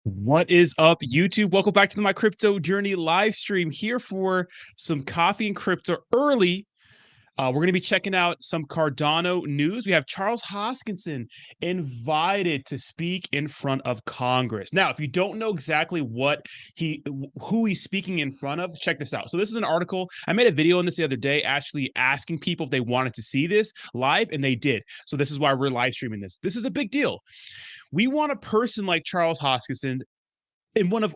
What is up, YouTube? Welcome back to the My Crypto Journey live stream here for some coffee and crypto early. We're going to be checking out some Cardano news. We have Charles Hoskinson invited to speak in front of Congress. Now, if you don't know exactly who he's speaking in front of, check this out. So this is an article. I made a video on this the other day, actually asking people if they wanted to see this live, and they did. So this is why we're live streaming this. This is a big deal. We want a person like Charles Hoskinson, and one of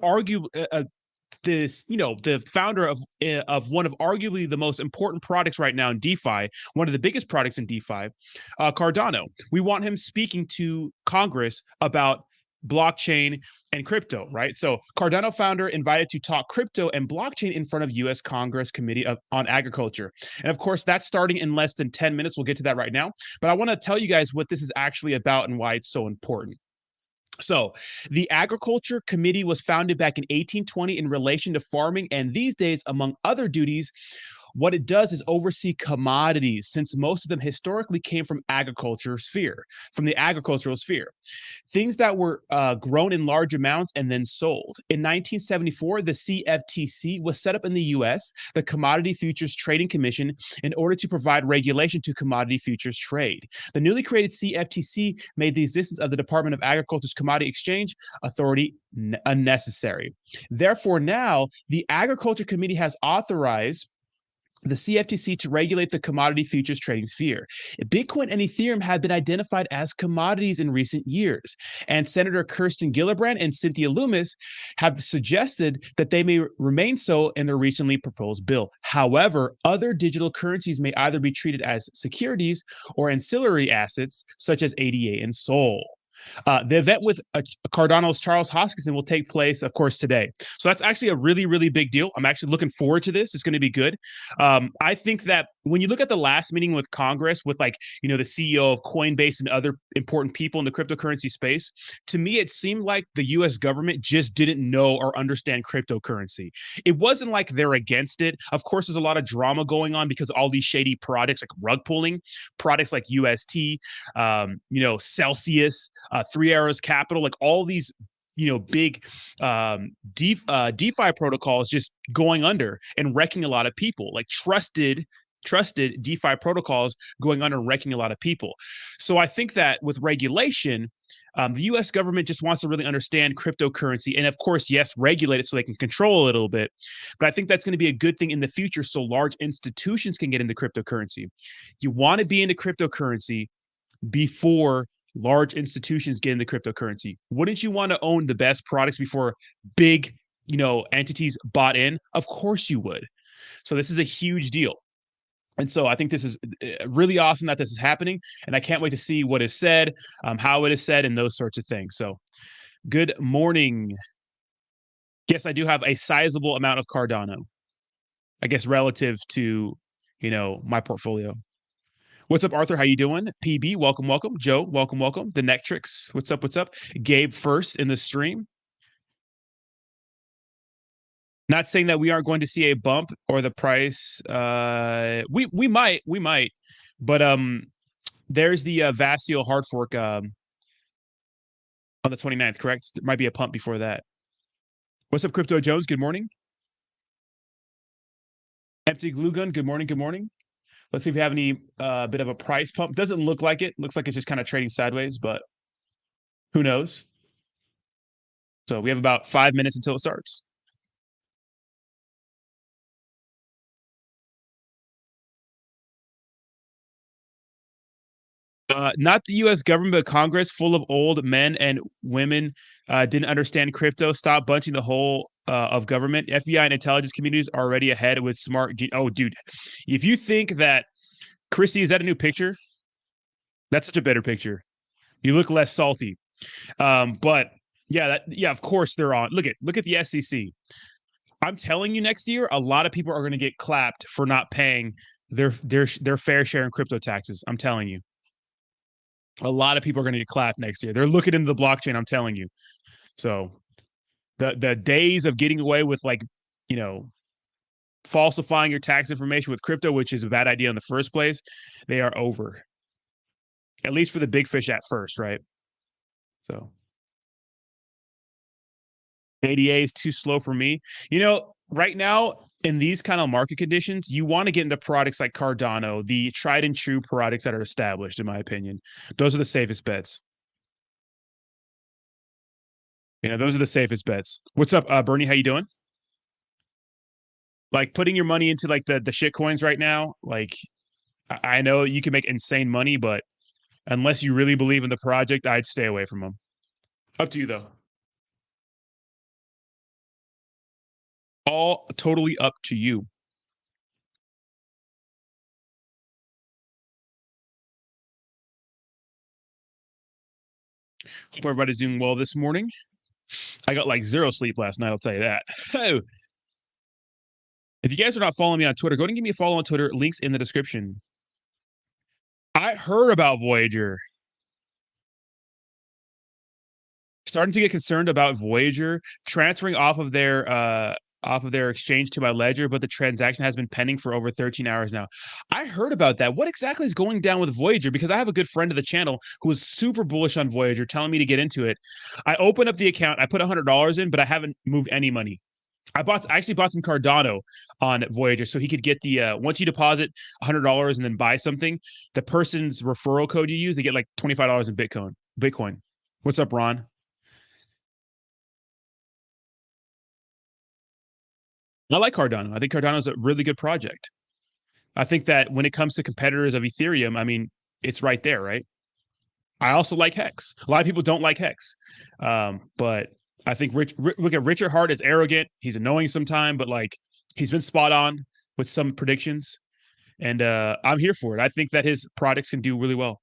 the founder of one of arguably the most important products right now in DeFi, one of the biggest products in DeFi, Cardano. We want him speaking to Congress about blockchain and crypto, right? So Cardano founder invited to talk crypto and blockchain in front of U.S. Congress Committee on Agriculture. And of course, that's starting in less than 10 minutes. We'll get to that right now. But I want to tell you guys what this is actually about and why it's so important. So, the Agriculture Committee was founded back in 1820 in relation to farming, and these days, among other duties, what it does is oversee commodities, since most of them historically came from the agricultural sphere. Things that were grown in large amounts and then sold. In 1974, the CFTC was set up in the US, the Commodity Futures Trading Commission, in order to provide regulation to commodity futures trade. The newly created CFTC made the existence of the Department of Agriculture's Commodity Exchange Authority unnecessary. Therefore, now the Agriculture Committee has authorized the CFTC to regulate the commodity futures trading sphere. Bitcoin and Ethereum have been identified as commodities in recent years, and Senator Kirsten Gillibrand and Cynthia Lummis have suggested that they may remain so in their recently proposed bill. However, other digital currencies may either be treated as securities or ancillary assets, such as ADA and SOL. The event with Cardano's Charles Hoskinson will take place, of course, today. So that's actually a really, really big deal. I'm actually looking forward to this. It's going to be good. I think that when you look at the last meeting with Congress, with the CEO of Coinbase and other important people in the cryptocurrency space, to me, it seemed like the U.S. government just didn't know or understand cryptocurrency. It wasn't like they're against it. Of course, there's a lot of drama going on because all these shady products like rug pulling, products like UST, Celsius, Three Arrows Capital, like all these big DeFi protocols just going under and wrecking a lot of people, like trusted DeFi protocols going under and wrecking a lot of people. So I think that with regulation, the U.S. government just wants to really understand cryptocurrency, and of course, yes, regulate it so they can control it a little bit. But I think that's going to be a good thing in the future, so large institutions can get into cryptocurrency. You want to be into cryptocurrency before large institutions get into cryptocurrency. Wouldn't you want to own the best products before big, entities bought in? Of course you would. So this is a huge deal. And so I think this is really awesome that this is happening. And I can't wait to see what is said, how it is said, and those sorts of things. So good morning. Yes, I do have a sizable amount of Cardano, I guess, relative to, my portfolio. What's up, Arthur? How you doing? PB, welcome, welcome. Joe, welcome, welcome. The Nectrix, what's up, what's up? Gabe first in the stream. Not saying that we aren't going to see a bump or the price. We might, but there's the Vasio hard fork on the 29th, correct? There might be a pump before that. What's up, Crypto Jones? Good morning. Empty Glue Gun, good morning, good morning. Let's see if we have any bit of a price pump. Doesn't look like it. Looks like it's just kind of trading sideways, but who knows? So we have about 5 minutes until it starts. Not the U.S. government, but Congress, full of old men and women, didn't understand crypto. Stop bunching the whole of government. FBI and intelligence communities are already ahead with smart. Oh, dude, if you think that, Chrissy, is that a new picture? That's such a better picture. You look less salty. But yeah, of course they're on. Look at the SEC. I'm telling you, next year, a lot of people are going to get clapped for not paying their fair share in crypto taxes. I'm telling you. A lot of people are going to get clapped next year. They're looking into the blockchain, I'm telling you. So the days of getting away with falsifying your tax information with crypto, which is a bad idea in the first place, they are over. At least for the big fish at first, right? So ADA is too slow for me. Right now in these kind of market conditions, you want to get into products like Cardano, the tried and true products that are established, in my opinion. Those are the safest bets. Those are the safest bets. What's up, Bernie? How you doing? Like putting your money into like the shit coins right now. Like I know you can make insane money, but unless you really believe in the project, I'd stay away from them. Up to you though. All totally up to you. Hope everybody's doing well this morning. I got like zero sleep last night, I'll tell you that. Oh, if you guys are not following me on Twitter, go ahead and give me a follow on Twitter. Links in the description. I heard about Voyager. Starting to get concerned about Voyager transferring off of their exchange to my ledger, but the transaction has been pending for over 13 hours now. I heard about that. What exactly is going down with Voyager? Because I have a good friend of the channel who is super bullish on Voyager, telling me to get into it. I opened up the account, I put $100 in, but I haven't moved any money. I actually bought some Cardano on Voyager, so he could get the once you deposit $100 and then buy something, the person's referral code you use, they get like $25 in Bitcoin. Bitcoin. What's up, Ron? I like Cardano. I think Cardano is a really good project. I think that when it comes to competitors of Ethereum, I mean, it's right there, right? I also like Hex. A lot of people don't like Hex, but I think look at Richard Hart is arrogant. He's annoying sometimes, but like he's been spot on with some predictions, and I'm here for it. I think that his products can do really well.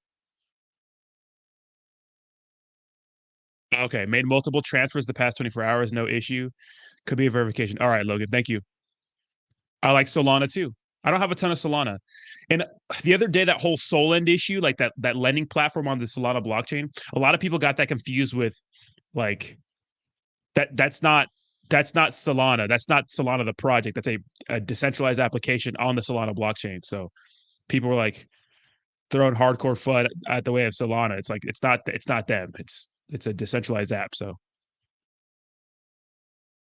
Okay, made multiple transfers the past 24 hours, no issue. Could be a verification. All right, Logan, thank you. I like Solana too. I don't have a ton of Solana. And the other day, that whole Solend issue, like that lending platform on the Solana blockchain, a lot of people got that confused with like that's not Solana. That's not Solana the project. That's a decentralized application on the Solana blockchain. So people were like throwing hardcore FUD at the way of Solana. It's like it's not them. It's a decentralized app. So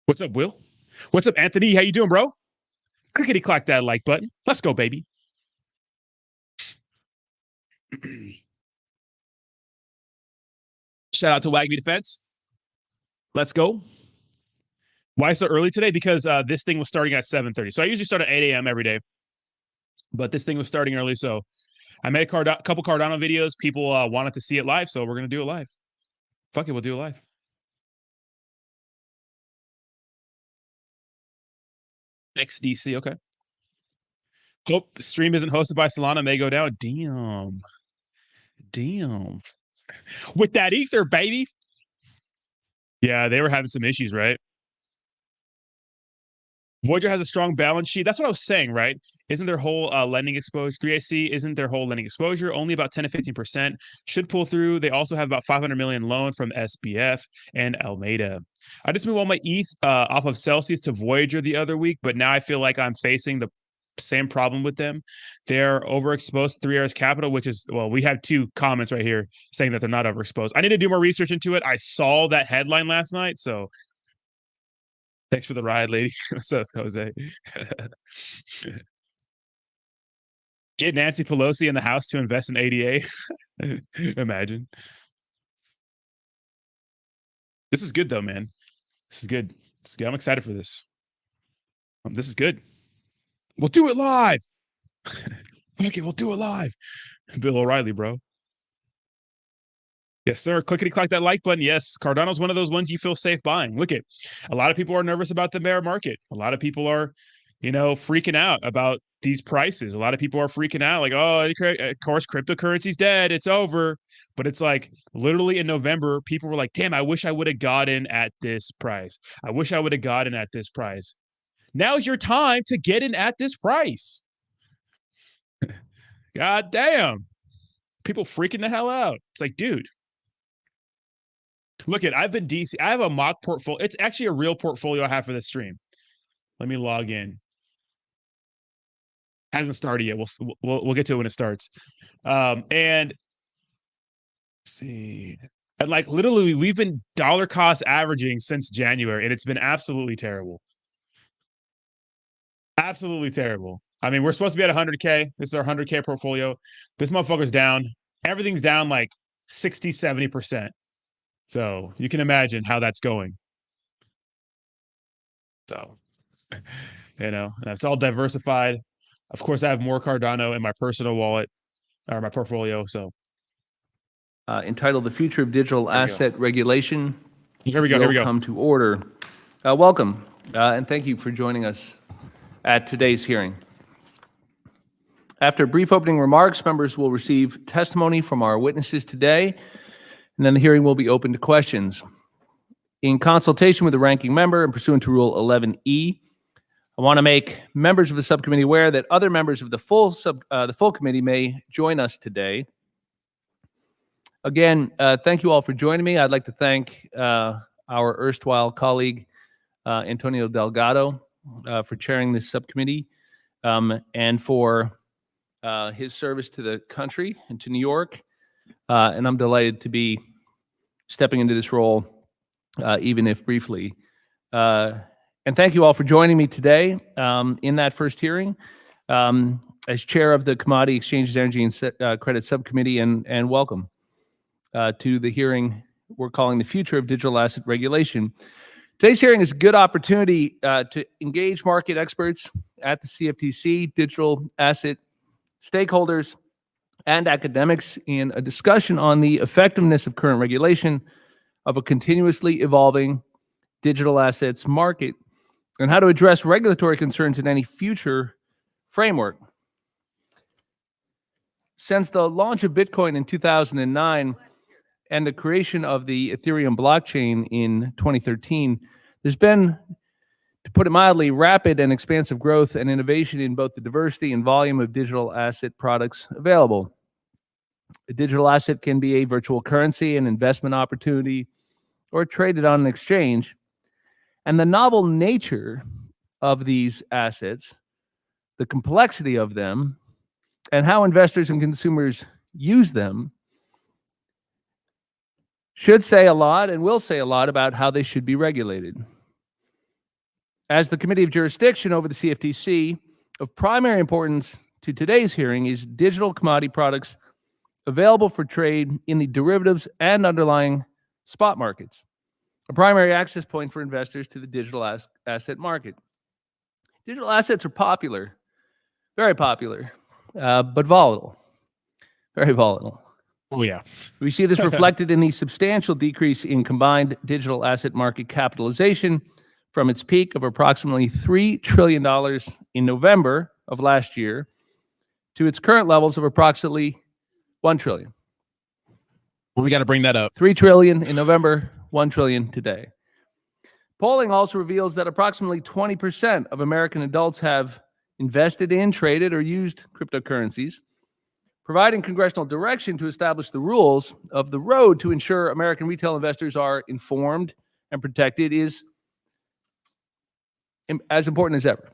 what's up, Will? What's up, Anthony? How you doing, bro? Clickety clack that like button. Let's go, baby. Shout out to Wagme Defense. Let's go. Why so early today? Because this thing was starting at 7:30. So I usually start at 8 a.m. every day, but this thing was starting early. So I made a couple Cardano videos. People wanted to see it live, so we're gonna do it live. Fuck it, we'll do it live. XDC, okay. Hope stream isn't hosted by Solana. May go down. Damn. With that ether, baby. Yeah, they were having some issues, right? Voyager has a strong balance sheet. That's what I was saying, right? Isn't their whole lending exposure 3AC? Isn't their whole lending exposure only about 10 to 15%? Should pull through. They also have about 500 million loan from SBF and Almeida. I just moved all my ETH off of Celsius to Voyager the other week, but now I feel like I'm facing the same problem with them. They're overexposed to 3 Arrows Capital, which is, well, we have two comments right here saying that they're not overexposed. I need to do more research into it. I saw that headline last night, so thanks for the ride, lady. What's up, Jose? Get Nancy Pelosi in the House to invest in ADA. Imagine. This is good, though, man. This is good. I'm excited for this. This is good. We'll do it live. Okay, we'll do it live. Bill O'Reilly, bro. Yes, sir. Clickety clack that like button. Yes, Cardano's one of those ones you feel safe buying. Look at, a lot of people are nervous about the bear market. A lot of people are, freaking out about these prices. A lot of people are freaking out, like, oh, of course, cryptocurrency's dead. It's over. But it's like literally in November, people were like, damn, I wish I would have got in at this price. I wish I would have gotten at this price. Now's your time to get in at this price. God damn. People freaking the hell out. It's like, dude. Look at, I've been DC. I have a mock portfolio. It's actually a real portfolio I have for this stream. Let me log in. Hasn't started yet. We'll get to it when it starts. And let's see. And like literally, we've been dollar cost averaging since January, and it's been absolutely terrible. Absolutely terrible. I mean, we're supposed to be at 100K. This is our 100K portfolio. This motherfucker's down. Everything's down like 60, 70%. So you can imagine how that's going. So, and it's all diversified. Of course, I have more Cardano in my personal wallet or my portfolio. So, entitled "The Future of Digital Asset Regulation." Here we go. Come to order. Welcome, and thank you for joining us at today's hearing. After brief opening remarks, members will receive testimony from our witnesses today, and then the hearing will be open to questions. In consultation with the ranking member and pursuant to Rule 11E, I want to make members of the subcommittee aware that other members of the full committee may join us today. Again, thank you all for joining me. I'd like to thank our erstwhile colleague, Antonio Delgado, for chairing this subcommittee and for his service to the country and to New York. And I'm delighted to be stepping into this role, even if briefly. And thank you all for joining me today in that first hearing as chair of the Commodity Exchanges, Energy, and Credit Subcommittee, and welcome to the hearing we're calling "The Future of Digital Asset Regulation." Today's hearing is a good opportunity to engage market experts at the CFTC, digital asset stakeholders, and academics in a discussion on the effectiveness of current regulation of a continuously evolving digital assets market and how to address regulatory concerns in any future framework. Since the launch of Bitcoin in 2009 and the creation of the Ethereum blockchain in 2013, there's been, to put it mildly, rapid and expansive growth and innovation in both the diversity and volume of digital asset products available. A digital asset can be a virtual currency, an investment opportunity, or traded on an exchange. And the novel nature of these assets, the complexity of them, and how investors and consumers use them should say a lot and will say a lot about how they should be regulated. As the Committee of Jurisdiction over the CFTC, of primary importance to today's hearing is digital commodity products available for trade in the derivatives and underlying spot markets, a primary access point for investors to the digital asset market. Digital assets are popular, very popular, but volatile, very volatile. Oh, yeah. We see this reflected in the substantial decrease in combined digital asset market capitalization from its peak of approximately $3 trillion in November of last year to its current levels of approximately $1 trillion. Well, we got to bring that up. $3 trillion in November, $1 trillion today. Polling also reveals that approximately 20% of American adults have invested in, traded, or used cryptocurrencies. Providing congressional direction to establish the rules of the road to ensure American retail investors are informed and protected is as important as ever.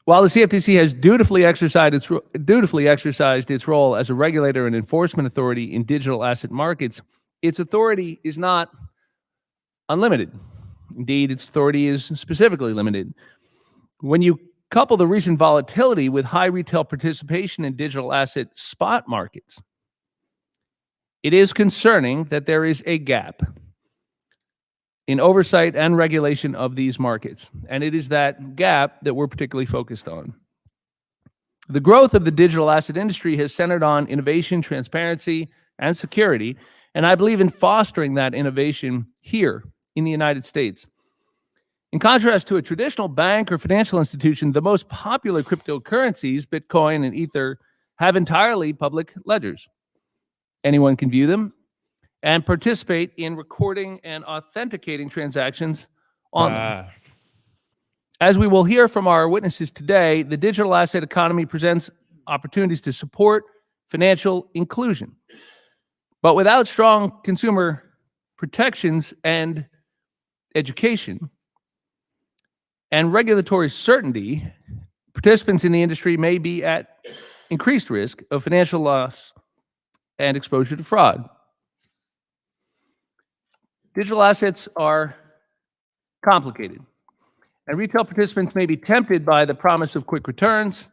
While the CFTC has dutifully exercised its role as a regulator and enforcement authority in digital asset markets, its authority is not unlimited. Indeed, its authority is specifically limited. When you couple the recent volatility with high retail participation in digital asset spot markets, it is concerning that there is a gap in oversight and regulation of these markets, and it is that gap that we're particularly focused on. The growth of the digital asset industry has centered on innovation, transparency, and security, and I believe in fostering that innovation here in the United States. In contrast to a traditional bank or financial institution, the most popular cryptocurrencies, Bitcoin and Ether, have entirely public ledgers. Anyone can view them and participate in recording and authenticating transactions on them. As we will hear from our witnesses today, the digital asset economy presents opportunities to support financial inclusion. But without strong consumer protections and education and regulatory certainty, participants in the industry may be at increased risk of financial loss and exposure to fraud. Digital assets are complicated, and retail participants may be tempted by the promise of quick returns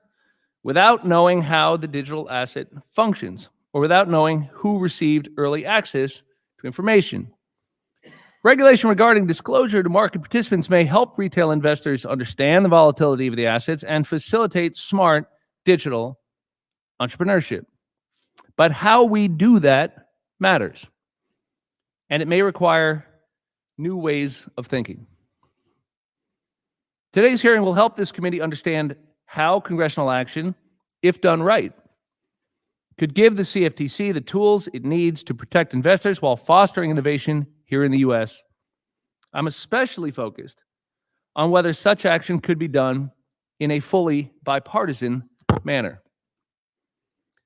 without knowing how the digital asset functions or without knowing who received early access to information. Regulation regarding disclosure to market participants may help retail investors understand the volatility of the assets and facilitate smart digital entrepreneurship. But how we do that matters, and it may require new ways of thinking. Today's hearing will help this committee understand how congressional action, if done right, could give the CFTC the tools it needs to protect investors while fostering innovation here in the U.S. I'm especially focused on whether such action could be done in a fully bipartisan manner.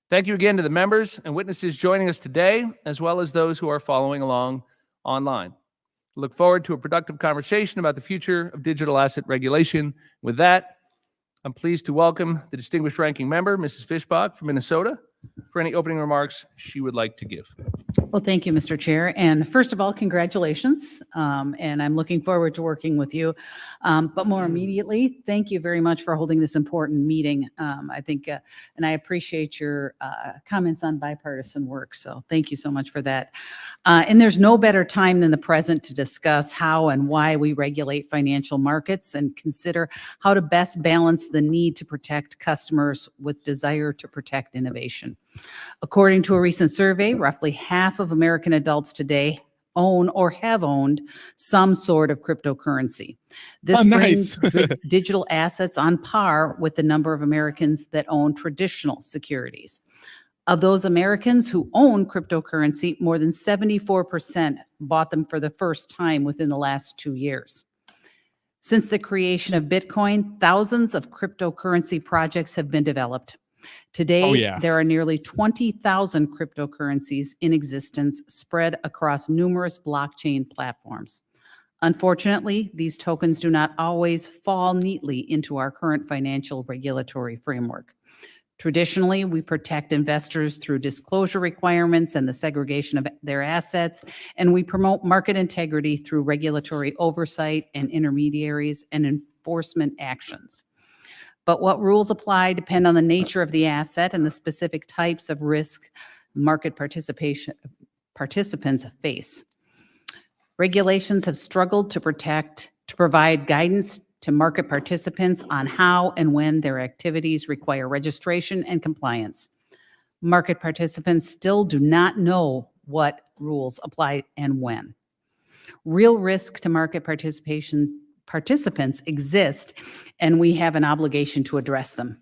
Thank you again to the members and witnesses joining us today, as well as those who are following along online. I look forward to a productive conversation about the future of digital asset regulation. With that, I'm pleased to welcome the distinguished ranking member, Mrs. Fischbach from Minnesota, for any opening remarks she would like to give. Well, thank you, Mr. Chair. And first of all, congratulations. And I'm looking forward to working with you. But more immediately, thank you very much for holding this important meeting. I think, and I appreciate your comments on bipartisan work. So thank you so much for that. And there's no better time than the present to discuss how and why we regulate financial markets and consider how to best balance the need to protect customers with desire to protect innovation. According to a recent survey, roughly half of American adults today own or have owned some sort of cryptocurrency. This brings digital assets on par with the number of Americans that own traditional securities. Of those Americans who own cryptocurrency, more than 74% bought them for the first time within the last 2 years. Since the creation of Bitcoin, thousands of cryptocurrency projects have been developed. Today, there are nearly 20,000 cryptocurrencies in existence spread across numerous blockchain platforms. Unfortunately, these tokens do not always fall neatly into our current financial regulatory framework. Traditionally, we protect investors through disclosure requirements and the segregation of their assets, and we promote market integrity through regulatory oversight and intermediaries and enforcement actions. But what rules apply depend on the nature of the asset and the specific types of risk market participants face. Regulations have struggled to provide guidance to market participants on how and when their activities require registration and compliance. Market participants still do not know what rules apply and when. Real risk to market participants exist, and we have an obligation to address them.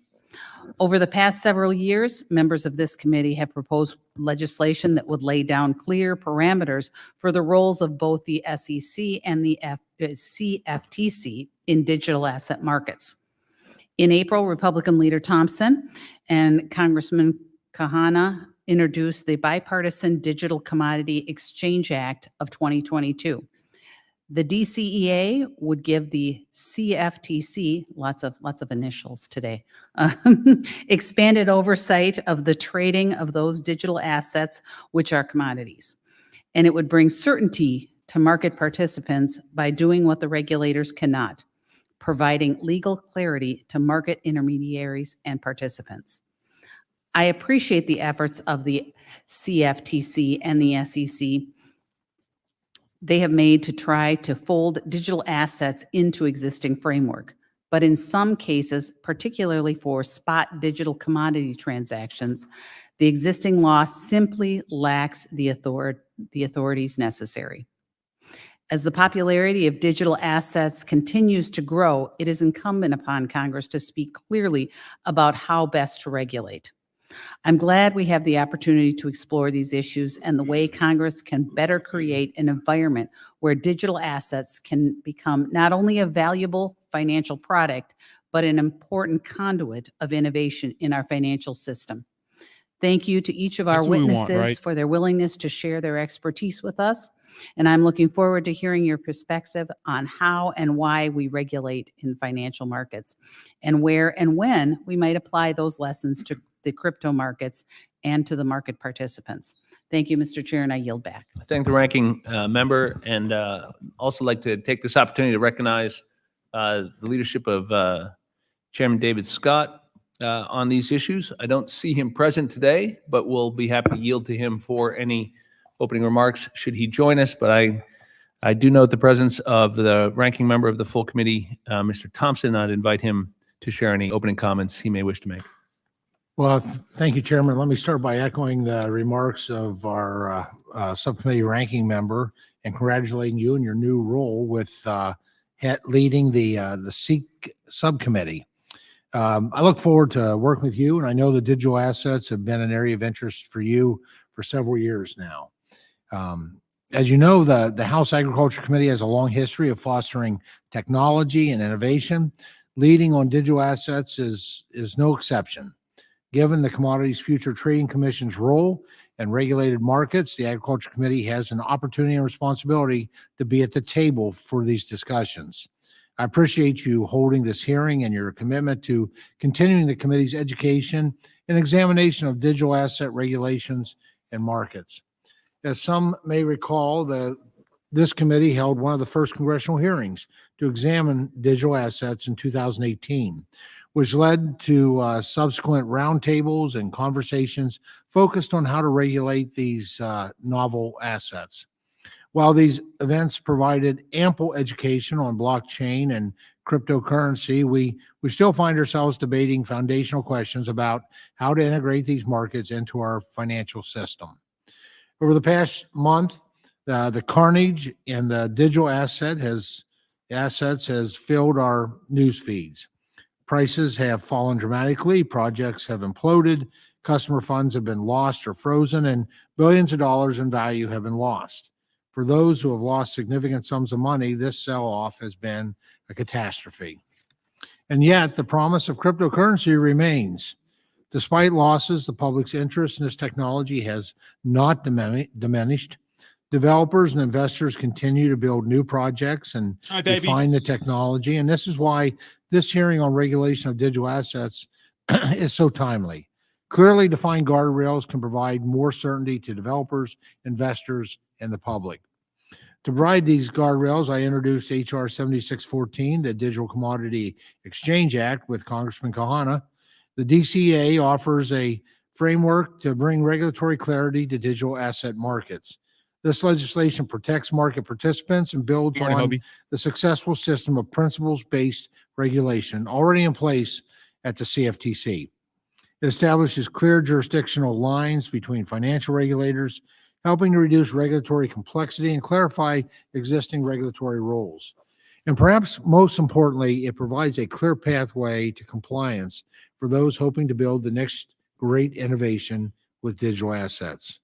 Over the past several years, members of this committee have proposed legislation that would lay down clear parameters for the roles of both the SEC and the CFTC in digital asset markets. In April, Republican leader Thompson and Congressman Kahana introduced the Bipartisan Digital Commodity Exchange Act of 2022. The DCEA would give the CFTC, lots of initials today, expanded oversight of the trading of those digital assets, which are commodities. And it would bring certainty to market participants by doing what the regulators cannot, providing legal clarity to market intermediaries and participants. I appreciate the efforts of the CFTC and the SEC they have made to try to fold digital assets into existing framework. But in some cases, particularly for spot digital commodity transactions, the existing law simply lacks the authorities necessary. As the popularity of digital assets continues to grow, it is incumbent upon Congress to speak clearly about how best to regulate. I'm glad we have the opportunity to explore these issues and the way Congress can better create an environment where digital assets can become not only a valuable financial product, but an important conduit of innovation in our financial system. Thank you to each of our witnesses for their willingness to share their expertise with us. And I'm looking forward to hearing your perspective on how and why we regulate in financial markets and where and when we might apply those lessons to the crypto markets and to the market participants. Thank you, Mr. Chair, and I yield back. I thank the ranking member, and also like to take this opportunity to recognize the leadership of Chairman David Scott on these issues. I don't see him present today, but we'll be happy to yield to him for any opening remarks should he join us. But I do note the presence of the ranking member of the full committee, Mr. Thompson. I'd invite him to share any opening comments he may wish to make. Well, thank you, Chairman. Let me start by echoing the remarks of our subcommittee ranking member and congratulating you in your new role with leading the SEEK subcommittee. I look forward to working with you, and I know the digital assets have been an area of interest for you for several years now. As you know, the House Agriculture Committee has a long history of fostering technology and innovation. Leading on digital assets is no exception. Given the Commodities Future Trading Commission's role in regulated markets, the Agriculture Committee has an opportunity and responsibility to be at the table for these discussions. I appreciate you holding this hearing and your commitment to continuing the committee's education and examination of digital asset regulations and markets. As some may recall, this committee held one of the first congressional hearings to examine digital assets in 2018. Which led to subsequent roundtables and conversations focused on how to regulate these novel assets. While these events provided ample education on blockchain and cryptocurrency, we still find ourselves debating foundational questions about how to integrate these markets into our financial system. Over the past month, the carnage in the digital assets has filled our news feeds. Prices have fallen dramatically, projects have imploded, customer funds have been lost or frozen, and billions of dollars in value have been lost. For those who have lost significant sums of money, this sell-off has been a catastrophe. And yet, the promise of cryptocurrency remains. Despite losses, the public's interest in this technology has not diminished. Developers and investors continue to build new projects and refine the technology, and this is why this hearing on regulation of digital assets is so timely. Clearly defined guardrails can provide more certainty to developers, investors, and the public. To provide these guardrails, I introduced H.R. 7614, the Digital Commodity Exchange Act, with Congressman Kahana. The DCA offers a framework to bring regulatory clarity to digital asset markets. This legislation protects market participants and builds on the successful system of principles-based regulation already in place at the CFTC. It establishes clear jurisdictional lines between financial regulators, helping to reduce regulatory complexity and clarify existing regulatory roles. And perhaps most importantly, it provides a clear pathway to compliance for those hoping to build the next great innovation with digital assets.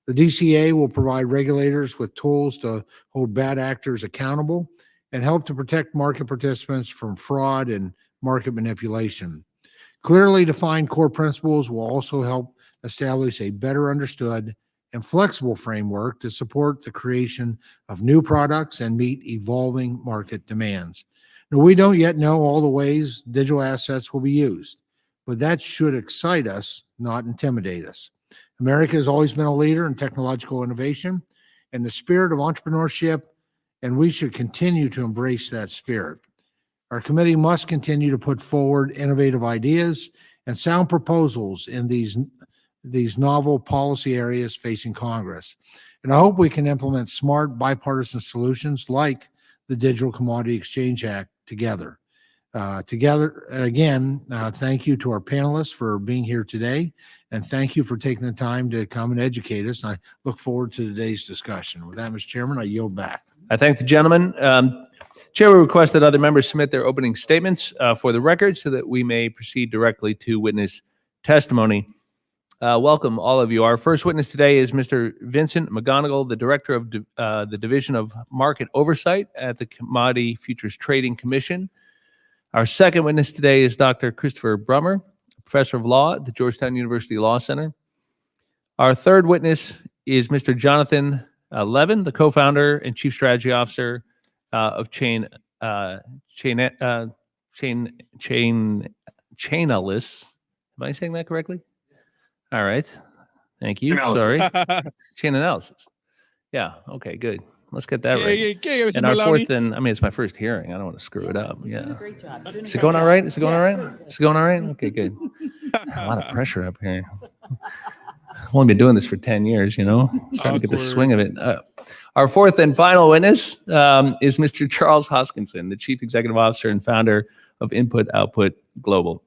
The DCA will provide regulators with tools to hold bad actors accountable and help to protect market participants from fraud and market manipulation. Clearly defined core principles will also help establish a better understood and flexible framework to support the creation of new products and meet evolving market demands. Now, we don't yet know all the ways digital assets will be used, but that should excite us, not intimidate us. America has always been a leader in technological innovation and the spirit of entrepreneurship, and we should continue to embrace that spirit. Our committee must continue to put forward innovative ideas and sound proposals in these novel policy areas facing Congress. And I hope we can implement smart bipartisan solutions like the Digital Commodity Exchange Act together. And again, thank you to our panelists for being here today, and thank you for taking the time to come and educate us. And I look forward to today's discussion. With that, Mr. Chairman, I yield back. I thank the gentleman. Chair will request that other members submit their opening statements for the record so that we may proceed directly to witness testimony. Welcome, all of you. Our first witness today is Mr. Vincent McGonigal, the Director of the Division of Market Oversight at the Commodity Futures Trading Commission. Our second witness today is Dr. Christopher Brummer, Professor of Law at the Georgetown University Law Center. Our third witness is Mr. Jonathan Levin, the co-founder and Chief Strategy Officer of Chainalysis. Am I saying that correctly? All right. Thank you. Analysis. Sorry. Chain analysis. Yeah. Okay, good. Let's get that Yeah, right. yeah, Mr. And our Maloney. fourth, and I mean, it's my first hearing. I don't want to screw it up. You're doing a Yeah. great job. You're doing a Is great it going all job. right? Is it going all Yeah, right? good. Is it going all right? Okay, good. A lot of pressure up here. I've only been doing this for 10 years, you know, starting to get the swing of it. Our fourth and final witness is Mr. Charles Hoskinson, the Chief Executive Officer and founder of Input Output Global.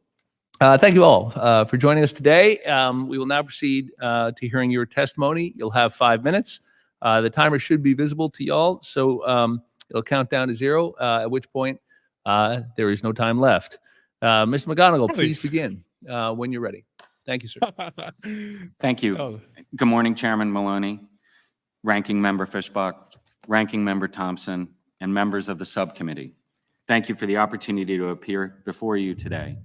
Thank you all for joining us today. We will now proceed to hearing your testimony. You'll have 5 minutes. The timer should be visible to y'all, so it'll count down to 0, at which point there is no time left. Mr. McGonigal, please begin when you're ready. Thank you, sir. Thank you. Oh. Good morning, Chairman Maloney, Ranking Member Fishbach, Ranking Member Thompson, and members of the subcommittee. Thank you for the opportunity to appear before you today.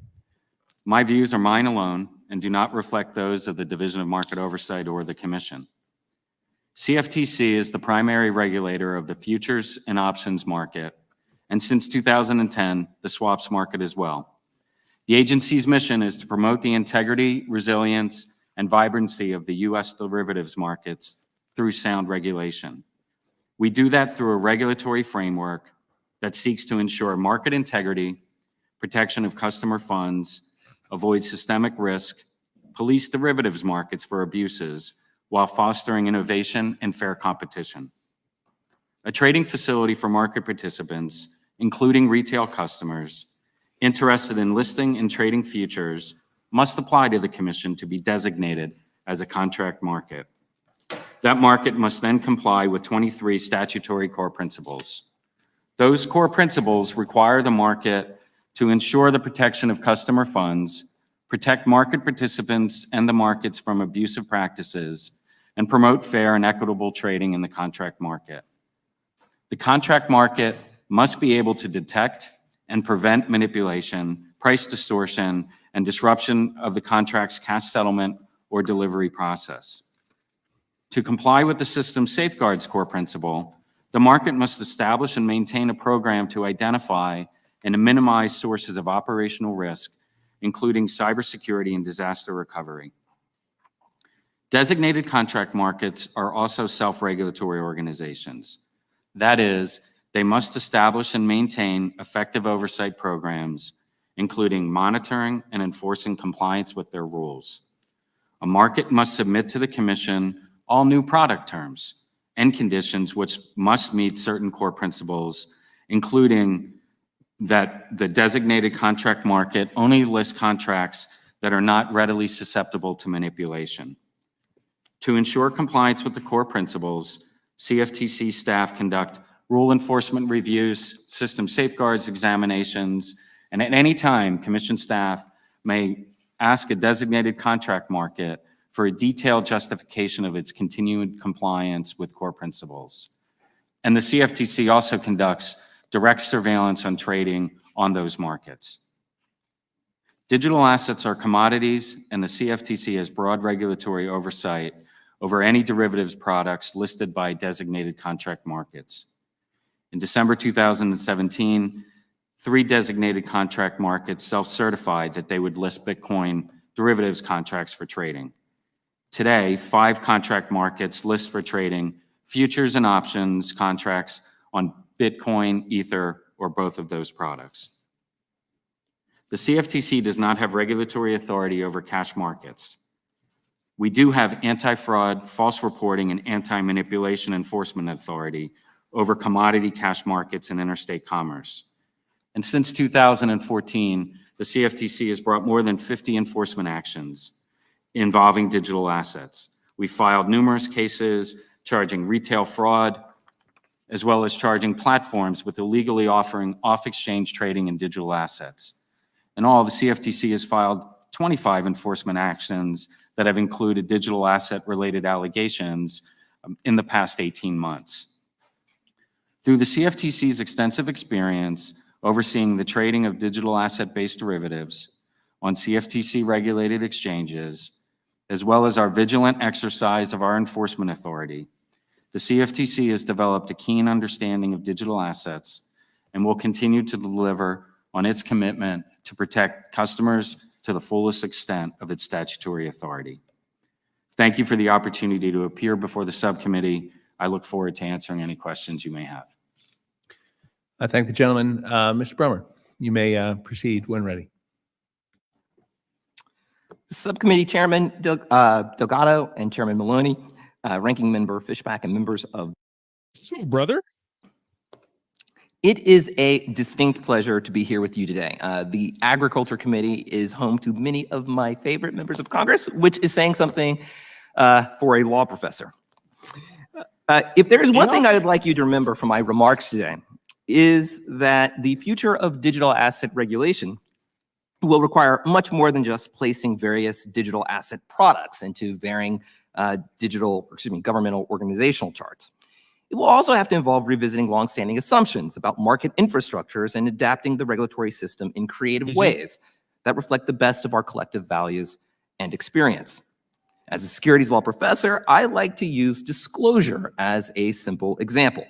My views are mine alone and do not reflect those of the Division of Market Oversight or the Commission. CFTC is the primary regulator of the futures and options market, and since 2010, the swaps market as well. The agency's mission is to promote the integrity, resilience, and vibrancy of the U.S. derivatives markets through sound regulation. We do that through a regulatory framework that seeks to ensure market integrity, protection of customer funds, avoid systemic risk, police derivatives markets for abuses, while fostering innovation and fair competition. A trading facility for market participants, including retail customers, interested in listing and trading futures must apply to the Commission to be designated as a contract market. That market must then comply with 23 statutory core principles. Those core principles require the market to ensure the protection of customer funds, protect market participants and the markets from abusive practices, and promote fair and equitable trading in the contract market. The contract market must be able to detect and prevent manipulation, price distortion, and disruption of the contract's cash settlement or delivery process. To comply with the system safeguards core principle, the market must establish and maintain a program to identify and to minimize sources of operational risk, including cybersecurity and disaster recovery. Designated contract markets are also self-regulatory organizations. That is, they must establish and maintain effective oversight programs, including monitoring and enforcing compliance with their rules. A market must submit to the Commission all new product terms and conditions which must meet certain core principles, including that the designated contract market only lists contracts that are not readily susceptible to manipulation. To ensure compliance with the core principles, CFTC staff conduct rule enforcement reviews, system safeguards examinations, and at any time, Commission staff may ask a designated contract market for a detailed justification of its continued compliance with core principles. And the CFTC also conducts direct surveillance on trading on those markets. Digital assets are commodities, and the CFTC has broad regulatory oversight over any derivatives products listed by designated contract markets. In December 2017, 3 designated contract markets self-certified that they would list Bitcoin derivatives contracts for trading. Today, 5 contract markets list for trading futures and options contracts on Bitcoin, Ether, or both of those products. The CFTC does not have regulatory authority over cash markets. We do have anti-fraud, false reporting, and anti-manipulation enforcement authority over commodity cash markets and interstate commerce. And since 2014, the CFTC has brought more than 50 enforcement actions involving digital assets. We filed numerous cases charging retail fraud, as well as charging platforms with illegally offering off-exchange trading in digital assets. In all, the CFTC has filed 25 enforcement actions that have included digital asset-related allegations in the past 18 months. Through the CFTC's extensive experience overseeing the trading of digital asset-based derivatives on CFTC-regulated exchanges, as well as our vigilant exercise of our enforcement authority, the CFTC has developed a keen understanding of digital assets and will continue to deliver on its commitment to protect customers to the fullest extent of its statutory authority. Thank you for the opportunity to appear before the subcommittee. I look forward to answering any questions you may have. I thank the gentleman. Mr. Brummer, you may proceed when ready. Subcommittee Chairman Delgado and Chairman Maloney, Ranking Member Fishback, and members of. So, brother. It is a distinct pleasure to be here with you today. The Agriculture Committee is home to many of my favorite members of Congress, which is saying something for a law professor. If there is one thing I would like you to remember from my remarks today, is that the future of digital asset regulation will require much more than just placing various digital asset products into varying governmental organizational charts. It will also have to involve revisiting longstanding assumptions about market infrastructures and adapting the regulatory system in creative ways that reflect the best of our collective values and experience. As a securities law professor, I like to use disclosure as a simple example.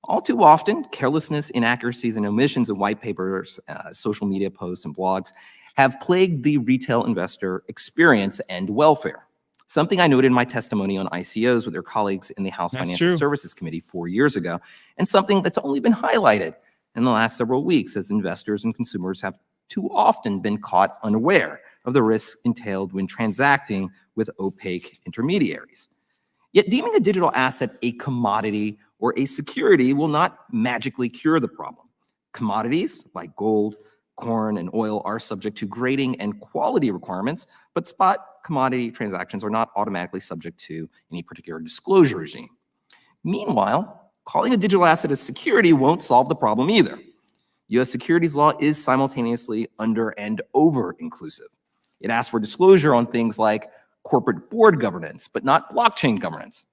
All too often, carelessness, inaccuracies, and omissions in white papers, social media posts, and blogs have plagued the retail investor experience and welfare. Something I noted in my testimony on ICOs with your colleagues in the House Financial Services Committee 4 years ago, and something that's only been highlighted in the last several weeks as investors and consumers have too often been caught unaware of the risks entailed when transacting with opaque intermediaries. Yet deeming a digital asset a commodity or a security will not magically cure the problem. Commodities like gold, corn, and oil are subject to grading and quality requirements, but spot commodity transactions are not automatically subject to any particular disclosure regime. Meanwhile, calling a digital asset a security won't solve the problem either. U.S. securities law is simultaneously under and over inclusive. It asks for disclosure on things like corporate board governance, but not blockchain governance.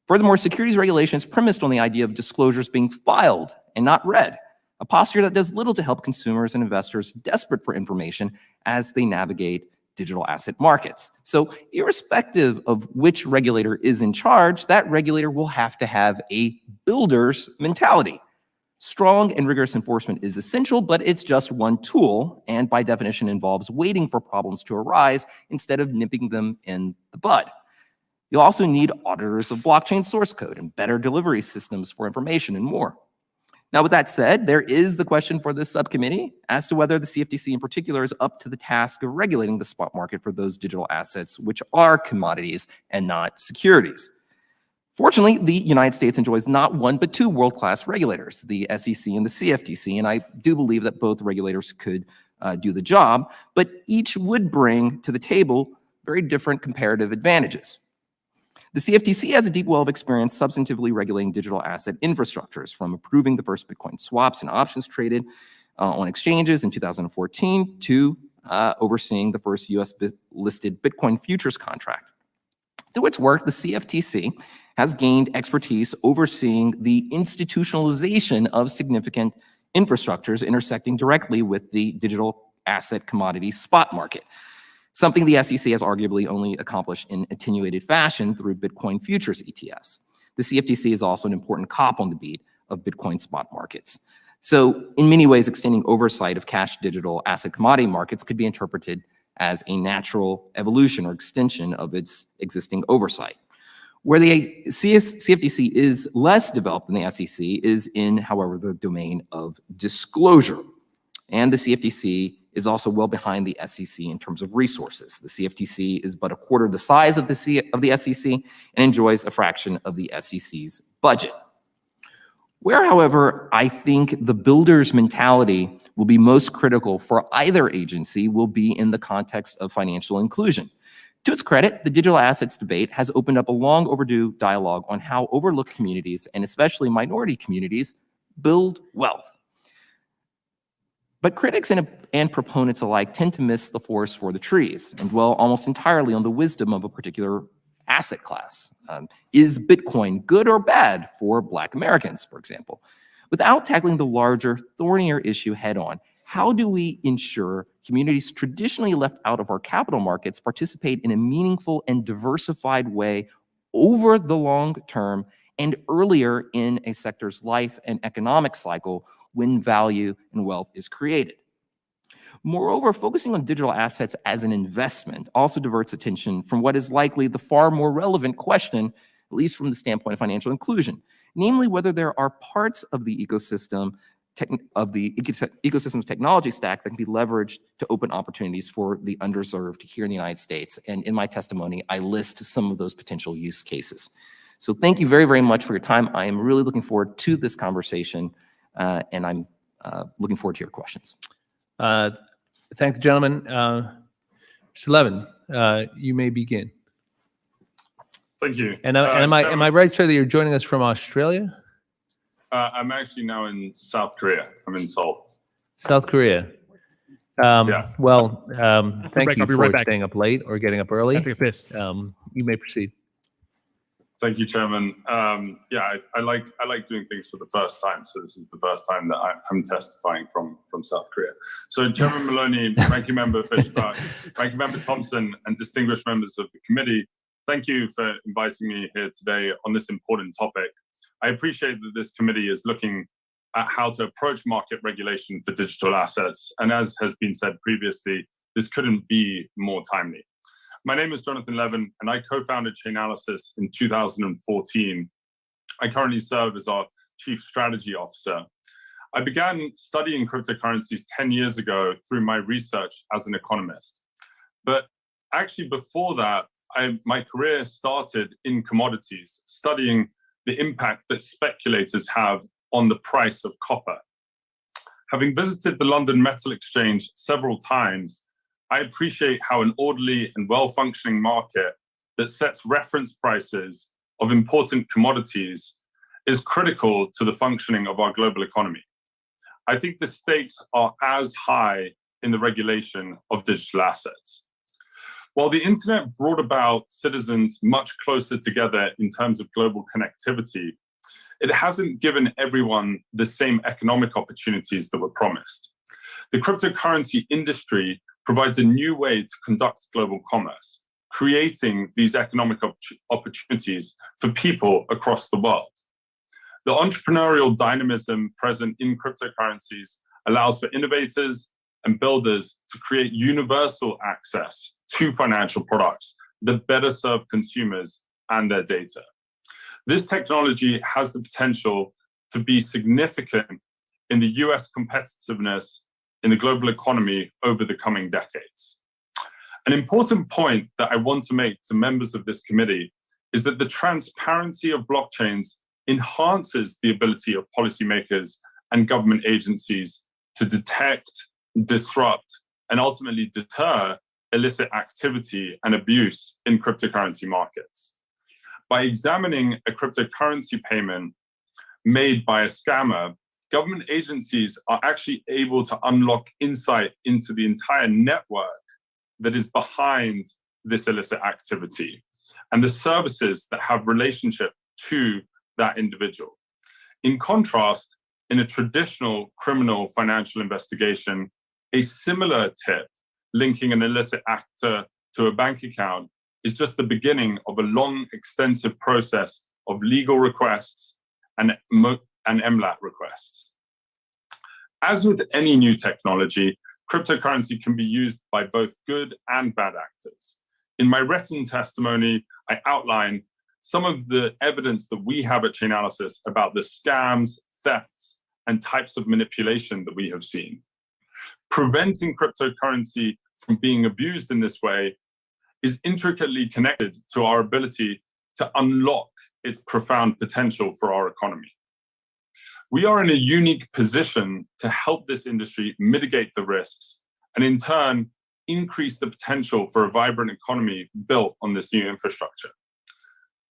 Furthermore, securities regulation is premised on the idea of disclosures being filed and not read, a posture that does little to help consumers and investors desperate for information as they navigate digital asset markets. So irrespective of which regulator is in charge, that regulator will have to have a builder's mentality. Strong and rigorous enforcement is essential, but it's just one tool, and by definition involves waiting for problems to arise instead of nipping them in the bud. You'll also need auditors of blockchain source code and better delivery systems for information and more. Now, with that said, there is the question for this subcommittee as to whether the CFTC in particular is up to the task of regulating the spot market for those digital assets which are commodities and not securities. Fortunately, the United States enjoys not one but two world-class regulators, the SEC and the CFTC, and I do believe that both regulators could do the job, but each would bring to the table very different comparative advantages. The CFTC has a deep well of experience substantively regulating digital asset infrastructures, from approving the first Bitcoin swaps and options traded on exchanges in 2014 to overseeing the first US-listed Bitcoin futures contract. Through its work, the CFTC has gained expertise overseeing the institutionalization of significant infrastructures intersecting directly with the digital asset commodity spot market, something the SEC has arguably only accomplished in attenuated fashion through Bitcoin futures ETFs. The CFTC is also an important cop on the beat of Bitcoin spot markets. So in many ways, extending oversight of cash digital asset commodity markets could be interpreted as a natural evolution or extension of its existing oversight. Where the CFTC is less developed than the SEC is in, however, the domain of disclosure. And the CFTC is also well behind the SEC in terms of resources. The CFTC is but a quarter of the size of the SEC and enjoys a fraction of the SEC's budget. Where, however, I think the builder's mentality will be most critical for either agency will be in the context of financial inclusion. To its credit, the digital assets debate has opened up a long overdue dialogue on how overlooked communities, and especially minority communities, build wealth. But critics and proponents alike tend to miss the forest for the trees and dwell almost entirely on the wisdom of a particular asset class. Is Bitcoin good or bad for Black Americans, for example? Without tackling the larger, thornier issue head on, how do we ensure communities traditionally left out of our capital markets participate in a meaningful and diversified way over the long term and earlier in a sector's life and economic cycle when value and wealth is created? Moreover, focusing on digital assets as an investment also diverts attention from what is likely the far more relevant question, at least from the standpoint of financial inclusion, namely whether there are parts of the ecosystem's technology stack that can be leveraged to open opportunities for the underserved here in the United States. And in my testimony, I list some of those potential use cases. So thank you very, very much for your time. I am really looking forward to this conversation, and I'm looking forward to your questions. Thank the gentleman. Mr. Levin, you may begin. Thank you. And am I right, sir, that you're joining us from Australia? I'm actually now in South Korea. I'm in Seoul. South Korea. Yeah. Well, thank break. you I'll be for right back. staying up late or getting up early. I take a piss. You may proceed. Thank you, Chairman. Yeah, I like doing things for the first time. So this is the first time that I'm testifying from South Korea. So Chairman Maloney, Ranking Member Fishbach, Ranking Member Thompson, and distinguished members of the committee, thank you for inviting me here today on this important topic. I appreciate that this committee is looking at how to approach market regulation for digital assets. And as has been said previously, this couldn't be more timely. My name is Jonathan Levin, and I co-founded Chainalysis in 2014. I currently serve as our Chief Strategy Officer. I began studying cryptocurrencies 10 years ago through my research as an economist. But actually before that, my career started in commodities, studying the impact that speculators have on the price of copper. Having visited the London Metal Exchange several times, I appreciate how an orderly and well-functioning market that sets reference prices of important commodities is critical to the functioning of our global economy. I think the stakes are as high in the regulation of digital assets. While the internet brought about citizens much closer together in terms of global connectivity, it hasn't given everyone the same economic opportunities that were promised. The cryptocurrency industry provides a new way to conduct global commerce, creating these economic opportunities for people across the world. The entrepreneurial dynamism present in cryptocurrencies allows for innovators and builders to create universal access to financial products that better serve consumers and their data. This technology has the potential to be significant in the US competitiveness in the global economy over the coming decades. An important point that I want to make to members of this committee is that the transparency of blockchains enhances the ability of policymakers and government agencies to detect, disrupt, and ultimately deter illicit activity and abuse in cryptocurrency markets. By examining a cryptocurrency payment made by a scammer, government agencies are actually able to unlock insight into the entire network that is behind this illicit activity and the services that have relationship to that individual. In contrast, in a traditional criminal financial investigation, a similar tip linking an illicit actor to a bank account is just the beginning of a long, extensive process of legal requests and MLAT requests. As with any new technology, cryptocurrency can be used by both good and bad actors. In my written testimony, I outline some of the evidence that we have at Chainalysis about the scams, thefts, and types of manipulation that we have seen. Preventing cryptocurrency from being abused in this way is intricately connected to our ability to unlock its profound potential for our economy. We are in a unique position to help this industry mitigate the risks and in turn, increase the potential for a vibrant economy built on this new infrastructure.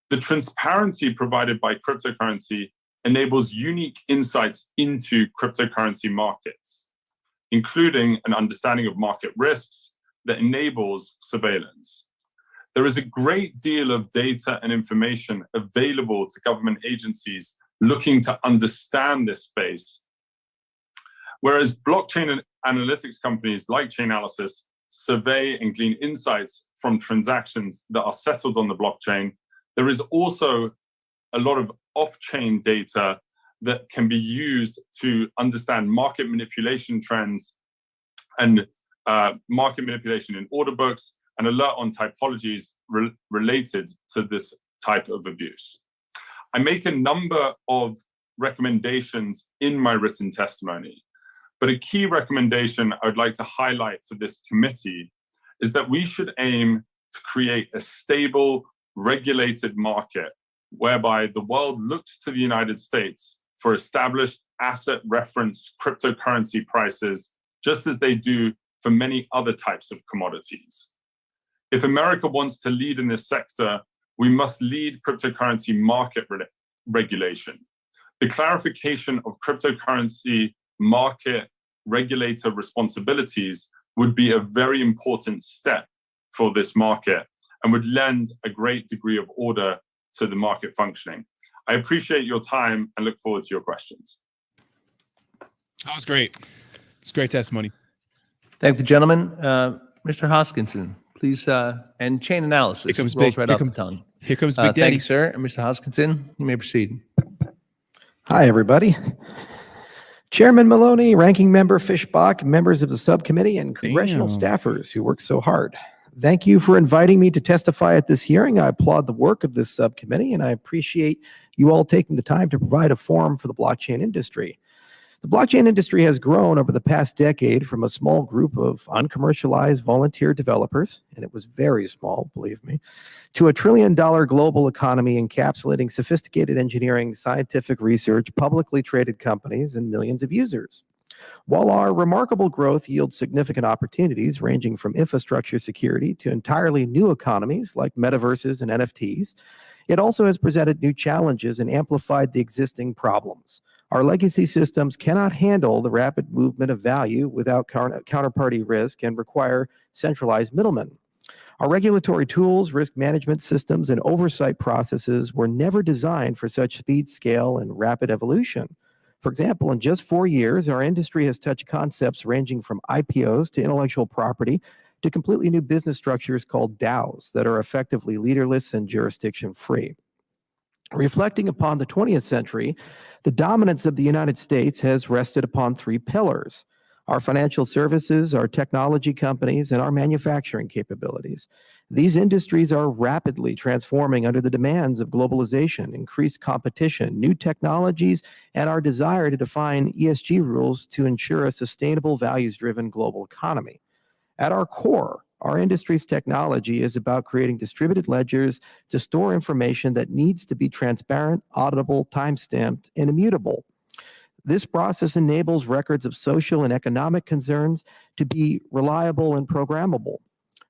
The transparency provided by cryptocurrency enables unique insights into cryptocurrency markets, including an understanding of market risks that enables surveillance. There is a great deal of data and information available to government agencies looking to understand this space, whereas blockchain analytics companies like Chainalysis survey and glean insights from transactions that are settled on the blockchain. There is also a lot of off-chain data that can be used to understand market manipulation trends and market manipulation in order books, and alert on typologies related to this type of abuse. I make a number of recommendations in my written testimony, but a key recommendation I would like to highlight for this committee is that we should aim to create a stable, regulated market whereby the world looks to the United States for established asset reference cryptocurrency prices, just as they do for many other types of commodities. If America wants to lead in this sector, we must lead cryptocurrency market regulation. The clarification of cryptocurrency market regulator responsibilities would be a very important step for this market and would lend a great degree of order to the market functioning. I appreciate your time and look forward to your questions. That was great. It's great testimony. Thank the gentleman. Mr. Hoskinson, please, and chain analysis. Here comes rolls big- right here off the comes- tongue. Here comes Big Thank Daddy. you, sir. And Mr. Hoskinson, you may proceed. Hi, everybody. Chairman Maloney, Ranking Member Fishbach, members of the subcommittee, and congressional Damn. staffers who work so hard. Thank you for inviting me to testify at this hearing. I applaud the work of this subcommittee, and I appreciate you all taking the time to provide a forum for the blockchain industry. The blockchain industry has grown over the past decade from a small group of uncommercialized volunteer developers, and it was very small, believe me, to a $1 trillion global economy encapsulating sophisticated engineering, scientific research, publicly traded companies, and millions of users. While our remarkable growth yields significant opportunities ranging from infrastructure security to entirely new economies like metaverses and NFTs, it also has presented new challenges and amplified the existing problems. Our legacy systems cannot handle the rapid movement of value without counterparty risk and require centralized middlemen. Our regulatory tools, risk management systems, and oversight processes were never designed for such speed, scale, and rapid evolution. For example, in just 4 years, our industry has touched concepts ranging from IPOs to intellectual property to completely new business structures called DAOs that are effectively leaderless and jurisdiction-free. Reflecting upon the 20th century, the dominance of the United States has rested upon 3 pillars: our financial services, our technology companies, and our manufacturing capabilities. These industries are rapidly transforming under the demands of globalization, increased competition, new technologies, and our desire to define ESG rules to ensure a sustainable, values-driven global economy. At our core, our industry's technology is about creating distributed ledgers to store information that needs to be transparent, auditable, time-stamped, and immutable. This process enables records of social and economic concerns to be reliable and programmable.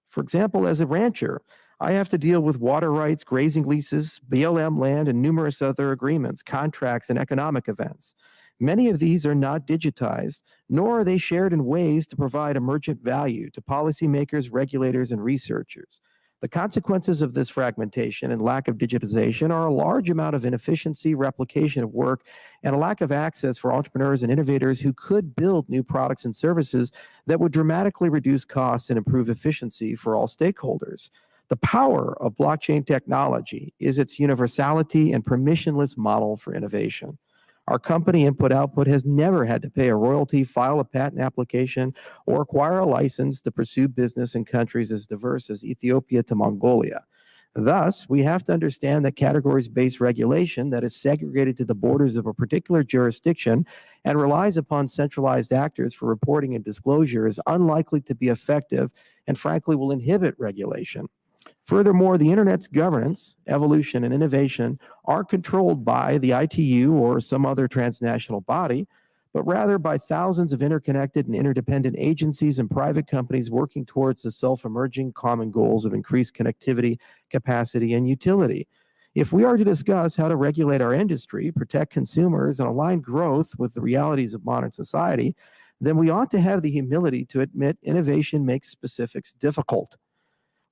For example, as a rancher, I have to deal with water rights, grazing leases, BLM land, and numerous other agreements, contracts, and economic events. Many of these are not digitized, nor are they shared in ways to provide emergent value to policymakers, regulators, and researchers. The consequences of this fragmentation and lack of digitization are a large amount of inefficiency, replication of work, and a lack of access for entrepreneurs and innovators who could build new products and services that would dramatically reduce costs and improve efficiency for all stakeholders. The power of blockchain technology is its universality and permissionless model for innovation. Our company Input-Output has never had to pay a royalty, file a patent application, or acquire a license to pursue business in countries as diverse as Ethiopia to Mongolia. Thus, we have to understand that categories-based regulation that is segregated to the borders of a particular jurisdiction and relies upon centralized actors for reporting and disclosure is unlikely to be effective and frankly will inhibit regulation. Furthermore, the Internet's governance, evolution, and innovation aren't controlled by the ITU or some other transnational body, but rather by thousands of interconnected and interdependent agencies and private companies working towards the self-emerging common goals of increased connectivity, capacity, and utility. If we are to discuss how to regulate our industry, protect consumers, and align growth with the realities of modern society, then we ought to have the humility to admit innovation makes specifics difficult.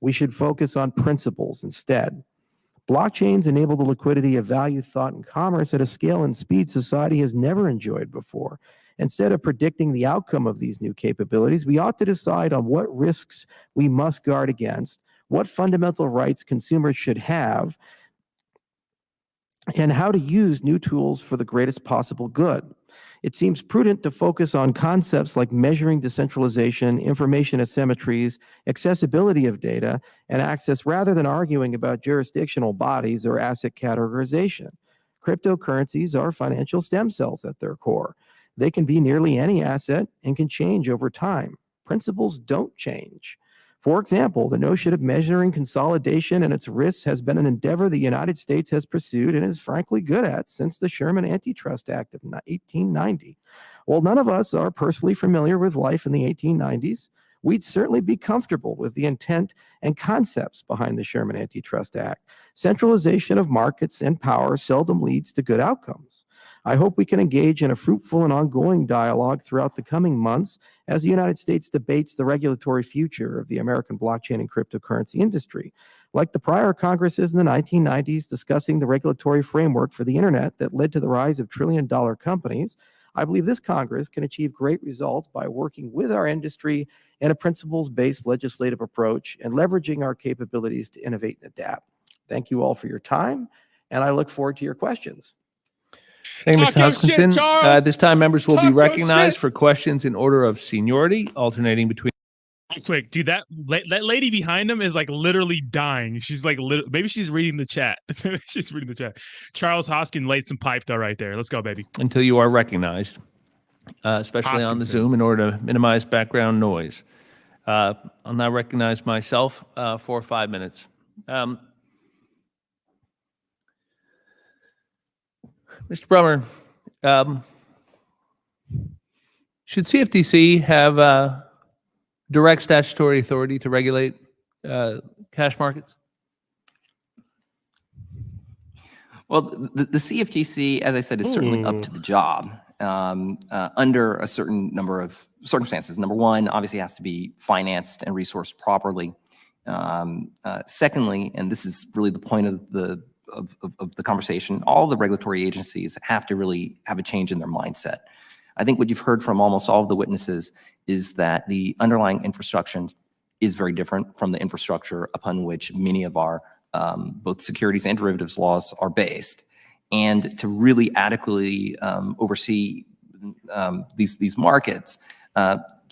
We should focus on principles instead. Blockchains enable the liquidity of value, thought, and commerce at a scale and speed society has never enjoyed before. Instead of predicting the outcome of these new capabilities, we ought to decide on what risks we must guard against, what fundamental rights consumers should have, and how to use new tools for the greatest possible good. It seems prudent to focus on concepts like measuring decentralization, information asymmetries, accessibility of data, and access rather than arguing about jurisdictional bodies or asset categorization. Cryptocurrencies are financial stem cells at their core. They can be nearly any asset and can change over time. Principles don't change. For example, the notion of measuring consolidation and its risks has been an endeavor the United States has pursued and is frankly good at since the Sherman Antitrust Act of 1890. While none of us are personally familiar with life in the 1890s, we'd certainly be comfortable with the intent and concepts behind the Sherman Antitrust Act. Centralization of markets and power seldom leads to good outcomes. I hope we can engage in a fruitful and ongoing dialogue throughout the coming months as the United States debates the regulatory future of the American blockchain and cryptocurrency industry. Like the prior Congresses in the 1990s discussing the regulatory framework for the internet that led to the rise of trillion-dollar companies, I believe this Congress can achieve great results by working with our industry in a principles-based legislative approach and leveraging our capabilities to innovate and adapt. Thank you all for your time, and I look forward to your questions. Thank you, Talk Mr. your shit, Hoskinson. Charles. This time, members will Talk be your recognized shit. for questions in order of seniority, alternating between. Real quick, dude, that lady behind him is like literally dying. She's like, maybe she's reading the chat. She's reading the chat. Charles Hoskin laid some pipe down right there. Let's go, baby. Until you are recognized, especially on the Hoskinson. Zoom, in order to minimize background noise. I'll now recognize myself for 5 minutes. Mr. Brummer, should CFTC have direct statutory authority to regulate cash markets? Well, the CFTC, as I said, is certainly up to the job under a certain number of circumstances. Number one, obviously has to be financed and resourced properly. Secondly, and this is really the point of the conversation, all the regulatory agencies have to really have a change in their mindset. I think what you've heard from almost all of the witnesses is that the underlying infrastructure is very different from the infrastructure upon which many of our both securities and derivatives laws are based. And to really adequately oversee these markets,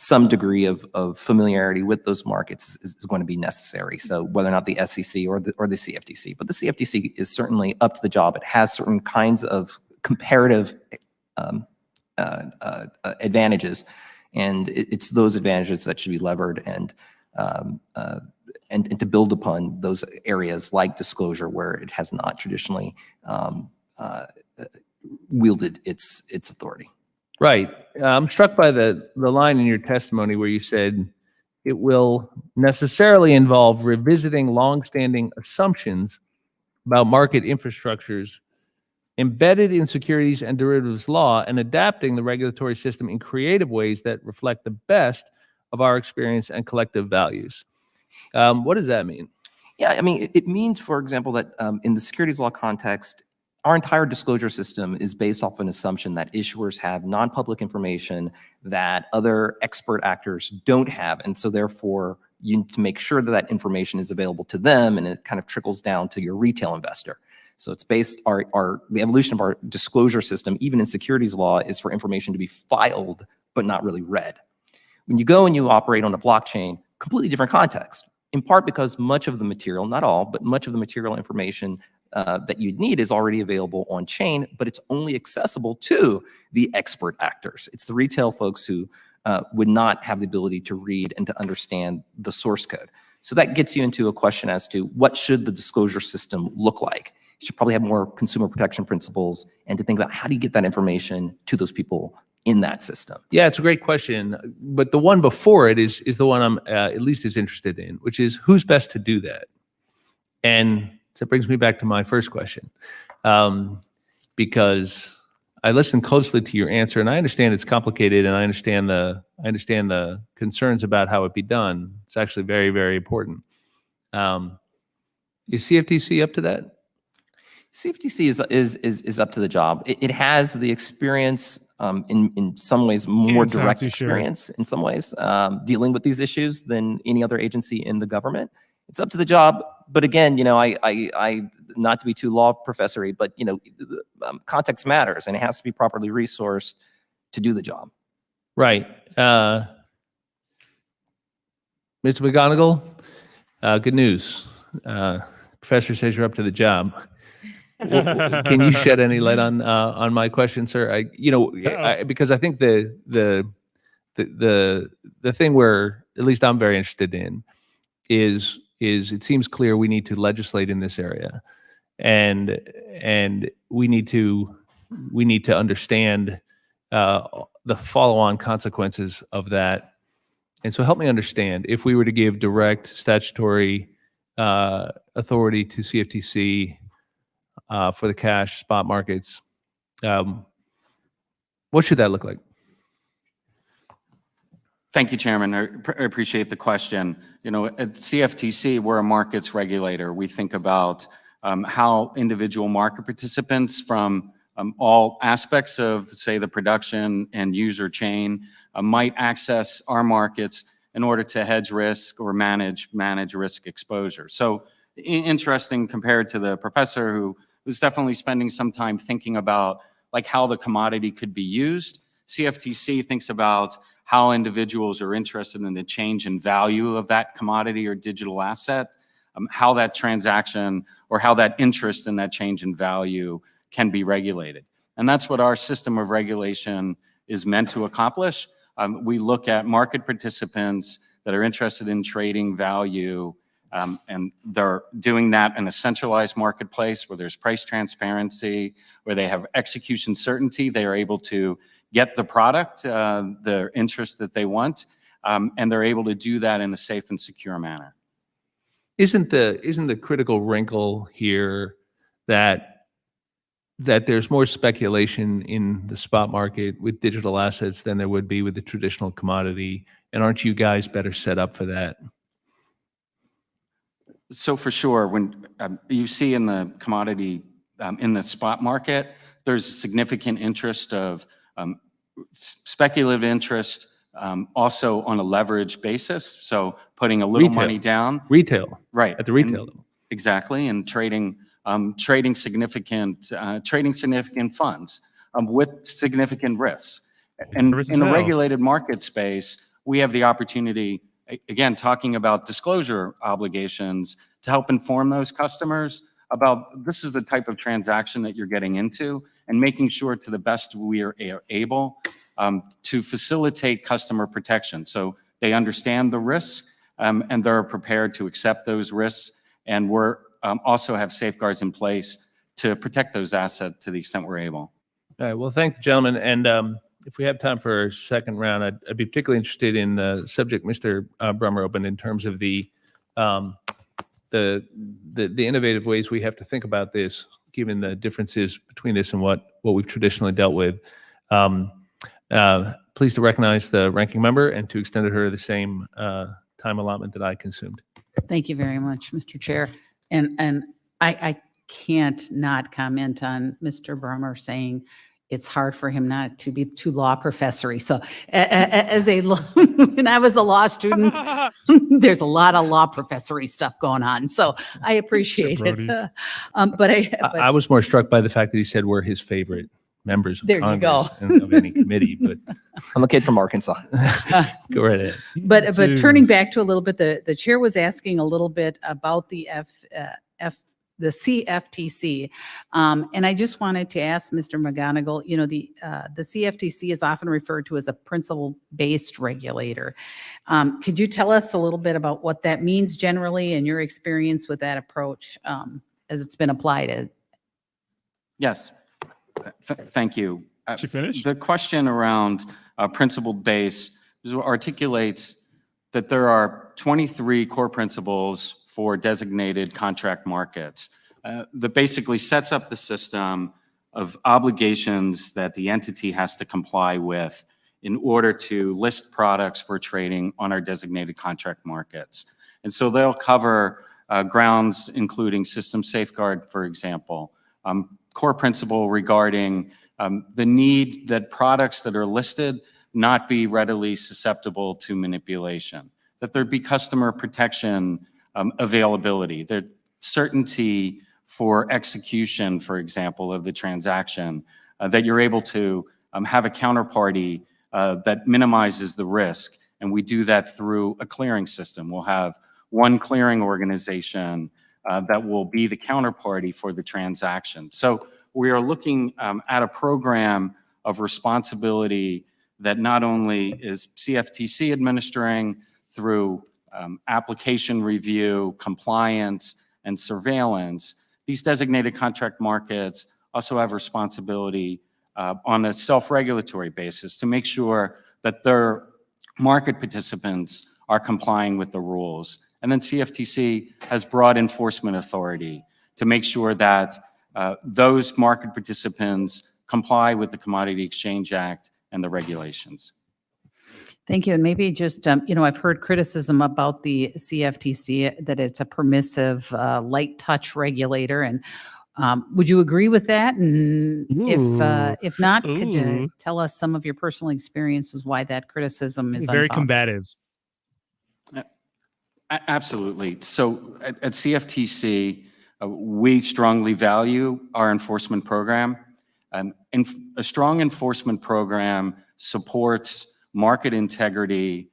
some degree of familiarity with those markets is going to be necessary. So whether or not the SEC or the CFTC, but the CFTC is certainly up to the job. It has certain kinds of comparative advantages, and it's those advantages that should be levered and to build upon those areas like disclosure where it has not traditionally wielded its authority. Right. I'm struck by the line in your testimony where you said it will necessarily involve revisiting longstanding assumptions about market infrastructures embedded in securities and derivatives law and adapting the regulatory system in creative ways that reflect the best of our experience and collective values. What does that mean? Yeah, I mean, it means, for example, that in the securities law context, our entire disclosure system is based off an assumption that issuers have non-public information that other expert actors don't have. And so therefore, you need to make sure that that information is available to them, and it kind of trickles down to your retail investor. So it's based, the evolution of our disclosure system, even in securities law, is for information to be filed, but not really read. When you go and you operate on a blockchain, completely different context, in part because much of the material, not all, but much of the material information that you'd need is already available on chain, but it's only accessible to the expert actors. It's the retail folks who would not have the ability to read and to understand the source code. So that gets you into a question as to what should the disclosure system look like? It should probably have more consumer protection principles, and to think about how do you get that information to those people in that system. Yeah, it's a great question. But the one before it is the one I'm at least as interested in, which is who's best to do that? And so it brings me back to my first question, because I listened closely to your answer, and I understand it's complicated, and I understand the concerns about how it be done. It's actually very, very important. Is CFTC up to that? CFTC is up to the job. It has the experience, in some ways, more direct experience in some ways, dealing with these issues than any other agency in the government. It's up to the job But again, I not to be too law professory, but context matters, and it has to be properly resourced to do the job. Right. Mr. McGonigal, good news. Professor says you're up to the job. Can you shed any light on my question, sir? Because I think the thing where at least I'm very interested in is it seems clear we need to legislate in this area, and we need to understand the follow-on consequences of that. And so help me understand, if we were to give direct statutory authority to CFTC for the cash spot markets, what should that look like? Thank you, Chairman. I appreciate the question. At CFTC, we're a markets regulator. We think about how individual market participants from all aspects of, say, the production and user chain might access our markets in order to hedge risk or manage risk exposure. So interesting compared to the professor who was definitely spending some time thinking about how the commodity could be used. CFTC thinks about how individuals are interested in the change in value of that commodity or digital asset, how that transaction or how that interest in that change in value can be regulated. And that's what our system of regulation is meant to accomplish. We look at market participants that are interested in trading value, and they're doing that in a centralized marketplace where there's price transparency, where they have execution certainty. They are able to get the product, the interest that they want, and they're able to do that in a safe and secure manner. Isn't the critical wrinkle here that there's more speculation in the spot market with digital assets than there would be with the traditional commodity? And aren't you guys better set up for that? So for sure, when you see in the commodity, in the spot market, there's significant interest of speculative interest, also on a leverage basis. So putting a little money down. Retail. Right. At the retail level. Exactly. And trading significant funds with significant risks. And in the regulated market space, we have the opportunity, again, talking about disclosure obligations, to help inform those customers about this is the type of transaction that you're getting into, and making sure to the best we are able to facilitate customer protection. So they understand the risks and they're prepared to accept those risks. And we're also have safeguards in place to protect those assets to the extent we're able. All right. Well, thank you, gentlemen. And if we have time for a second round, I'd be particularly interested in the subject Mr. Brummer opened in terms of the innovative ways we have to think about this, given the differences between this and what we've traditionally dealt with. Pleased to recognize the ranking member and to extend to her the same time allotment that I consumed. Thank you very much, Mr. Chair. And I can't not comment on Mr. Brummer saying it's hard for him not to be too law professory. So when I was a law student, there's a lot of law professory stuff going on. So I appreciate it. But I was more struck by the fact that he said we're his favorite members of There you Congress go. and of any committee, but I'm a kid from Arkansas. go right ahead. But turning back to a little bit, the chair was asking a little bit about the CFTC. And I just wanted to ask Mr. McGonigal, the CFTC is often referred to as a principle-based regulator. Could you tell us a little bit about what that means generally and your experience with that approach as it's been applied? Yes. Thank you. She finished? The question around principled base articulates that there are 23 core principles for designated contract markets that basically sets up the system of obligations that the entity has to comply with in order to list products for trading on our designated contract markets. And so they'll cover grounds including system safeguard, for example, core principle regarding the need that products that are listed not be readily susceptible to manipulation, that there be customer protection availability, that certainty for execution, for example, of the transaction, that you're able to have a counterparty that minimizes the risk. And we do that through a clearing system. We'll have one clearing organization that will be the counterparty for the transaction. So we are looking at a program of responsibility that not only is CFTC administering through application review, compliance, and surveillance. These designated contract markets also have responsibility on a self-regulatory basis to make sure that their market participants are complying with the rules. And then CFTC has broad enforcement authority to make sure that those market participants comply with the Commodity Exchange Act and the regulations. Thank you. And maybe just, I've heard criticism about the CFTC that it's a permissive, light touch regulator. And would you agree with that? And if not, could you tell us some of your personal experiences why that criticism is very unfounded? combative? Absolutely. So at CFTC, we strongly value our enforcement program. A strong enforcement program supports market integrity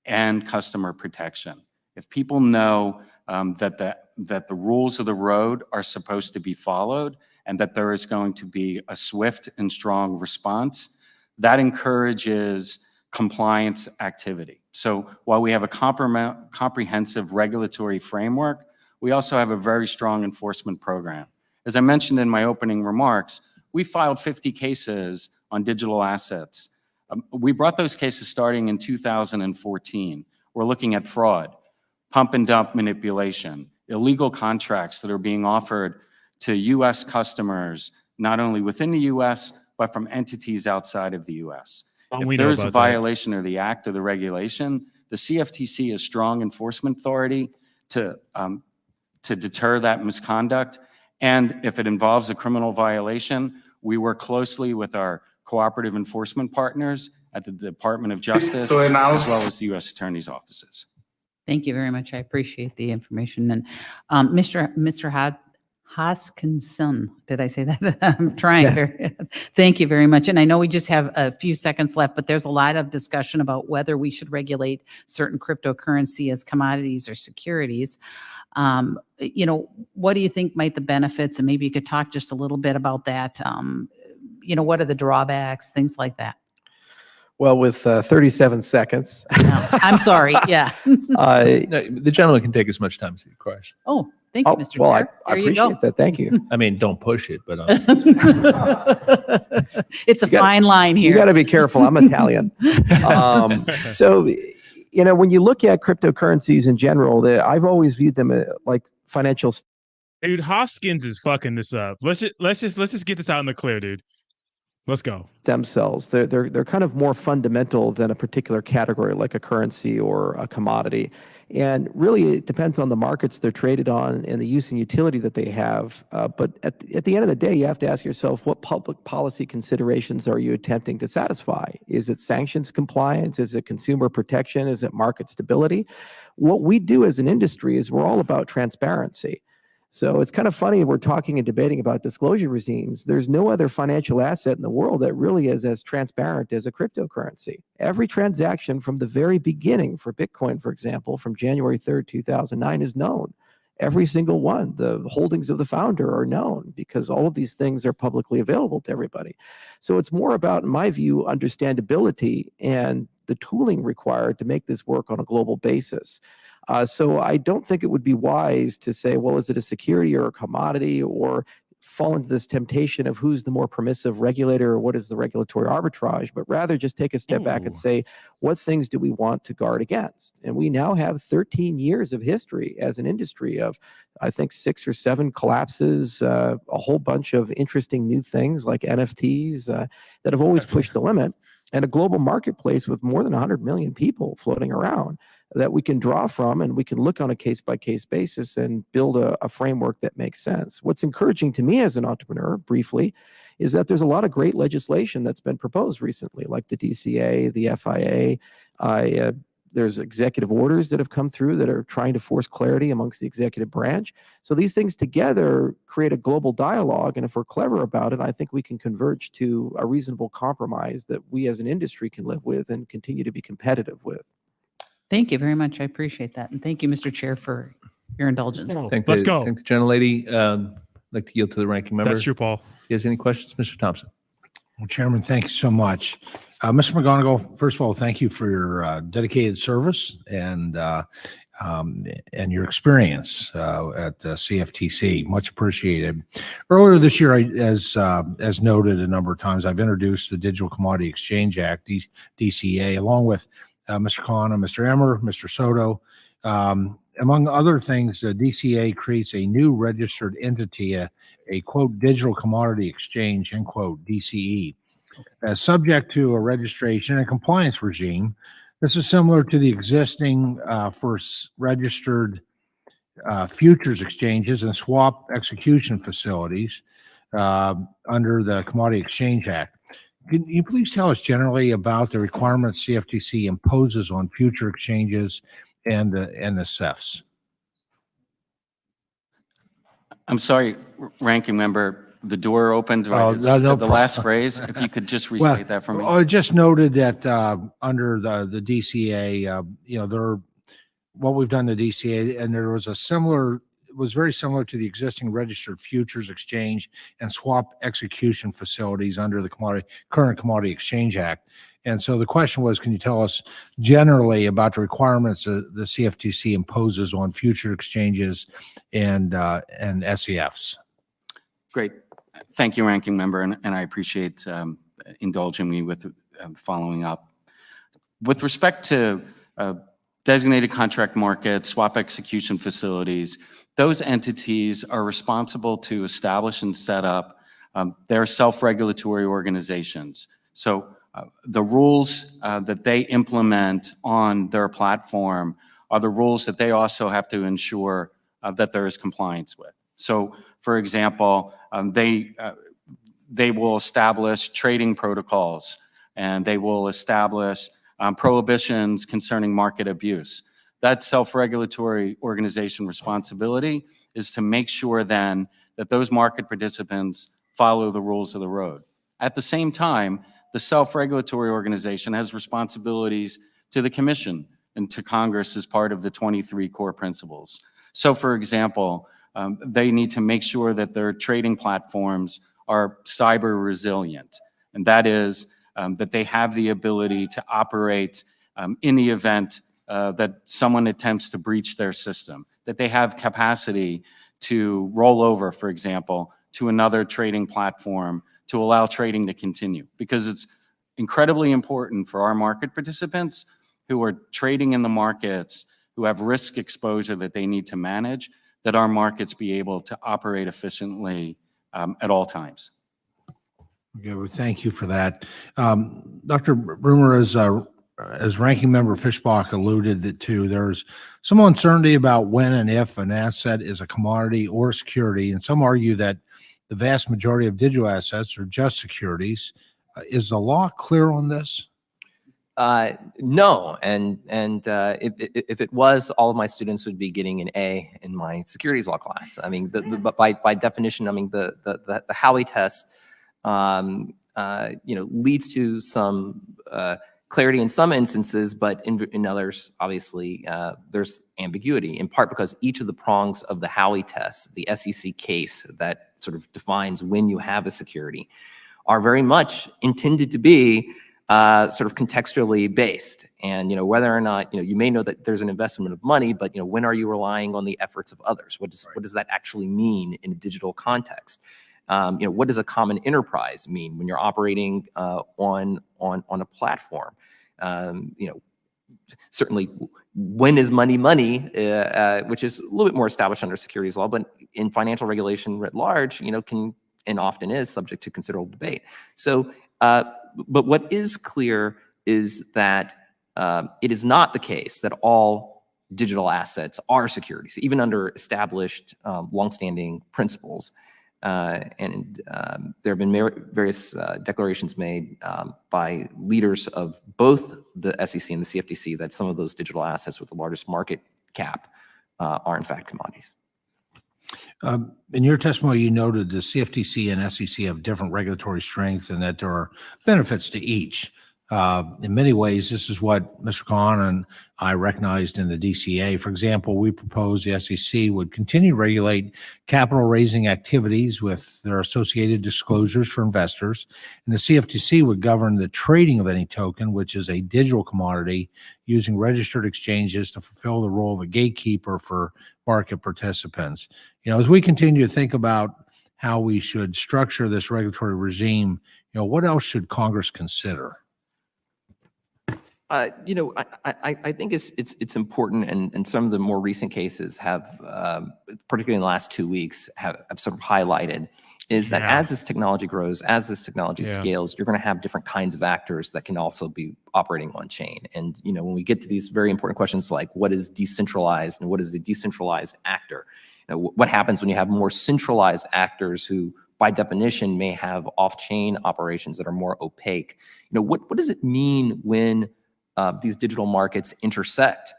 and customer protection. If people know that the rules of the road are supposed to be followed and that there is going to be a swift and strong response, that encourages compliance activity. So while we have a comprehensive regulatory framework, we also have a very strong enforcement program. As I mentioned in my opening remarks, we filed 50 cases on digital assets. We brought those cases starting in 2014. We're looking at fraud, pump and dump manipulation, illegal contracts that are being offered to U.S. customers, not only within the U.S., but from entities outside of the U.S. If there's a violation of the act or the regulation, the CFTC has strong enforcement authority to deter that misconduct. And if it involves a criminal violation, we work closely with our cooperative enforcement partners at the Department of Justice, as well as the U.S. Attorney's offices. Thank you very much. I appreciate the information. And Mr. Hoskinson, did I say that? I'm trying. Yes. Thank you very much. And I know we just have a few seconds left, but there's a lot of discussion about whether we should regulate certain cryptocurrency as commodities or securities. What do you think might the benefits? And maybe you could talk just a little bit about that. What are the drawbacks, things like that? Well, with 37 seconds. No, I'm sorry. Yeah. No, the gentleman can take as much time as he requires. Oh, thank you, Mr. Well, Chair. I There you appreciate go. that. Thank you. I mean, don't push it, but It's a fine line You got here. to be careful. I'm Italian. So, when you look at cryptocurrencies in general, I've always viewed them like financial. Dude, Hoskins is fucking this up. Let's just get this out in the clear, dude. Let's go. Stem cells. They're kind of more fundamental than a particular category like a currency or a commodity. And really, it depends on the markets they're traded on and the use and utility that they have. But at the end of the day, you have to ask yourself, what public policy considerations are you attempting to satisfy? Is it sanctions compliance? Is it consumer protection? Is it market stability? What we do as an industry is we're all about transparency. So it's kind of funny, we're talking and debating about disclosure regimes. There's no other financial asset in the world that really is as transparent as a cryptocurrency. Every transaction from the very beginning for Bitcoin, for example, from January 3rd, 2009 is known. Every single one, the holdings of the founder are known because all of these things are publicly available to everybody. So it's more about, in my view, understandability and the tooling required to make this work on a global basis. So I don't think it would be wise to say, well, is it a security or a commodity, or fall into this temptation of who's the more permissive regulator or what is the regulatory arbitrage, but rather just take a step back and say, what things do we want to guard against? And we now have 13 years of history as an industry of, I think, 6 or 7 collapses, a whole bunch of interesting new things like NFTs that have always pushed the limit, and a global marketplace with more than 100 million people floating around that we can draw from, and we can look on a case-by-case basis and build a framework that makes sense. What's encouraging to me as an entrepreneur, briefly, is that there's a lot of great legislation that's been proposed recently, like the DCA, the FIA. There's executive orders that have come through that are trying to force clarity amongst the executive branch. So these things together create a global dialogue. And if we're clever about it, I think we can converge to a reasonable compromise that we as an industry can live with and continue to be competitive with. Thank you very much. I appreciate that. And thank you, Mr. Chair, for your indulgence. Let's go. Thank the gentlelady. I'd like to yield to the ranking member. That's true, Paul. You guys any questions, Mr. Thompson? Well, Chairman, thank you so much. Mr. McGonigal, first of all, thank you for your dedicated service and your experience at CFTC. Much appreciated. Earlier this year, as noted a number of times, I've introduced the Digital Commodity Exchange Act, DCA, along with Mr. Khan and Mr. Emmer, Mr. Soto. Among other things, DCA creates a new registered entity, a quote, digital commodity exchange, end quote, DCE, subject to a registration and compliance regime. This is similar to the existing first registered futures exchanges and swap execution facilities under the Commodity Exchange Act. Can you please tell us generally about the requirements CFTC imposes on future exchanges and the CEFs? I'm sorry, Ranking Member, the door opened right Oh, no the last phrase. If you could just restate that for me. I just noted that under the DCA, what we've done to DCA, and there was was very similar to the existing registered futures exchange and swap execution facilities under the current Commodity Exchange Act. And so the question was, can you tell us generally about the requirements the CFTC imposes on future exchanges and SEFs? Great. Thank you, Ranking Member, and I appreciate indulging me with following up. With respect to designated contract markets, swap execution facilities, those entities are responsible to establish and set up their self-regulatory organizations. So the rules that they implement on their platform are the rules that they also have to ensure that there is compliance with. So, for example, they will establish trading protocols, and they will establish prohibitions concerning market abuse. That self-regulatory organization responsibility is to make sure then that those market participants follow the rules of the road. At the same time, the self-regulatory organization has responsibilities to the Commission and to Congress as part of the 23 core principles. So, for example, they need to make sure that their trading platforms are cyber resilient, and that is that they have the ability to operate in the event that someone attempts to breach their system, that they have capacity to roll over, for example, to another trading platform to allow trading to continue, because it's incredibly important for our market participants who are trading in the markets, who have risk exposure that they need to manage, that our markets be able to operate efficiently at all times. Okay, well, thank you for that. Dr. Breumer, as Ranking Member Fischbach alluded to, there's some uncertainty about when and if an asset is a commodity or security, and some argue that the vast majority of digital assets are just securities. Is the law clear on this? No, and if it was, all of my students would be getting an A in my securities law class. I mean, by definition, I mean the Howey test, leads to some clarity in some instances, but in others, obviously, there's ambiguity. In part because each of the prongs of the Howey test, the SEC case that sort of defines when you have a security, are very much intended to be sort of contextually based. And, whether or not, you may know that there's an investment of money, but, when are you relying on the efforts of others? What does that actually mean in a digital context? What does a common enterprise mean when you're operating on a platform? Certainly, when is money, which is a little bit more established under securities law, but in financial regulation writ large, can and often is subject to considerable debate. So, but what is clear is that it is not the case that all digital assets are securities, even under established longstanding principles. There have been various declarations made by leaders of both the SEC and the CFTC that some of those digital assets with the largest market cap are in fact commodities. In your testimony, you noted the CFTC and SEC have different regulatory strength and that there are benefits to each. In many ways, this is what Mr. Khan and I recognized in the DCA. For example, we propose the SEC would continue to regulate capital raising activities with their associated disclosures for investors, and the CFTC would govern the trading of any token, which is a digital commodity, using registered exchanges to fulfill the role of a gatekeeper for market participants. You know, as we continue to think about how we should structure this regulatory regime, you know, what else should Congress consider? You know, I think it's important, and some of the more recent cases have, particularly in the last 2 weeks, have sort of highlighted, is that as this technology grows, as this technology scales, you're going to have different kinds of actors that can also be operating on chain. And, you know, when we get to these very important questions like what is decentralized and what is a decentralized actor, you know, what happens when you have more centralized actors who, by definition, may have off-chain operations that are more opaque? You know, what does it mean when these digital markets intersect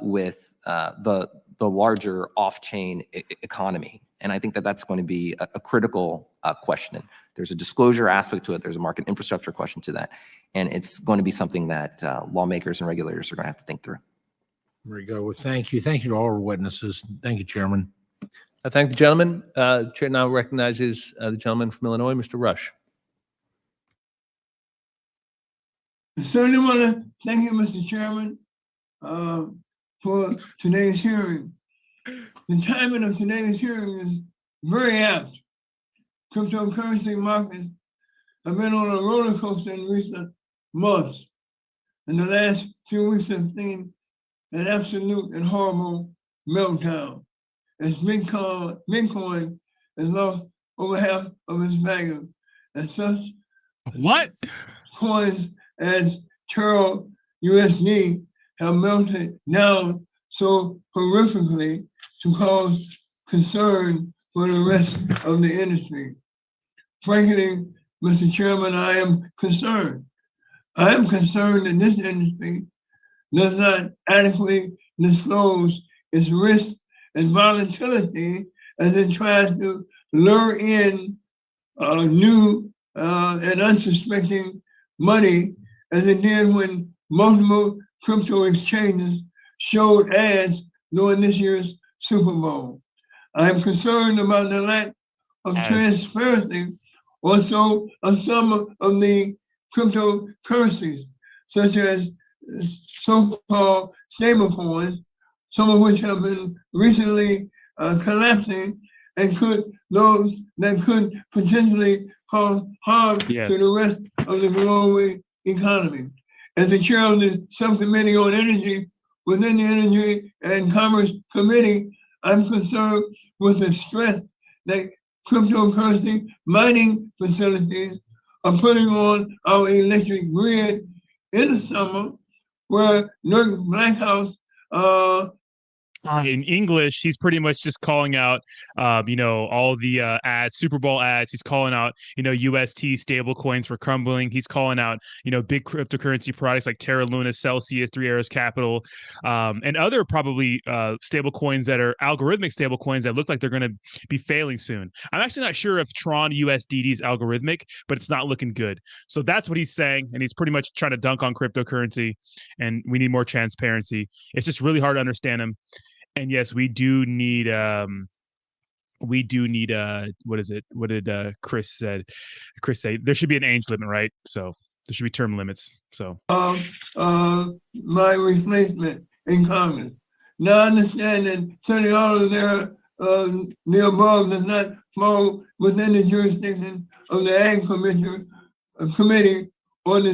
with the larger off-chain economy? And I think that that's going to be a critical question. There's a disclosure aspect to it. There's a market infrastructure question to that. And it's going to be something that lawmakers and regulators are going to have to think through. Very good. Well, thank you. Thank you to all our witnesses. Thank you, Chairman. I thank the gentleman. Chair now recognizes the gentleman from Illinois, Mr. Rush. I certainly want to thank you, Mr. Chairman, for today's hearing. The timing of today's hearing is very apt. Cryptocurrency markets have been on a roller coaster in recent months. In the last few weeks have seen an absolute and horrible meltdown, as Bitcoin has lost over half of its value, and such coins as Terra USD have melted down so horrifically to cause concern for the rest of the industry. Frankly, Mr. Chairman, I am concerned. I am concerned that this industry does not adequately disclose its risk and volatility as it tries to lure in new and unsuspecting money, as it did when multiple crypto exchanges showed ads during this year's Super Bowl. I'm concerned about the lack of transparency also of some of the cryptocurrencies, such as so-called stablecoins, some of which have been recently collapsing, and those that could potentially cause harm to the rest of the global economy. As the chair of the subcommittee on energy within the Energy and Commerce Committee, I'm concerned with the stress that cryptocurrency mining facilities are putting on our electric grid in the summer, where North Blackhouse in English, he's pretty much just calling out, you know, all the ads, Super Bowl ads. He's calling out, you know, UST stable coins for crumbling. He's calling out, you know, big cryptocurrency products like Terra Luna, Celsius, Three Arrows Capital, and other probably stable coins that are algorithmic stable coins that look like they're going to be failing soon. I'm actually not sure if Tron USDT is algorithmic, but it's not looking good. So that's what he's saying, and he's pretty much trying to dunk on cryptocurrency, and we need more transparency. It's just really hard to understand him. And yes, we do need what is it? What did Chris say? There should be an age limit, right? So there should be term limits. So my replacement in Congress. Now I understand that certainly all of the above does not fall within the jurisdiction of the Ag Committee or the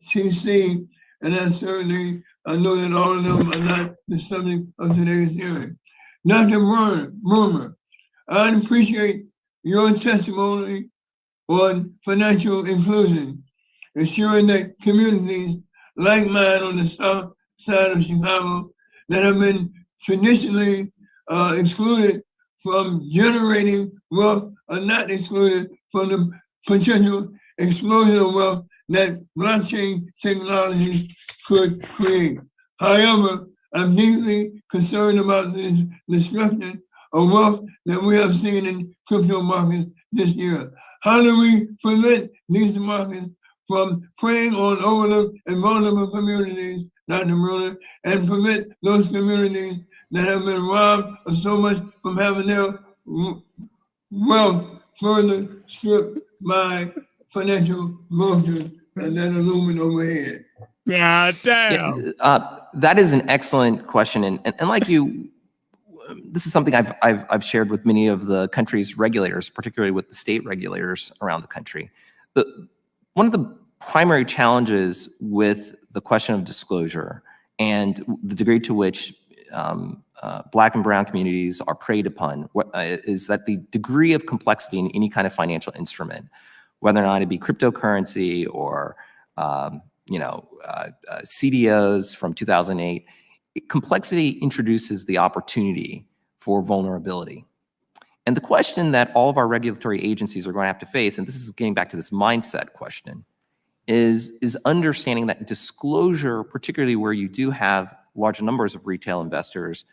CFTC, and I certainly I know that all of them are not the subject of today's hearing. Dr. Broomer, I appreciate your testimony on financial inclusion, ensuring that communities like mine on the south side of Chicago that have been traditionally excluded from generating wealth are not excluded from the potential explosion of wealth that blockchain technology could create. However, I'm deeply concerned about the destruction of wealth that we have seen in crypto markets this year. How do we prevent these markets from preying on overlooked and vulnerable communities, Dr. Bruner, and prevent those communities that have been robbed of so much from having their wealth further stripped by financial brokers and that illuminate overhead? God damn. Yeah, that is an excellent question, and like you, this is something I've shared with many of the country's regulators, particularly with the state regulators around the country. One of the primary challenges with the question of disclosure and the degree to which Black and brown communities are preyed upon is that the degree of complexity in any kind of financial instrument, whether or not it be cryptocurrency or CDOs from 2008, complexity introduces the opportunity for vulnerability. And the question that all of our regulatory agencies are going to have to face, and this is getting back to this mindset question, is understanding that disclosure, particularly where you do have large numbers of retail investors,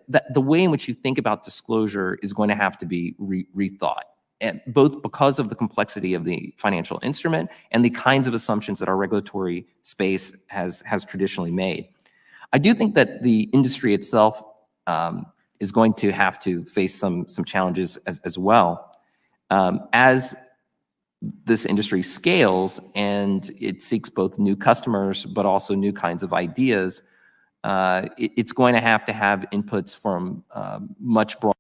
that the way in which you think about disclosure is going to have to be rethought. And both because of the complexity of the financial instrument and the kinds of assumptions that our regulatory space has traditionally made. I do think that the industry itself is going to have to face some challenges as well. As this industry scales and it seeks both new customers but also new kinds of ideas, it's going to have inputs from much broader.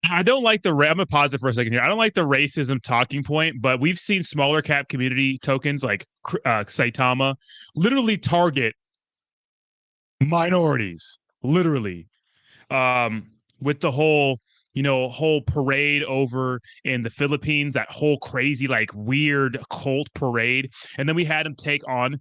I don't like I'm gonna pause it for a second here. I don't like the racism talking point, but we've seen smaller cap community tokens like Saitama literally target minorities, literally, with the whole parade over in the Philippines, that whole crazy, like, weird cult parade. And then we had him take on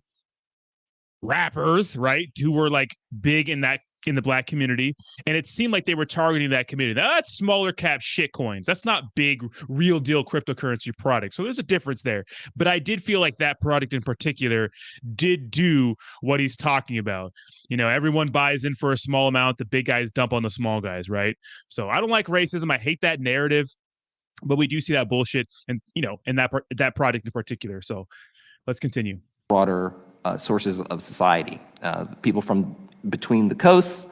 rappers, right, who were like big in the Black community, and it seemed like they were targeting that community. That's smaller cap shit coins. That's not big real deal cryptocurrency products. So there's a difference there. But I did feel like that product in particular did do what he's talking about. Everyone buys in for a small amount, the big guys dump on the small guys, right? So I don't like racism. I hate that narrative, but we do see that bullshit and in that product in particular. So let's continue. Broader sources of society, people from between the coasts,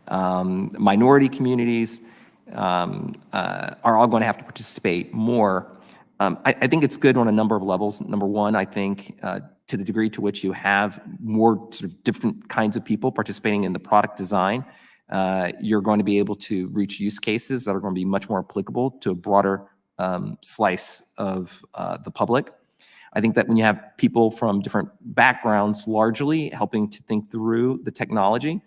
minority communities, are all going to have to participate more. I think it's good on a number of levels. Number one, I think to the degree to which you have more sort of different kinds of people participating in the product design, you're going to be able to reach use cases that are going to be much more applicable to a broader slice of the public. I think that when you have people from different backgrounds largely helping to think through the technology,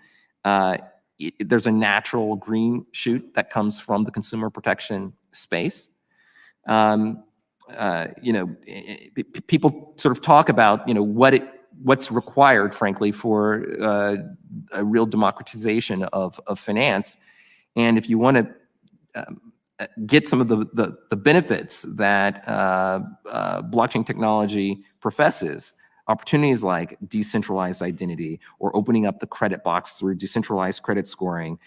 there's a natural green shoot that comes from the consumer protection space. People sort of talk about what's required, frankly, for a real democratization of finance, and if you want to get some of the benefits that blockchain technology professes, opportunities like decentralized identity or opening up the credit box through decentralized credit scoring,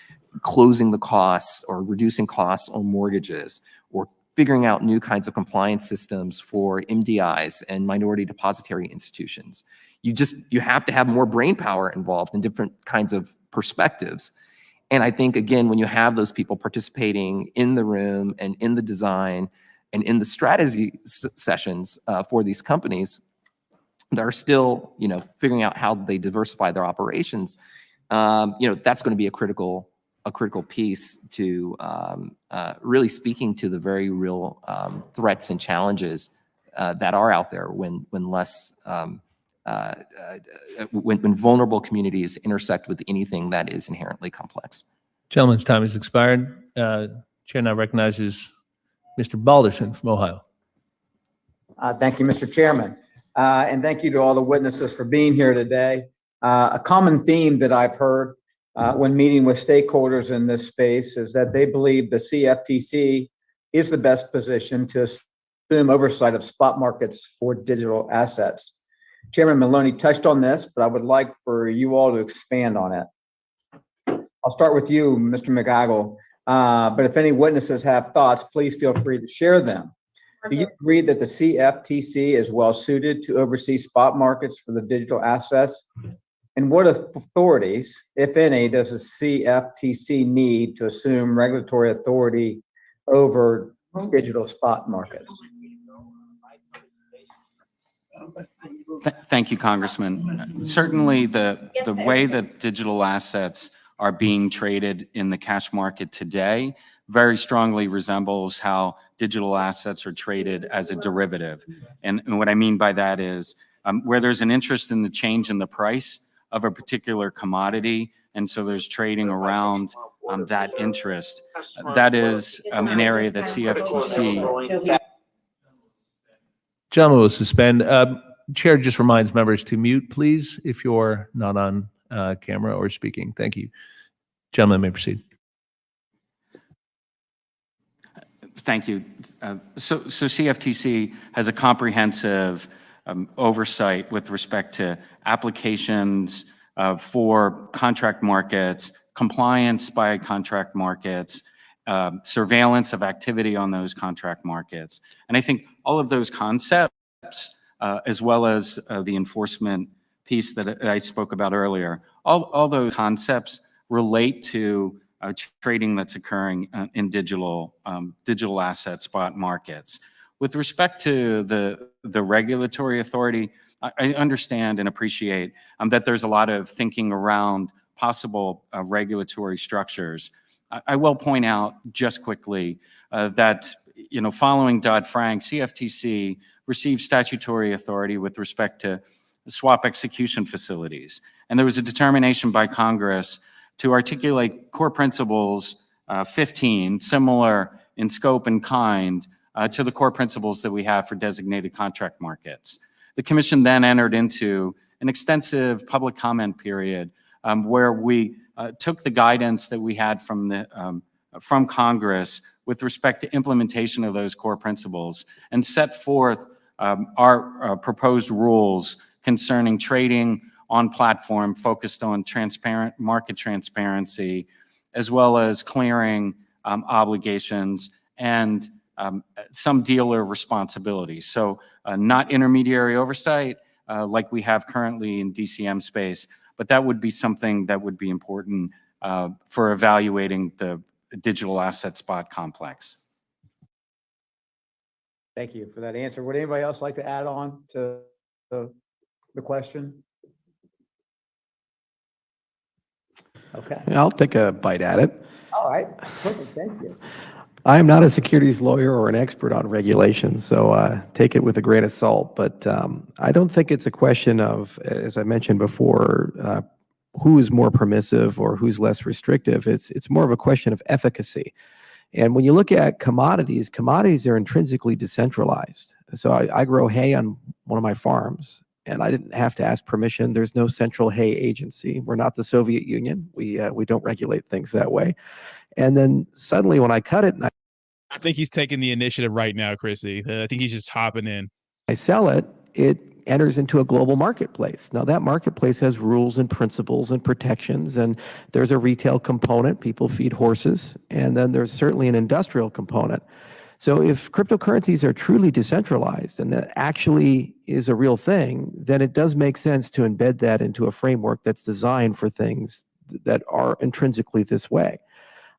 closing the costs or reducing costs on mortgages, or figuring out new kinds of compliance systems for MDIs and minority depository institutions. You have to have more brain power involved in different kinds of perspectives. And I think, again, when you have those people participating in the room and in the design and in the strategy sessions for these companies that are still, figuring out how they diversify their operations, that's going to be a critical piece to really speaking to the very real threats and challenges that are out there when vulnerable communities intersect with anything that is inherently complex. Gentleman's time has expired. Chair now recognizes Mr. Balderson from Ohio. Thank you, Mr. Chairman. And thank you to all the witnesses for being here today. A common theme that I've heard when meeting with stakeholders in this space is that they believe the CFTC is the best position to assume oversight of spot markets for digital assets. Chairman Maloney touched on this, but I would like for you all to expand on it. I'll start with you, Mr. McGaggle, but if any witnesses have thoughts, please feel free to share them. Do you agree that the CFTC is well suited to oversee spot markets for the digital assets? And what authorities, if any, does the CFTC need to assume regulatory authority over digital spot markets? Thank you, Congressman. Certainly, the way that digital assets are being traded in the cash market today very strongly resembles how digital assets are traded as a derivative. And what I mean by that is where there's an interest in the change in the price of a particular commodity, and so there's trading around that interest. That is an area that CFTC. Gentlemen will suspend. Chair just reminds members to mute, please, if you're not on camera or speaking. Thank you. Gentlemen may proceed. Thank you. So CFTC has a comprehensive oversight with respect to applications for contract markets, compliance by contract markets, surveillance of activity on those contract markets. And I think all of those concepts, as well as the enforcement piece that I spoke about earlier, all those concepts relate to trading that's occurring in digital asset spot markets. With respect to the regulatory authority, I understand and appreciate that there's a lot of thinking around possible regulatory structures. I will point out just quickly that following Dodd-Frank, CFTC received statutory authority with respect to swap execution facilities, and there was a determination by Congress to articulate core principles 15, similar in scope and kind to the core principles that we have for designated contract markets. The Commission then entered into an extensive public comment period where we took the guidance that we had from Congress with respect to implementation of those core principles and set forth our proposed rules concerning trading on platform focused on transparent market transparency, as well as clearing obligations and some dealer responsibilities. So not intermediary oversight like we have currently in DCM space, but that would be something that would be important for evaluating the digital asset spot complex. Thank you for that answer. Would anybody else like to add on to the question? Okay. I'll take a bite at it. All right. Perfect. Thank you. I am not a securities lawyer or an expert on regulations, so take it with a grain of salt. But I don't think it's a question of, as I mentioned before, who is more permissive or who's less restrictive. It's more of a question of efficacy. And when you look at commodities, commodities are intrinsically decentralized. So I grow hay on one of my farms, and I didn't have to ask permission. There's no central hay agency. We're not the Soviet Union. We don't regulate things that way. And then suddenly when I cut it, and I think he's taking the initiative right now, Chrissy. I think he's just hopping in. I sell it, it enters into a global marketplace. Now that marketplace has rules and principles and protections, and there's a retail component. People feed horses, and then there's certainly an industrial component. So if cryptocurrencies are truly decentralized and that actually is a real thing, then it does make sense to embed that into a framework that's designed for things that are intrinsically this way.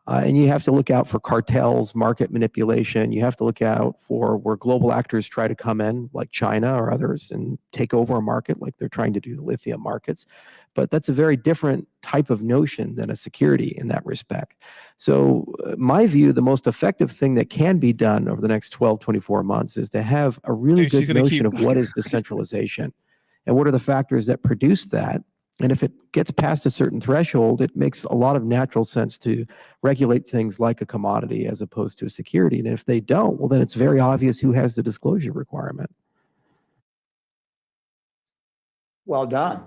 And you have to look out for cartels, market manipulation. You have to look out for where global actors try to come in, like China or others, and take over a market like they're trying to do the lithium markets. But that's a very different type of notion than a security in that respect. So my view, the most effective thing that can be done over the next 12, 24 months is to have a really good notion of what is decentralization and what are the factors that produce that. And if it gets past a certain threshold, it makes a lot of natural sense to regulate things like a commodity as opposed to a security. And if they don't, well, then it's very obvious who has the disclosure requirement. Well done.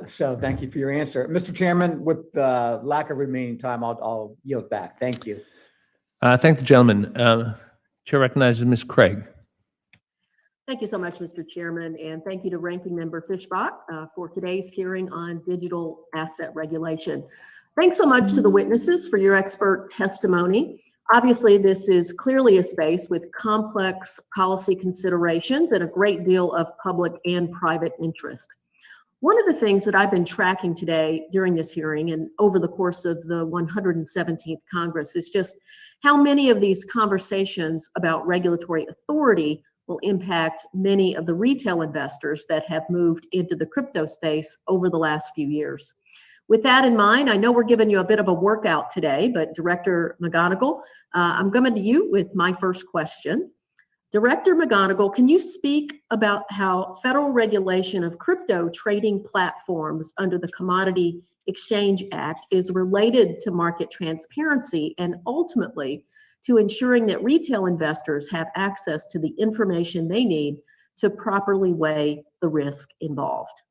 So thank you for your answer. Mr. Chairman, with the lack of remaining time, I'll yield back. Thank you. Thank the gentleman. Chair recognizes Ms. Craig. Thank you so much, Mr. Chairman, and thank you to Ranking Member Fishbach for today's hearing on digital asset regulation. Thanks so much to the witnesses for your expert testimony. Obviously, this is clearly a space with complex policy considerations and a great deal of public and private interest. One of the things that I've been tracking today during this hearing and over the course of the 117th Congress is just how many of these conversations about regulatory authority will impact many of the retail investors that have moved into the crypto space over the last few years. With that in mind, I know we're giving you a bit of a workout today, but Director McGonigal, I'm coming to you with my first question. Director McGonigal, can you speak about how federal regulation of crypto trading platforms under the Commodity Exchange Act is related to market transparency and ultimately to ensuring that retail investors have access to the information they need to properly weigh the risk involved?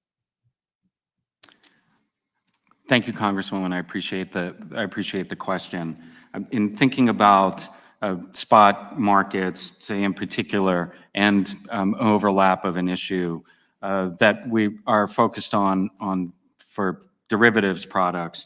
Thank you, Congresswoman. I appreciate the question. In thinking about spot markets, say in particular, and overlap of an issue that we are focused on for derivatives products,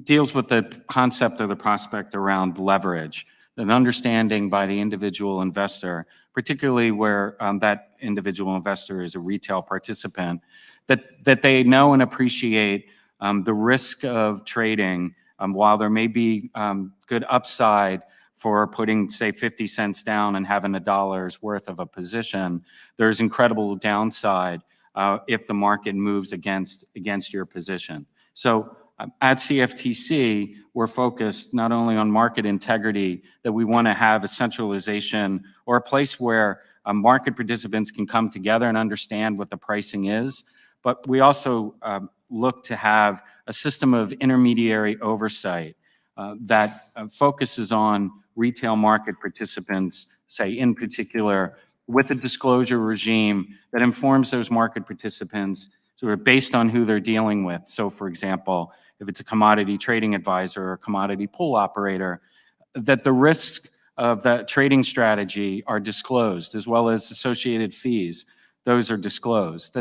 deals with the concept or the prospect around leverage, an understanding by the individual investor, particularly where that individual investor is a retail participant, that they know and appreciate the risk of trading. While there may be good upside for putting, say, 50 cents down and having $1 worth of a position, there's incredible downside if the market moves against your position. So at CFTC, we're focused not only on market integrity, that we want to have a centralization or a place where market participants can come together and understand what the pricing is, but we also look to have a system of intermediary oversight that focuses on retail market participants, say in particular, with a disclosure regime that informs those market participants sort of based on who they're dealing with. So for example, if it's a commodity trading advisor or a commodity pool operator, that the risks of that trading strategy are disclosed, as well as associated fees. Those are disclosed.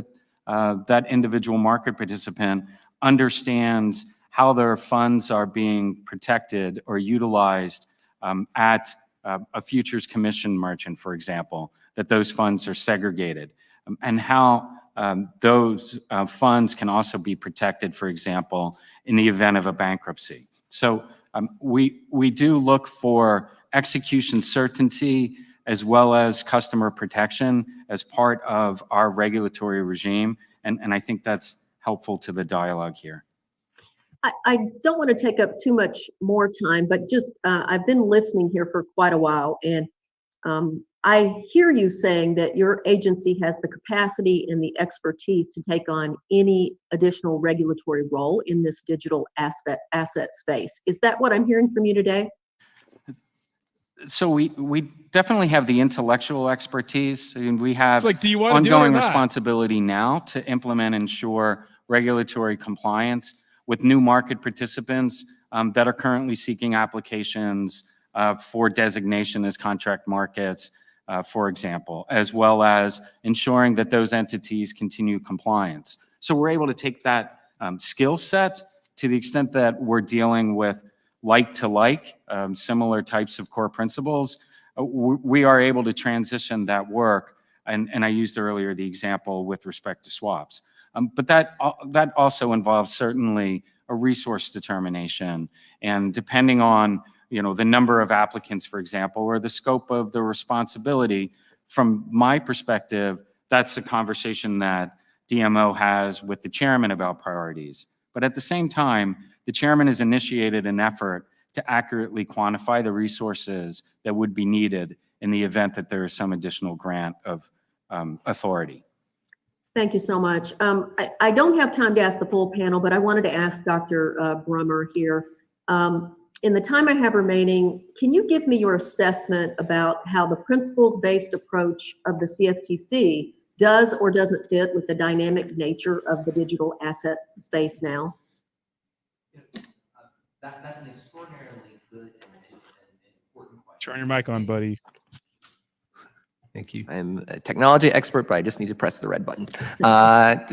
That individual market participant understands how their funds are being protected or utilized at a futures commission merchant, for example, that those funds are segregated, and how those funds can also be protected, for example, in the event of a bankruptcy. So we do look for execution certainty as well as customer protection as part of our regulatory regime, and I think that's helpful to the dialogue here. I don't want to take up too much more time, but just I've been listening here for quite a while, and I hear you saying that your agency has the capacity and the expertise to take on any additional regulatory role in this digital asset space. Is that what I'm hearing from you today? So we definitely have the intellectual expertise, and we have do you want to do it or ongoing not? responsibility now to implement and ensure regulatory compliance with new market participants that are currently seeking applications for designation as contract markets, for example, as well as ensuring that those entities continue compliance. So we're able to take that skill set to the extent that we're dealing with like-to-like, similar types of core principles. We are able to transition that work, and I used earlier the example with respect to swaps. But that also involves certainly a resource determination, and depending on the number of applicants, for example, or the scope of the responsibility, from my perspective, that's a conversation that DMO has with the chairman about priorities. But at the same time, the chairman has initiated an effort to accurately quantify the resources that would be needed in the event that there is some additional grant of authority. Thank you so much. I don't have time to ask the full panel, but I wanted to ask Dr. Brummer here. In the time I have remaining, can you give me your assessment about how the principles-based approach of the CFTC does or doesn't fit with the dynamic nature of the digital asset space now? That's an extraordinarily good and important question. Turn your mic on, buddy. Thank you. I'm a technology expert, but I just need to press the red button.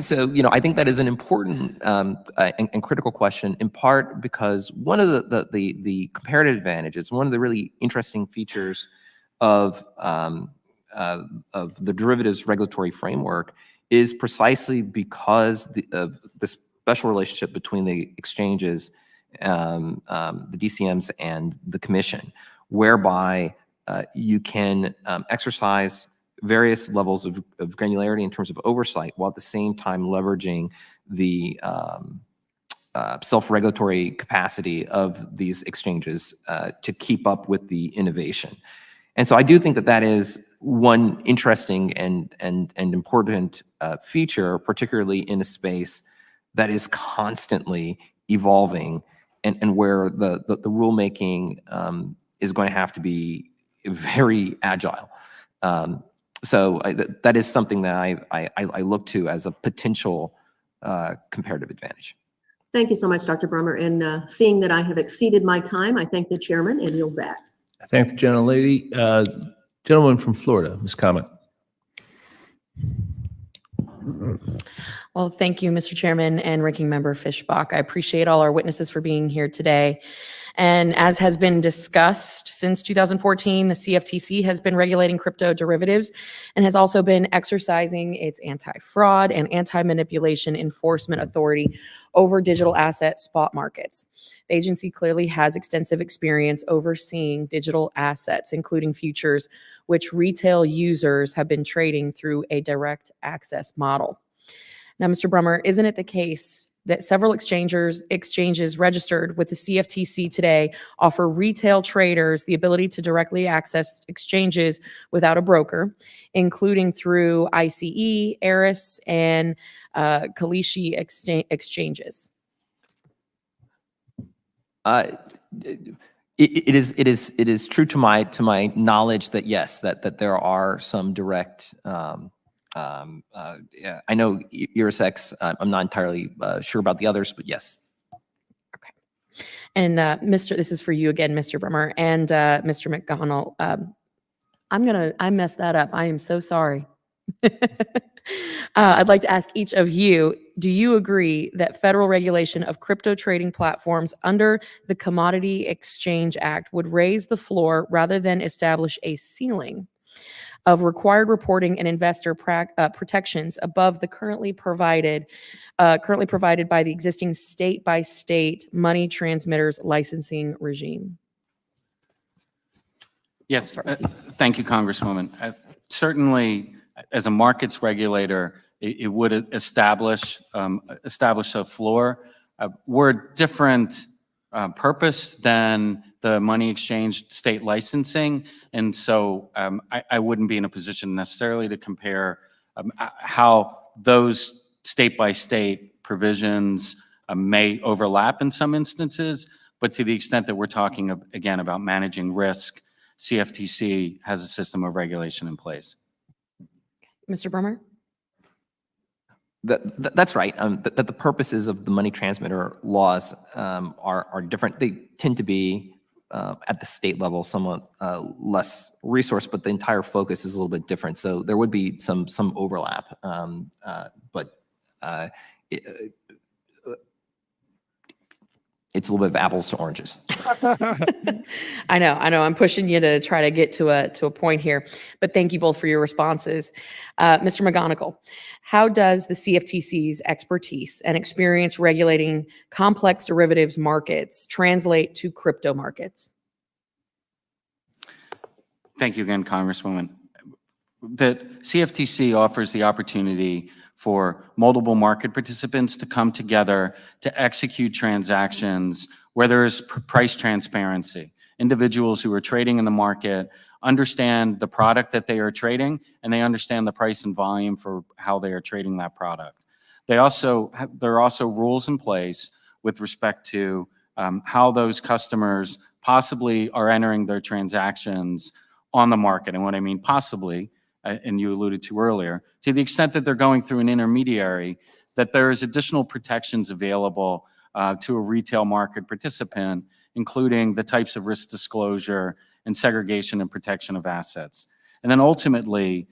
So, I think that is an important and critical question, in part because one of the comparative advantages, one of the really interesting features of the derivatives regulatory framework is precisely because of the special relationship between the exchanges, the DCMs, and the commission, whereby you can exercise various levels of granularity in terms of oversight, while at the same time leveraging the self-regulatory capacity of these exchanges to keep up with the innovation. And so I do think that that is one interesting and important feature, particularly in a space that is constantly evolving, and where the rulemaking is going to have to be very agile. So that is something that I look to as a potential comparative advantage. Thank you so much, Dr. Brummer. And seeing that I have exceeded my time, I thank the chairman and yield back. I thank the gentlelady. Gentleman from Florida, Ms. Comment. Well, thank you, Mr. Chairman and Ranking Member Fischbach. I appreciate all our witnesses for being here today. And as has been discussed, since 2014, the CFTC has been regulating crypto derivatives and has also been exercising its anti-fraud and anti-manipulation enforcement authority over digital asset spot markets. The agency clearly has extensive experience overseeing digital assets, including futures, which retail users have been trading through a direct access model. Now, Mr. Brummer, isn't it the case that several exchanges registered with the CFTC today offer retail traders the ability to directly access exchanges without a broker, including through ICE, Eris, and Kalishi exchanges? It is true to my knowledge that yes, that there are some direct. Yeah, I know ErisX. I'm not entirely sure about the others, but yes. Okay. And this is for you again, Mr. Brummer, and Mr. McDonald. I messed that up. I am so sorry. I'd like to ask each of you, do you agree that federal regulation of crypto trading platforms under the Commodity Exchange Act would raise the floor rather than establish a ceiling of required reporting and investor protections above the currently provided by the existing state-by-state money transmitters licensing regime? Yes, thank you, Congresswoman. Certainly, as a markets regulator, it would establish a floor. We're a different purpose than the money exchange state licensing, and so I wouldn't be in a position necessarily to compare how those state-by-state provisions may overlap in some instances, but to the extent that we're talking again about managing risk, CFTC has a system of regulation in place. Mr. Brummer? That's right. That the purposes of the money transmitter laws are different. They tend to be at the state level somewhat less resource, but the entire focus is a little bit different. So there would be some overlap, but it's a little bit of apples to oranges. I know. I'm pushing you to try to get to a point here, but thank you both for your responses. Mr. McGonigal, how does the CFTC's expertise and experience regulating complex derivatives markets translate to crypto markets? Thank you again, Congresswoman. The CFTC offers the opportunity for multiple market participants to come together to execute transactions where there is price transparency. Individuals who are trading in the market understand the product that they are trading, and they understand the price and volume for how they are trading that product. There are also rules in place with respect to how those customers possibly are entering their transactions on the market. And what I mean possibly and you alluded to earlier, to the extent that they're going through an intermediary, that there is additional protections available to a retail market participant, including the types of risk disclosure and segregation and protection of assets. And then ultimately,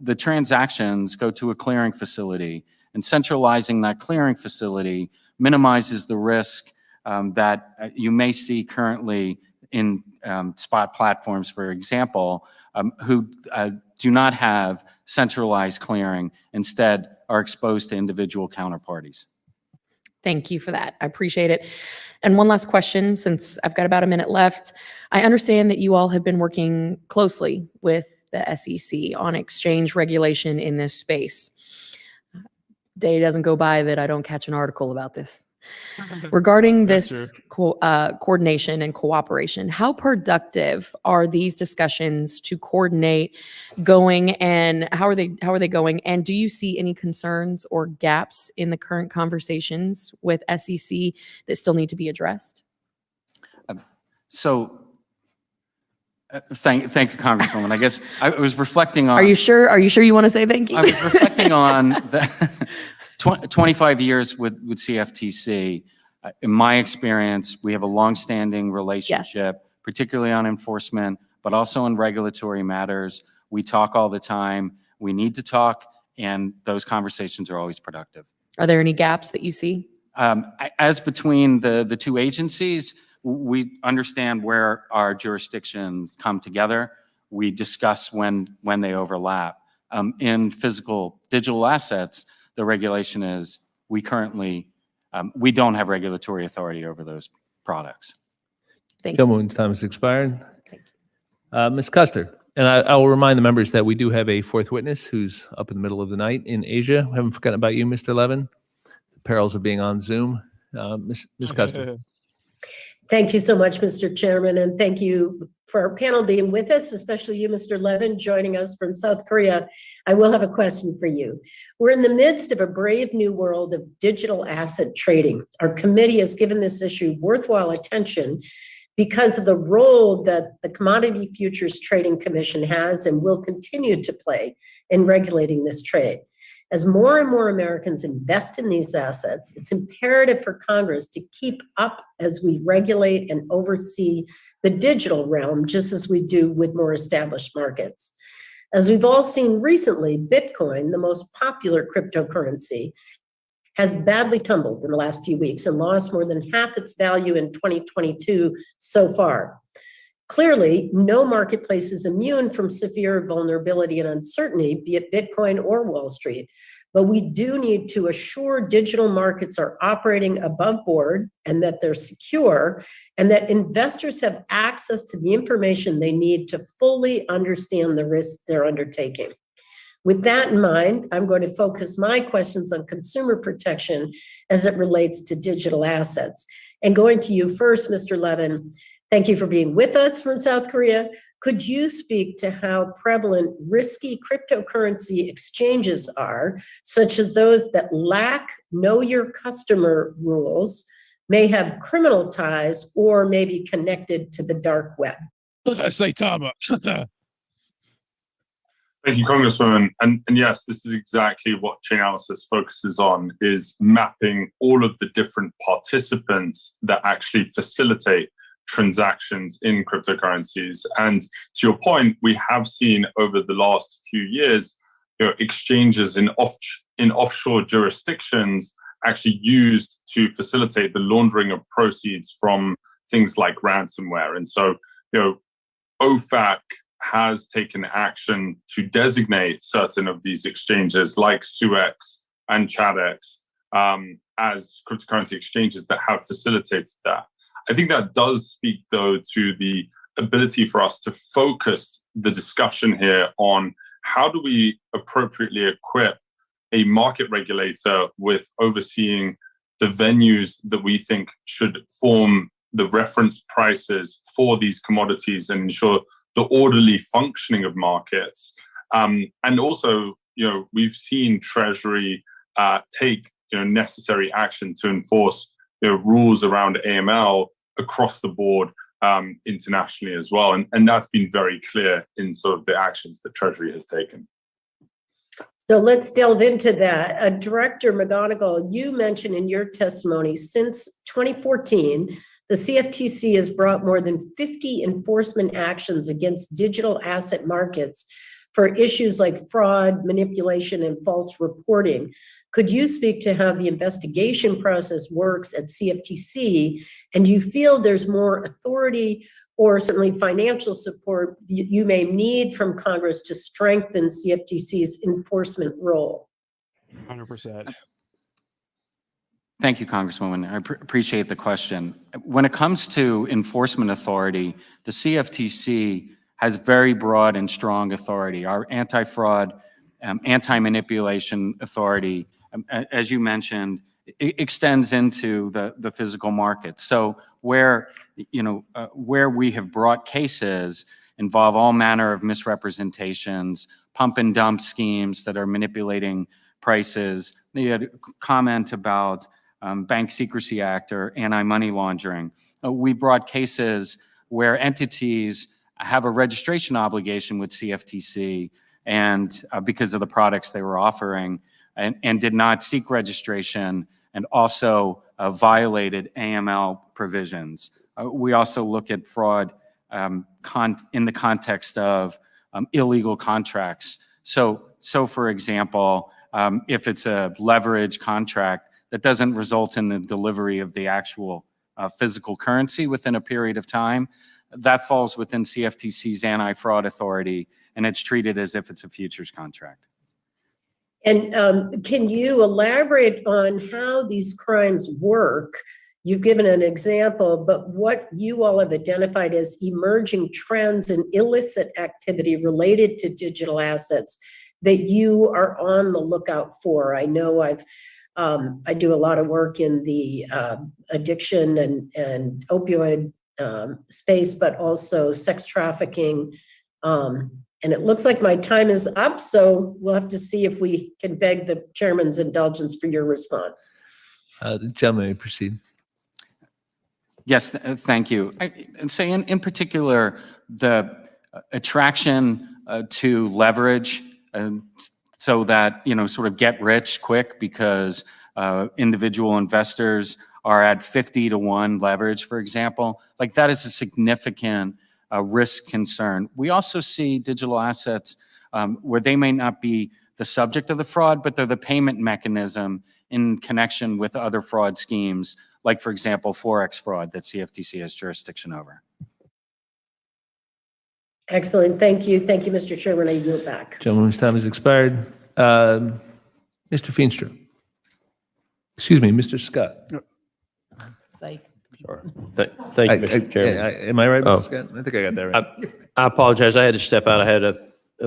the transactions go to a clearing facility, and centralizing that clearing facility minimizes the risk that you may see currently in spot platforms, for example, who do not have centralized clearing, instead are exposed to individual counterparties. Thank you for that. I appreciate it. And one last question, since I've got about a minute left. I understand that you all have been working closely with the SEC on exchange regulation in this space. Day doesn't go by that I don't catch an article about this. Regarding this coordination and cooperation, how productive are these discussions to coordinate going, and how are they going? And do you see any concerns or gaps in the current conversations with SEC that still need to be addressed? So thank you, Congresswoman. I guess I was reflecting on. Are you sure you want to say thank you? I was reflecting on the 25 years with CFTC. In my experience, we have a longstanding relationship, particularly on enforcement, but also on regulatory matters. We talk all the time. We need to talk, and those conversations are always productive. Are there any gaps that you see? As between the two agencies, we understand where our jurisdictions come together. We discuss when they overlap. In digital assets, the regulation is we don't have regulatory authority over those products. Thank you. Gentleman's time has expired. Ms. Custer, and I will remind the members that we do have a fourth witness who's up in the middle of the night in Asia. We haven't forgotten about you, Mr. Levin. The perils of being on Zoom. Ms. Custer. Thank you so much, Mr. Chairman, and thank you for our panel being with us, especially you, Mr. Levin, joining us from South Korea. I will have a question for you. We're in the midst of a brave new world of digital asset trading. Our committee has given this issue worthwhile attention because of the role that the Commodity Futures Trading Commission has and will continue to play in regulating this trade. As more and more Americans invest in these assets, it's imperative for Congress to keep up as we regulate and oversee the digital realm, just as we do with more established markets. As we've all seen recently, Bitcoin, the most popular cryptocurrency, has badly tumbled in the last few weeks and lost more than half its value in 2022 so far. Clearly, no marketplace is immune from severe vulnerability and uncertainty, be it Bitcoin or Wall Street. But we do need to assure digital markets are operating above board and that they're secure, and that investors have access to the information they need to fully understand the risks they're undertaking. With that in mind, I'm going to focus my questions on consumer protection as it relates to digital assets. And going to you first, Mr. Levin, thank you for being with us from South Korea. Could you speak to how prevalent risky cryptocurrency exchanges are, such as those that lack know your customer rules, may have criminal ties, or may be connected to the dark web? Saitama. Thank you, Congresswoman. And yes, this is exactly what Chainalysis focuses on, is mapping all of the different participants that actually facilitate transactions in cryptocurrencies. And to your point, we have seen over the last few years, exchanges in offshore jurisdictions actually used to facilitate the laundering of proceeds from things like ransomware. And so, OFAC has taken action to designate certain of these exchanges like SUEX and ChadX as cryptocurrency exchanges that have facilitated that. I think that does speak, though, to the ability for us to focus the discussion here on how do we appropriately equip a market regulator with overseeing the venues that we think should form the reference prices for these commodities and ensure the orderly functioning of markets. And also, we've seen Treasury take necessary action to enforce rules around AML across the board internationally as well. And that's been very clear in sort of the actions that Treasury has taken. So let's delve into that. Director McGonigal, you mentioned in your testimony, since 2014, the CFTC has brought more than 50 enforcement actions against digital asset markets for issues like fraud, manipulation, and false reporting. Could you speak to how the investigation process works at CFTC? And do you feel there's more authority or certainly financial support you may need from Congress to strengthen CFTC's enforcement role? 100%. Thank you, Congresswoman. I appreciate the question. When it comes to enforcement authority, the CFTC has very broad and strong authority. Our anti-fraud, anti-manipulation authority, as you mentioned, it extends into the physical market. So where we have brought cases involve all manner of misrepresentations, pump and dump schemes that are manipulating prices. They had a comment about Bank Secrecy Act or anti-money laundering. We brought cases where entities have a registration obligation with CFTC and because of the products they were offering and did not seek registration and also violated AML provisions. We also look at fraud in the context of illegal contracts. So for example, if it's a leverage contract that doesn't result in the delivery of the actual physical currency within a period of time, that falls within CFTC's anti-fraud authority, and it's treated as if it's a futures contract. And can you elaborate on how these crimes work? You've given an example, but what you all have identified as emerging trends and illicit activity related to digital assets that you are on the lookout for. I know I do a lot of work in the addiction and opioid space, but also sex trafficking. And it looks like my time is up, so we'll have to see if we can beg the chairman's indulgence for your response. The gentleman may proceed. Yes, thank you. And say in particular, the attraction to leverage so that, sort of get rich quick because individual investors are at 50-to-1 leverage, for example, like that is a significant risk concern. We also see digital assets where they may not be the subject of the fraud, but they're the payment mechanism in connection with other fraud schemes, like, for example, Forex fraud that CFTC has jurisdiction over. Excellent. Thank you. Thank you, Mr. Chairman. I yield back. Gentleman's time has expired. Mr. Feenstra. Excuse me, Mr. Scott. Psych. Sorry. Thank you, Mr. Chairman. Am I right, Mr. Scott? I think I got that right. I apologize. I had to step out. I had a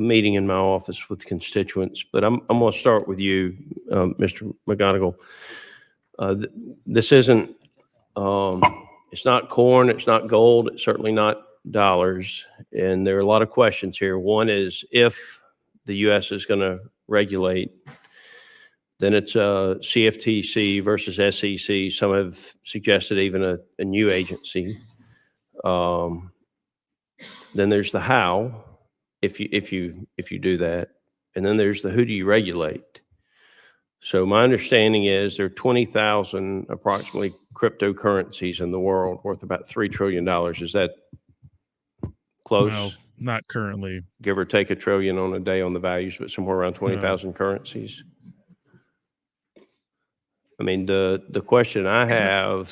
meeting in my office with constituents, but I'm going to start with you, Mr. McGonigal. This isn't, it's not corn, it's not gold, it's certainly not dollars. And there are a lot of questions here. One is if the U.S. is going to regulate, then it's CFTC versus SEC. Some have suggested even a new agency. Then there's the how, if you do that, and then there's the who do you regulate. So my understanding is there are 20,000 approximately cryptocurrencies in the world worth about $3 trillion. Is that close? No, not currently. Give or take $1 trillion on a day on the values, but somewhere around 20,000 currencies. I mean, the question I have,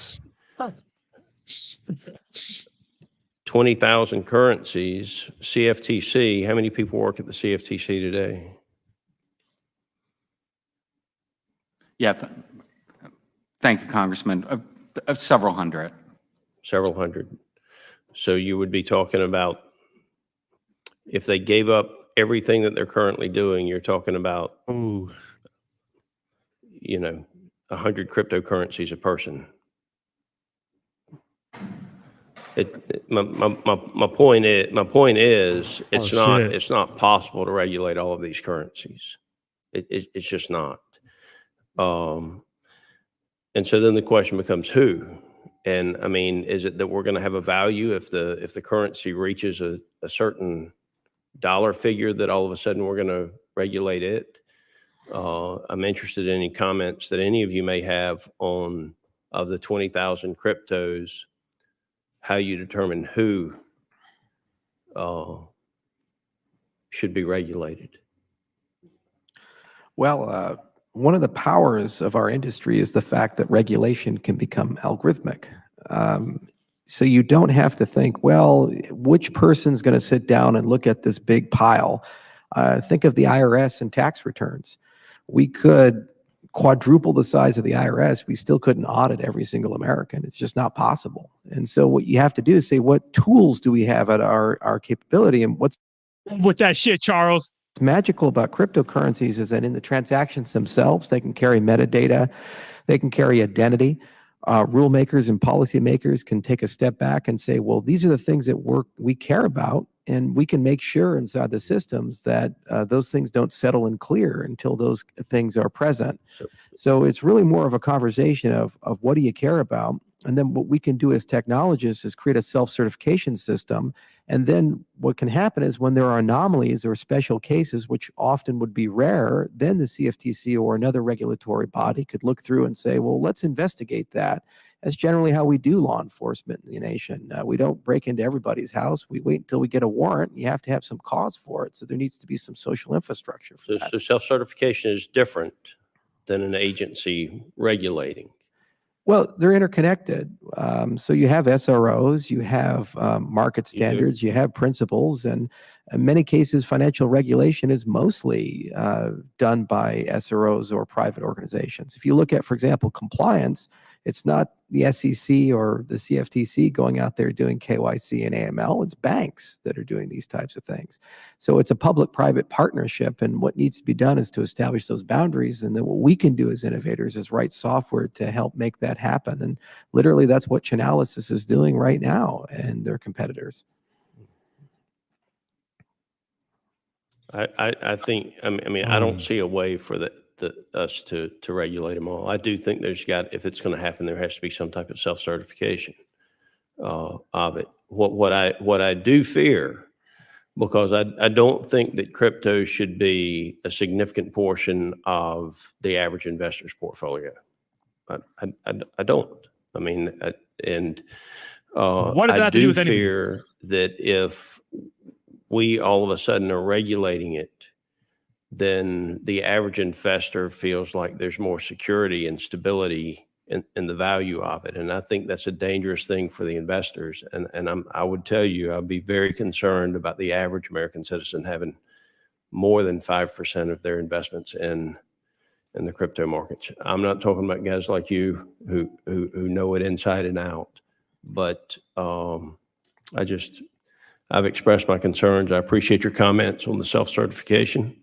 20,000 currencies, CFTC, how many people work at the CFTC today? Yeah, thank you, Congressman. Several hundred. Several hundred. So you would be talking about, if they gave up everything that they're currently doing, you're talking about, 100 cryptocurrencies a person. My point is, it's not possible to regulate all of these currencies. It's just not. And so then the question becomes who, And I mean, is it that we're going to have a value if the currency reaches a certain dollar figure that all of a sudden we're going to regulate it? I'm interested in any comments that any of you may have on, of the 20,000 cryptos, how you determine who should be regulated. Well, one of the powers of our industry is the fact that regulation can become algorithmic. So you don't have to think, well, which person's going to sit down and look at this big pile? Think of the IRS and tax returns. We could quadruple the size of the IRS. We still couldn't audit every single American. It's just not possible. And so what you have to do is say, what tools do we have at our capability, and what's With that shit, Charles. magical about cryptocurrencies is that in the transactions themselves, they can carry metadata, they can carry identity. Rule makers and policymakers can take a step back and say, well, these are the things that we care about, and we can make sure inside the systems that those things don't settle and clear until those things are present. So it's really more of a conversation of what do you care about? And then what we can do as technologists is create a self-certification system. And then what can happen is when there are anomalies or special cases, which often would be rare, then the CFTC or another regulatory body could look through and say, well, let's investigate that. That's generally how we do law enforcement in the nation. We don't break into everybody's house. We wait until we get a warrant. You have to have some cause for it. So there needs to be some social infrastructure for that. So self-certification is different than an agency regulating. Well, they're interconnected. So you have SROs, you have market standards, you have principles, and in many cases, financial regulation is mostly done by SROs or private organizations. If you look at, for example, compliance, it's not the SEC or the CFTC going out there doing KYC and AML. It's banks that are doing these types of things. So it's a public-private partnership, and what needs to be done is to establish those boundaries. And then what we can do as innovators is write software to help make that happen. And literally, that's what Chainalysis is doing right now and their competitors. I think, I mean, I don't see a way for us to regulate them all. I do think if it's going to happen, there has to be some type of self-certification of it. What I do fear, because I don't think that crypto should be a significant portion of the average investor's portfolio. I don't. I mean, What does that have to do with anything? fear that if we all of a sudden are regulating it, then the average investor feels like there's more security and stability in the value of it. And I think that's a dangerous thing for the investors. And I would tell you, I'd be very concerned about the average American citizen having more than 5% of their investments in the crypto markets. I'm not talking about guys like you who know it inside and out, but I've expressed my concerns. I appreciate your comments on the self-certification.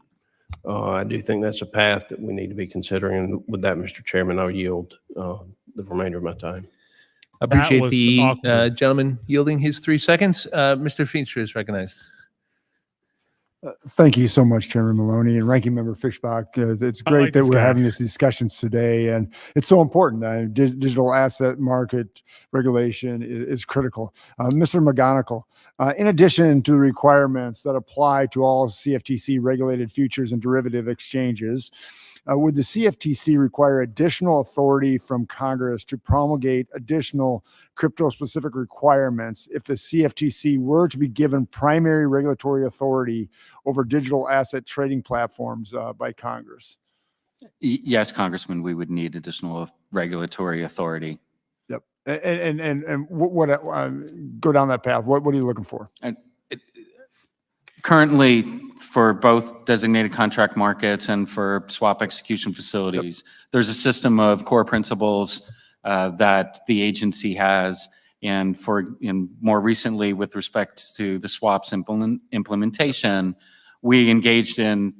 I do think that's a path that we need to be considering. And with that, Mr. Chairman, I'll yield the remainder of my time. I appreciate was the awkward. gentleman yielding his 3 seconds. Mr. Feenstra is recognized. Thank you so much, Chairman Maloney and Ranking Member Fishbach. It's I great like that this we're guy. having these discussions today, and it's so important. Digital asset market regulation is critical. Mr. McGonigal, in addition to the requirements that apply to all CFTC regulated futures and derivative exchanges, would the CFTC require additional authority from Congress to promulgate additional crypto-specific requirements if the CFTC were to be given primary regulatory authority over digital asset trading platforms by Congress? Yes, Congressman, we would need additional regulatory authority. Yep. And what go down that path. What are you looking for? Currently, for both designated contract markets and for swap execution facilities, there's a system of core principles that the agency has. And more recently, with respect to the swaps implementation, we engaged in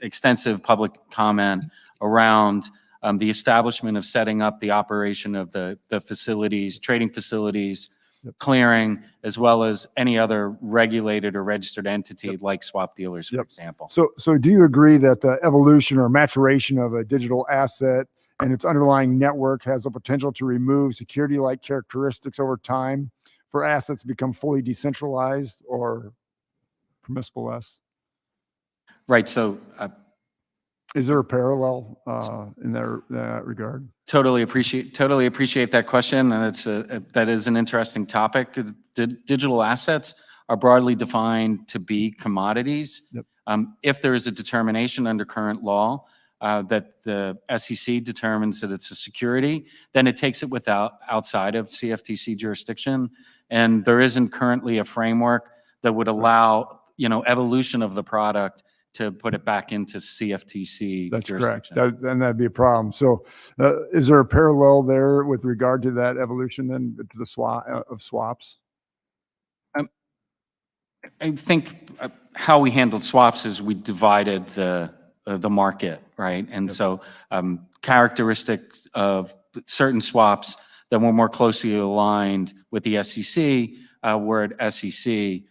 extensive public comment around the establishment of setting up the operation of the facilities, trading facilities, clearing, as well as any other regulated or registered entity like swap dealers, for example. So do you agree that the evolution or maturation of a digital asset and its underlying network has the potential to remove security-like characteristics over time for assets to become fully decentralized or permissible less? Right. So Is there a parallel in that regard? totally appreciate that question, and that is an interesting topic. Digital assets are broadly defined to be commodities. Yep. If there is a determination under current law that the SEC determines that it's a security, then it takes it outside of CFTC jurisdiction, and there isn't currently a framework that would allow evolution of the product to put it back into CFTC That's jurisdiction. correct. Then that'd be a problem. So is there a parallel there with regard to that evolution then to the swaps? I think how we handled swaps is we divided the market, right? And so characteristics of certain swaps that were more closely aligned with the SEC were at SEC.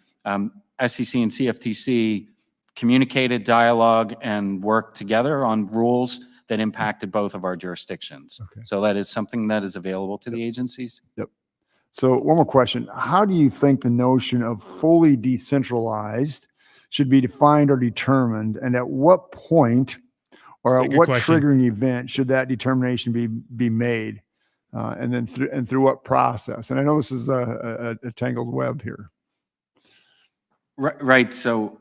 SEC and CFTC communicated, dialogue, and worked together on rules that impacted both of our jurisdictions. Okay. So that is something that is available to the agencies. Yep. So one more question. How do you think the notion of fully decentralized should be defined or determined? And at what point or That's a at good what question. triggering event should that determination be made? And then through what process? And I know this is a tangled web here. Right. So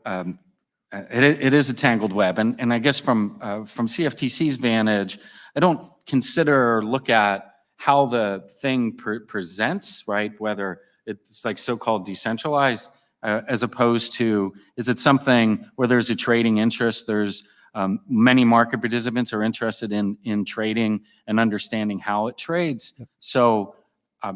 it is a tangled web. And I guess from CFTC's vantage, I don't consider or look at how the thing presents, right? Whether it's like so-called decentralized, as opposed to, is it something where there's a trading interest? There's many market participants are interested in trading and understanding how it trades. Yep. So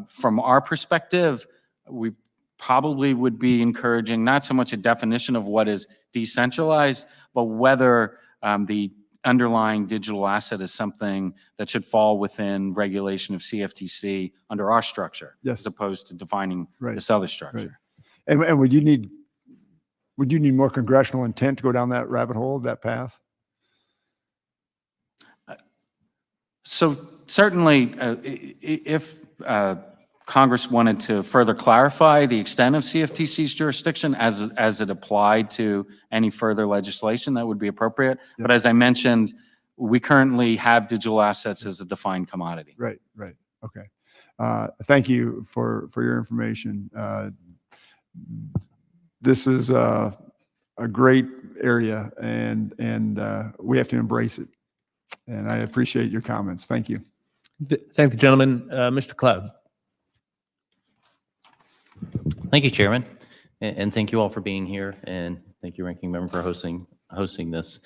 from our perspective, we probably would be encouraging not so much a definition of what is decentralized, but whether the underlying digital asset is something that should fall within regulation of CFTC under our structure, Yes. as opposed to defining Right. this other structure. Right. And would you need more congressional intent to go down that rabbit hole, that path? So certainly, if Congress wanted to further clarify the extent of CFTC's jurisdiction as it applied to any further legislation, that would be appropriate. Yep. But as I mentioned, we currently have digital assets as a defined commodity. Right. Okay. Thank you for your information. This is a great area, and we have to embrace it. And I appreciate your comments. Thank you. Thank the gentleman. Mr. Cloud. Thank you, Chairman, and thank you all for being here, and thank you, Ranking Member, for hosting this.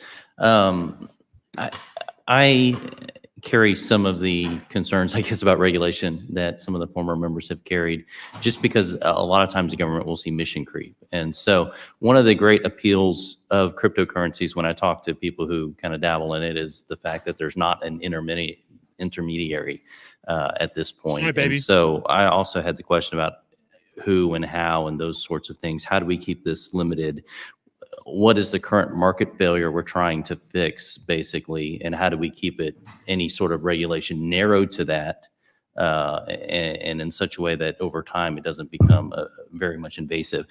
I carry some of the concerns, I guess, about regulation that some of the former members have carried, just because a lot of times the government will see mission creep. And so one of the great appeals of cryptocurrencies, when I talk to people who kind of dabble in it, is the fact that there's not an intermediary at this point. Right, baby. And so I also had the question about who and how and those sorts of things. How do we keep this limited? What is the current market failure we're trying to fix, basically, and how do we keep it, any sort of regulation, narrowed to that, and in such a way that over time it doesn't become very much invasive?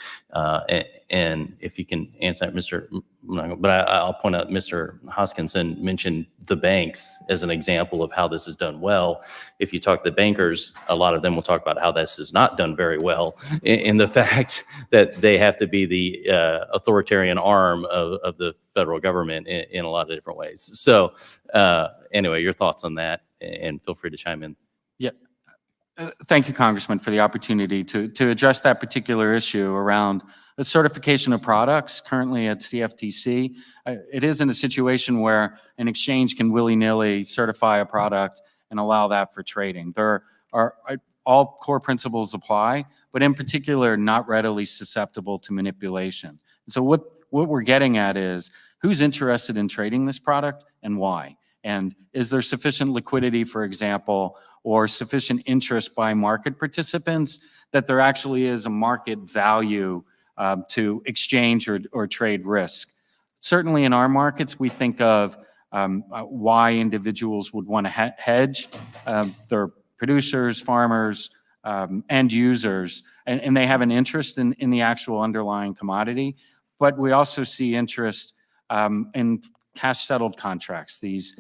And if you can answer that, Mr. But I'll point out, Mr. Hoskinson mentioned the banks as an example of how this is done well. If you talk to the bankers, a lot of them will talk about how this is not done very well, in the fact that they have to be the authoritarian arm of the federal government in a lot of different ways. So anyway, your thoughts on that, and feel free to chime in. Yeah. Thank you, Congressman, for the opportunity to address that particular issue around the certification of products currently at CFTC. It is in a situation where an exchange can willy-nilly certify a product and allow that for trading. There are all core principles apply, but in particular, not readily susceptible to manipulation. So what we're getting at is who's interested in trading this product and why? And is there sufficient liquidity, for example, or sufficient interest by market participants that there actually is a market value to exchange or trade risk? Certainly in our markets, we think of why individuals would want to hedge. They're producers, farmers, end users, and they have an interest in the actual underlying commodity. But we also see interest in cash settled contracts, these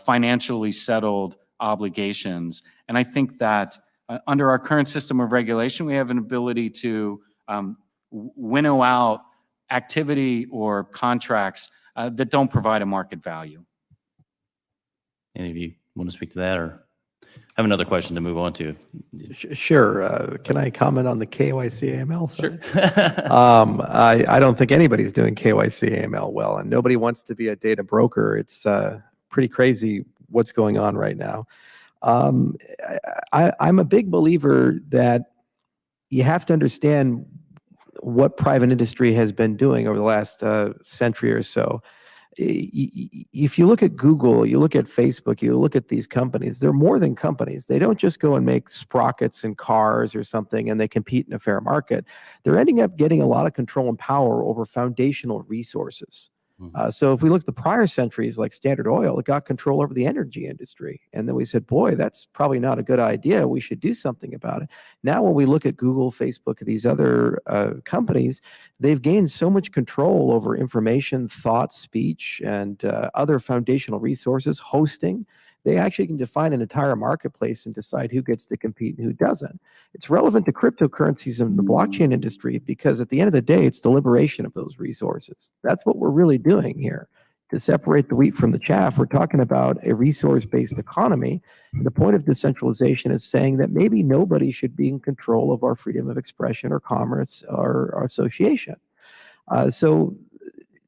financially settled obligations. And I think that under our current system of regulation, we have an ability to winnow out activity or contracts that don't provide a market value. Any of you want to speak to that, or have another question to move on to? Sure. Can I comment on the KYC AML side? Sure. I don't think anybody's doing KYC AML well, and nobody wants to be a data broker. It's pretty crazy what's going on right now. I'm a big believer that you have to understand what private industry has been doing over the last century or so. If you look at Google, you look at Facebook, you look at these companies, they're more than companies. They don't just go and make sprockets and cars or something and they compete in a fair market. They're ending up getting a lot of control and power over foundational resources. So if we look at the prior centuries, like Standard Oil, it got control over the energy industry. And then we said, boy, that's probably not a good idea. We should do something about it. Now, when we look at Google, Facebook, these other companies, they've gained so much control over information, thought, speech, and other foundational resources, hosting. They actually can define an entire marketplace and decide who gets to compete and who doesn't. It's relevant to cryptocurrencies and the blockchain industry because at the end of the day, it's the liberation of those resources. That's what we're really doing here. To separate the wheat from the chaff, we're talking about a resource-based economy. The point of decentralization is saying that maybe nobody should be in control of our freedom of expression or commerce or association. So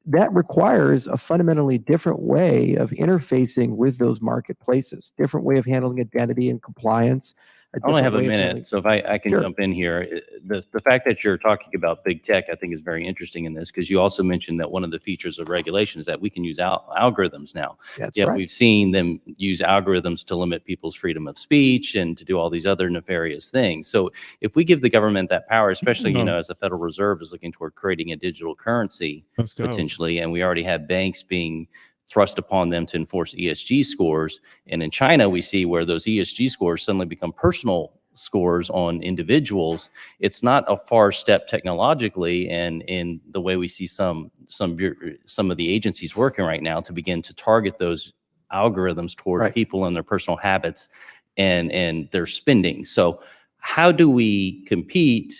that requires a fundamentally different way of interfacing with those marketplaces, different way of handling identity and compliance. I only have a minute, handling... so if I can Sure. jump in here. The fact that you're talking about big tech, I think is very interesting in this, because you also mentioned that one of the features of regulation is that we can use algorithms now. That's Yet right. we've seen them use algorithms to limit people's freedom of speech and to do all these other nefarious things. So if we give the government that power, especially, you know, as the Federal Reserve is looking toward creating a digital currency potentially, and we already have banks being thrust upon them to enforce ESG scores. And in China, we see where those ESG scores suddenly become personal scores on individuals. It's not a far step technologically, and in the way we see some of the agencies working right now to begin to target those algorithms toward people and their personal habits and their spending. So how do we compete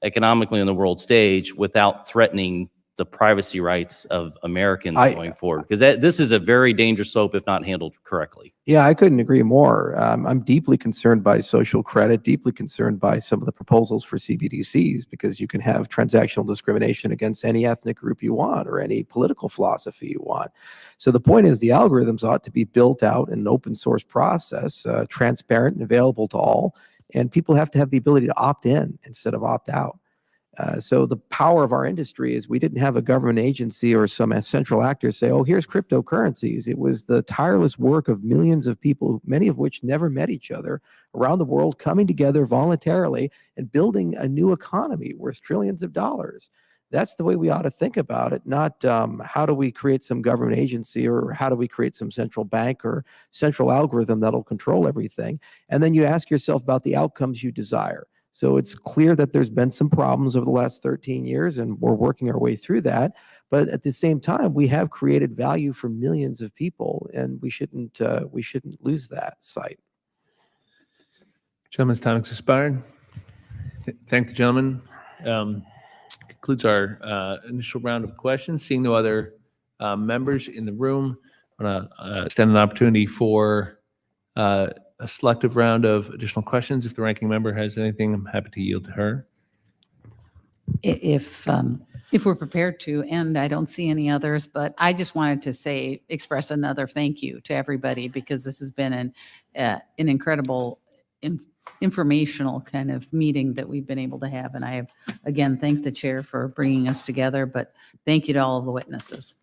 economically on the world stage without threatening the privacy rights of Americans going forward? Because this is a very dangerous slope if not handled correctly. Yeah, I couldn't agree more. I'm deeply concerned by social credit, deeply concerned by some of the proposals for CBDCs, because you can have transactional discrimination against any ethnic group you want or any political philosophy you want. So the point is the algorithms ought to be built out in an open source process, transparent and available to all, and people have to have the ability to opt in instead of opt out. So the power of our industry is we didn't have a government agency or some central actor say, oh, here's cryptocurrencies. It was the tireless work of millions of people, many of which never met each other around the world, coming together voluntarily and building a new economy worth trillions of dollars. That's the way we ought to think about it, not how do we create some government agency or how do we create some central bank or central algorithm that'll control everything. And then you ask yourself about the outcomes you desire. So it's clear that there's been some problems over the last 13 years, and we're working our way through that. But at the same time, we have created value for millions of people, and we shouldn't lose that sight. Gentleman's time has expired. Thank the gentleman. Concludes our initial round of questions. Seeing no other members in the room, I'm going to extend an opportunity for a selective round of additional questions. If the ranking member has anything, I'm happy to yield to her. If we're prepared to, and I don't see any others, but I just wanted to express another thank you to everybody, because this has been an incredible informational kind of meeting that we've been able to have. And I have, again, thanked the chair for bringing us together, but thank you to all of the witnesses.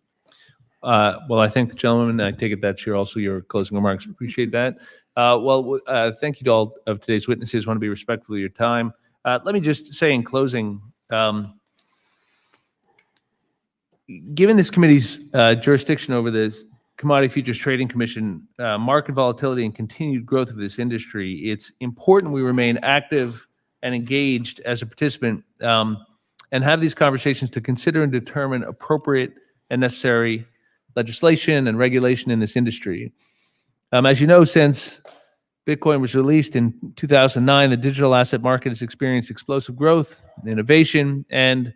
Well, I thank the gentleman. I take it that's your closing remarks. Appreciate that. Thank you to all of today's witnesses. Want to be respectful of your time. Let me just say in closing, given this committee's jurisdiction over this Commodity Futures Trading Commission, market volatility and continued growth of this industry, it's important we remain active and engaged as a participant, and have these conversations to consider and determine appropriate and necessary legislation and regulation in this industry. As you know, since Bitcoin was released in 2009, the digital asset market has experienced explosive growth, innovation, and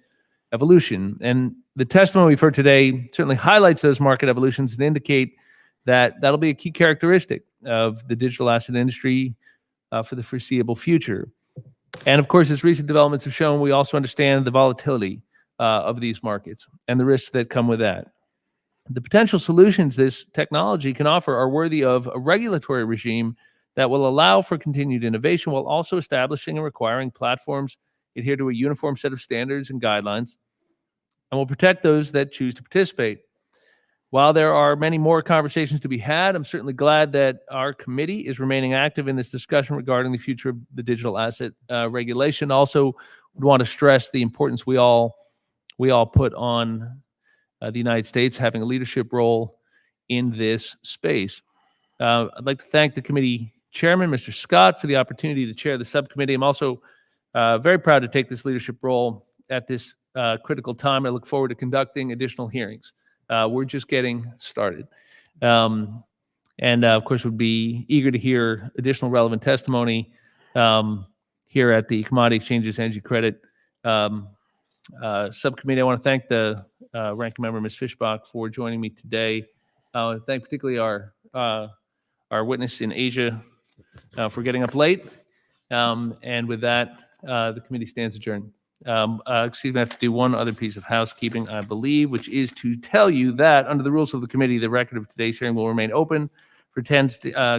evolution. And the testimony we've heard today certainly highlights those market evolutions and indicate that that'll be a key characteristic of the digital asset industry for the foreseeable future. And of course, as recent developments have shown, we also understand the volatility of these markets and the risks that come with that. The potential solutions this technology can offer are worthy of a regulatory regime that will allow for continued innovation while also establishing and requiring platforms adhere to a uniform set of standards and guidelines, and will protect those that choose to participate. While there are many more conversations to be had, I'm certainly glad that our committee is remaining active in this discussion regarding the future of the digital asset regulation. Also, would want to stress the importance we all put on the United States having a leadership role in this space. I'd like to thank the committee chairman, Mr. Scott, for the opportunity to chair the subcommittee. I'm also very proud to take this leadership role at this critical time. I look forward to conducting additional hearings. We're just getting started. And of course, would be eager to hear additional relevant testimony here at the Commodity Exchanges Energy Credit Subcommittee. I want to thank the ranking member, Ms. Fischbach, for joining me today. Thank particularly our witness in Asia for getting up late. And with that, the committee stands adjourned. Excuse me, I have to do one other piece of housekeeping, I believe, which is to tell you that under the rules of the committee, the record of today's hearing will remain open for 10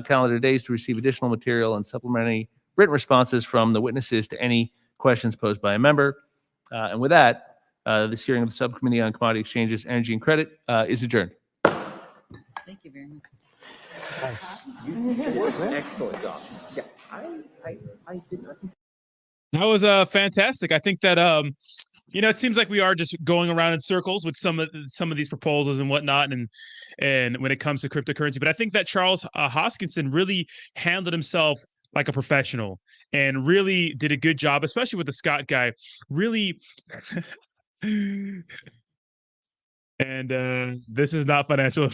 calendar days to receive additional material and supplementary written responses from the witnesses to any questions posed by a member. And with that, this hearing of the Subcommittee on Commodity Exchanges, Energy and Credit is adjourned. Thank you very much. Excellent job. Yeah, I did not. That was fantastic. I think that it seems like we are just going around in circles with some of these proposals and whatnot, and when it comes to cryptocurrency. But I think that Charles Hoskinson really handled himself like a professional and really did a good job, especially with the Scott guy. Really. And this is not financial.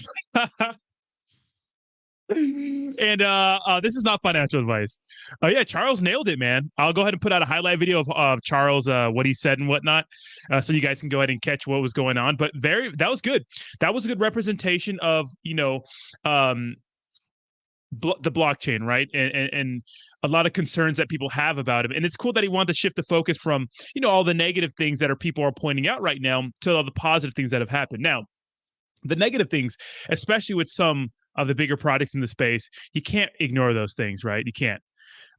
And this is not financial advice. Yeah, Charles nailed it, man. I'll go ahead and put out a highlight video of Charles, what he said and whatnot, so you guys can go ahead and catch what was going on. But that was good. That was a good representation of the blockchain, right? And a lot of concerns that people have about it. And it's cool that he wanted to shift the focus from all the negative things that people are pointing out right now to all the positive things that have happened. Now, the negative things, especially with some of the bigger products in the space, you can't ignore those things, right? You can't.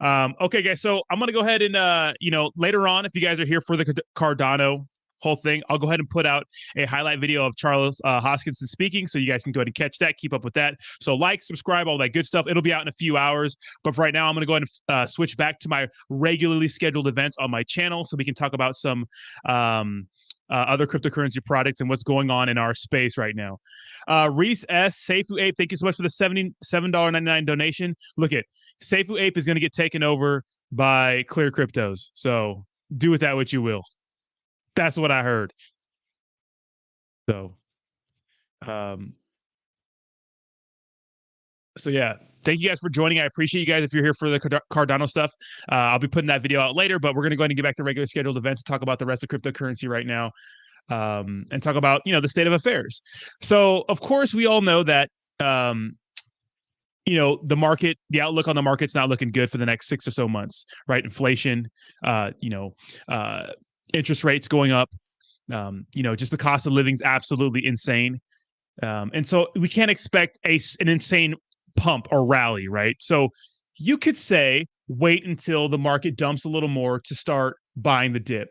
Okay, guys. So I'm going to go ahead and, later on, if you guys are here for the Cardano whole thing, I'll go ahead and put out a highlight video of Charles Hoskinson speaking, so you guys can go ahead and catch that. Keep up with that. So subscribe, all that good stuff. It'll be out in a few hours. But for right now, I'm going to go ahead and switch back to my regularly scheduled events on my channel so we can talk about some other cryptocurrency products and what's going on in our space right now. Reese S, Seifu Ape, thank you so much for the $7.99 donation. Look at Seifu Ape is going to get taken over by Clear Cryptos. So do with that what you will. That's what I heard. So, yeah, thank you guys for joining. I appreciate you guys if you're here for the Cardano stuff. I'll be putting that video out later, but we're going to go ahead and get back to regular scheduled events to talk about the rest of cryptocurrency right now, and talk about, the state of affairs. So, of course, we all know that, the outlook on the market's not looking good for the next 6 or so months, right? Inflation, interest rates going up, just the cost of living is absolutely insane. And so we can't expect an insane pump or rally, right? So you could say, wait until the market dumps a little more to start buying the dip.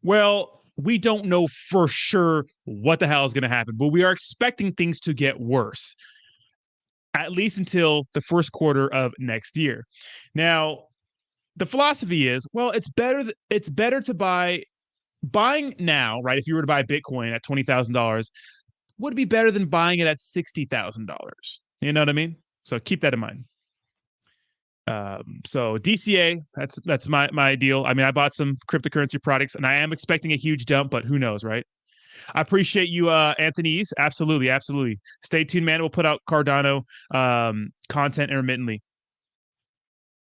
Well, we don't know for sure what the hell is going to happen, but we are expecting things to get worse, at least until the first quarter of next year. Now, the philosophy is, well, it's better to buying now, right? If you were to buy Bitcoin at $20,000, would be better than buying it at $60,000. You know what I mean? So keep that in mind. So DCA, that's my deal. I mean, I bought some cryptocurrency products and I am expecting a huge dump, but who knows, right? I appreciate you, Anthony's. Absolutely, absolutely. Stay tuned, man. We'll put out Cardano content intermittently.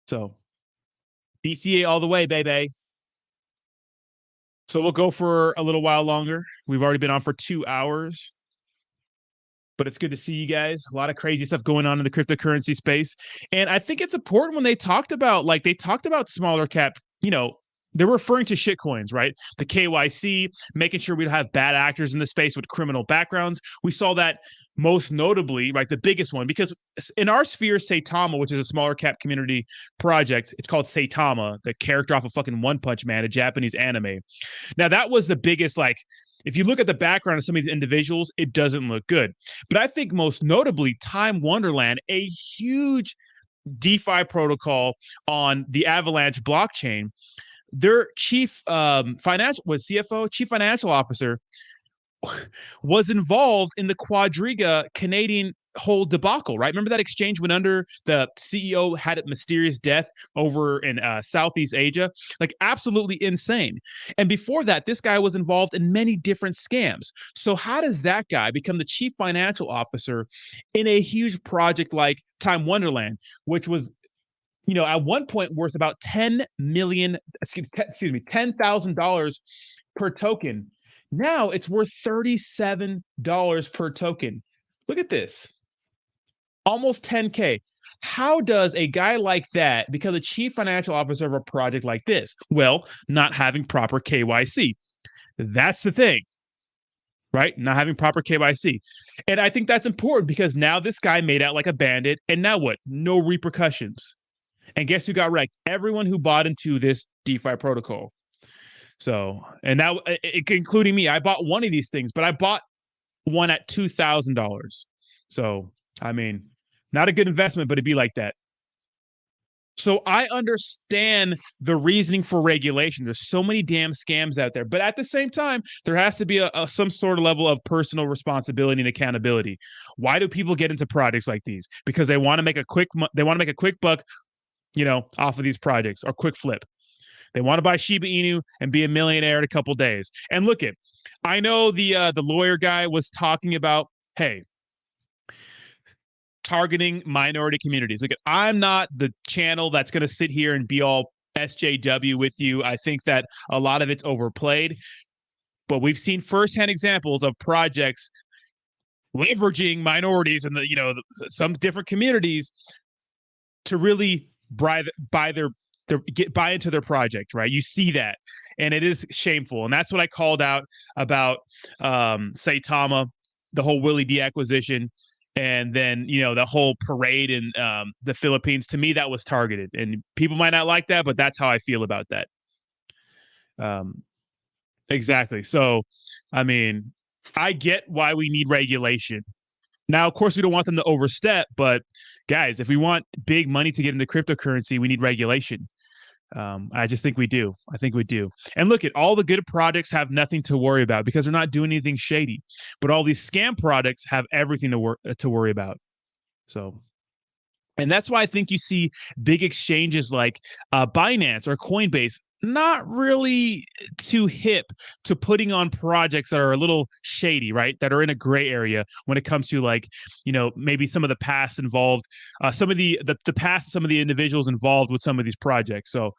So DCA all the way, baby. So we'll go for a little while longer. We've already been on for 2 hours. But it's good to see you guys. A lot of crazy stuff going on in the cryptocurrency space. And I think it's important when they talked about smaller cap, they're referring to shitcoins, right? The KYC, making sure we don't have bad actors in the space with criminal backgrounds. We saw that most notably, right? The biggest one, because in our sphere, Saitama, which is a smaller cap community project, it's called Saitama, the character off of fucking One Punch Man, a Japanese anime. Now, that was the biggest, if you look at the background of some of these individuals, it doesn't look good. But I think most notably, Time Wonderland, a huge DeFi protocol on the Avalanche blockchain, their chief chief financial officer, was involved in the Quadriga Canadian whole debacle, right? Remember that exchange went under, the CEO had a mysterious death over in Southeast Asia? Absolutely insane. And before that, this guy was involved in many different scams. So how does that guy become the chief financial officer in a huge project like Time Wonderland, which was, at one point worth about $10,000 per token? Now it's worth $37 per token. Look at this. Almost 10K. How does a guy like that become the chief financial officer of a project like this? Well, not having proper KYC. That's the thing, right? Not having proper KYC. And I think that's important because now this guy made out like a bandit. And now what? No repercussions. And guess who got wrecked? Everyone who bought into this DeFi protocol. So, and now, including me, I bought one of these things, but I bought one at $2,000. So, I mean, not a good investment, but it'd be like that. So I understand the reasoning for regulation. There's so many damn scams out there, but at the same time, there has to be some sort of level of personal responsibility and accountability. Why do people get into projects like these? Because they want to make a quick buck, off of these projects, or quick flip. They want to buy Shiba Inu and be a millionaire in a couple days. And look I know the lawyer guy was talking about, hey, targeting minority communities. Look, I'm not the channel that's going to sit here and be all SJW with you. I think that a lot of it's overplayed, but we've seen firsthand examples of projects leveraging minorities and some different communities to really buy into their project, right? You see that, and it is shameful. And that's what I called out about Saitama, the whole Willie D acquisition, and then the whole parade in the Philippines. To me, that was targeted, and people might not like that, but that's how I feel about that. Exactly. So, I mean, I get why we need regulation. Now, of course, we don't want them to overstep, but guys, if we want big money to get into cryptocurrency, we need regulation. I just think we do. I think we do. And look, all the good products have nothing to worry about because they're not doing anything shady. But all these scam products have everything to worry about. So, and that's why I think you see big exchanges like Binance or Coinbase not really too hip to putting on projects that are a little shady, right? That are in a gray area when it comes to maybe some of the past involved, some of the past, some of the individuals involved with some of these projects. So,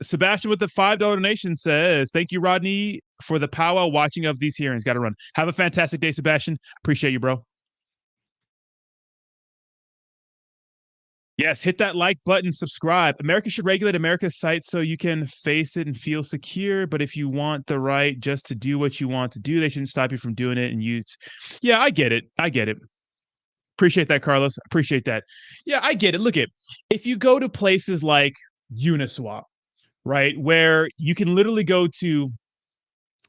Sebastian with the $5 donation says, thank you, Rodney, for the powwow watching of these hearings. Got to run. Have a fantastic day, Sebastian. Appreciate you, bro. Yes, hit that like button, subscribe. America should regulate America's sites so you can face it and feel secure. But if you want the right just to do what you want to do, they shouldn't stop you from doing it. And yeah, I get it. Appreciate that, Carlos. Appreciate that. Yeah, I get it. Look if you go to places like Uniswap, right, where you can literally go to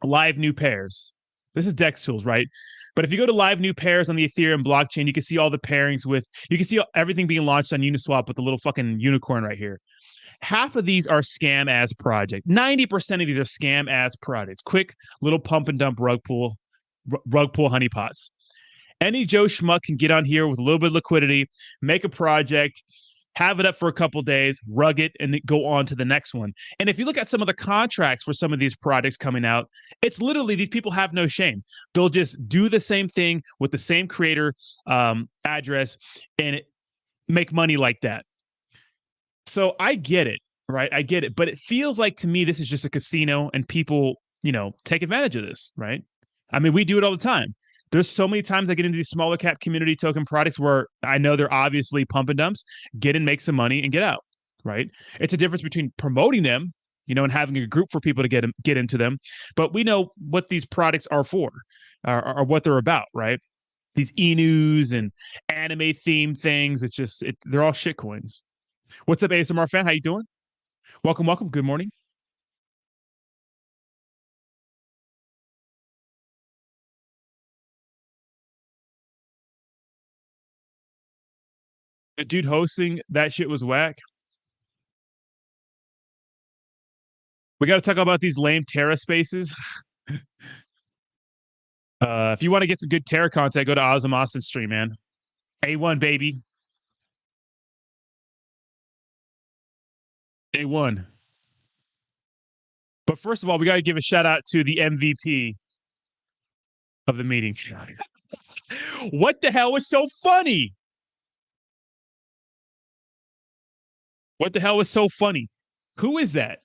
live new pairs. This is Dex Tools, right? But if you go to live new pairs on the Ethereum blockchain, you can see all the pairings you can see everything being launched on Uniswap with the little fucking unicorn right here. Half of these are scam ass projects. 90% of these are scam ass projects. Quick little pump and dump rug pull. rug pull honeypots. Any Joe Schmuck can get on here with a little bit of liquidity, make a project, have it up for a couple days, rug it, and go on to the next one. And if you look at some of the contracts for some of these projects coming out, it's literally these people have no shame. They'll just do the same thing with the same creator address and make money like that. So I get it, right? I get it. But it feels like to me, this is just a casino and people, take advantage of this, right? I mean, we do it all the time. There's so many times I get into these smaller cap community token products where I know they're obviously pump and dumps, get in, make some money and get out, right? It's a difference between promoting them, and having a group for people to get into them. But we know what these products are for, or what they're about, right? These e-news and anime themed things. They're all shit coins. What's up, ASMR fan? How you doing? Welcome. Good morning. The dude hosting that shit was whack. We got to talk about these lame Terra spaces. If you want to get some good Terra content, go to Ozzy Austin's stream, man. A1, baby. A1. But first of all, we got to give a shout out to the MVP of the meeting. What the hell was so funny? What the hell was so funny? Who is that?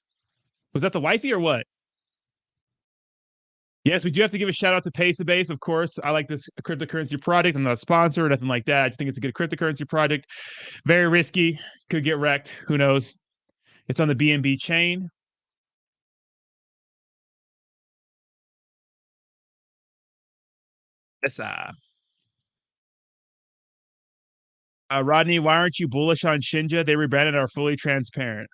Was that the wifey or what? Yes, we do have to give a shout out to Paysabase, of course. I like this cryptocurrency project. I'm not a sponsor or nothing like that. I just think it's a good cryptocurrency project. Very risky. Could get wrecked. Who knows? It's on the BNB chain. Yes, Rodney, why aren't you bullish on Shinja? They rebranded are fully transparent.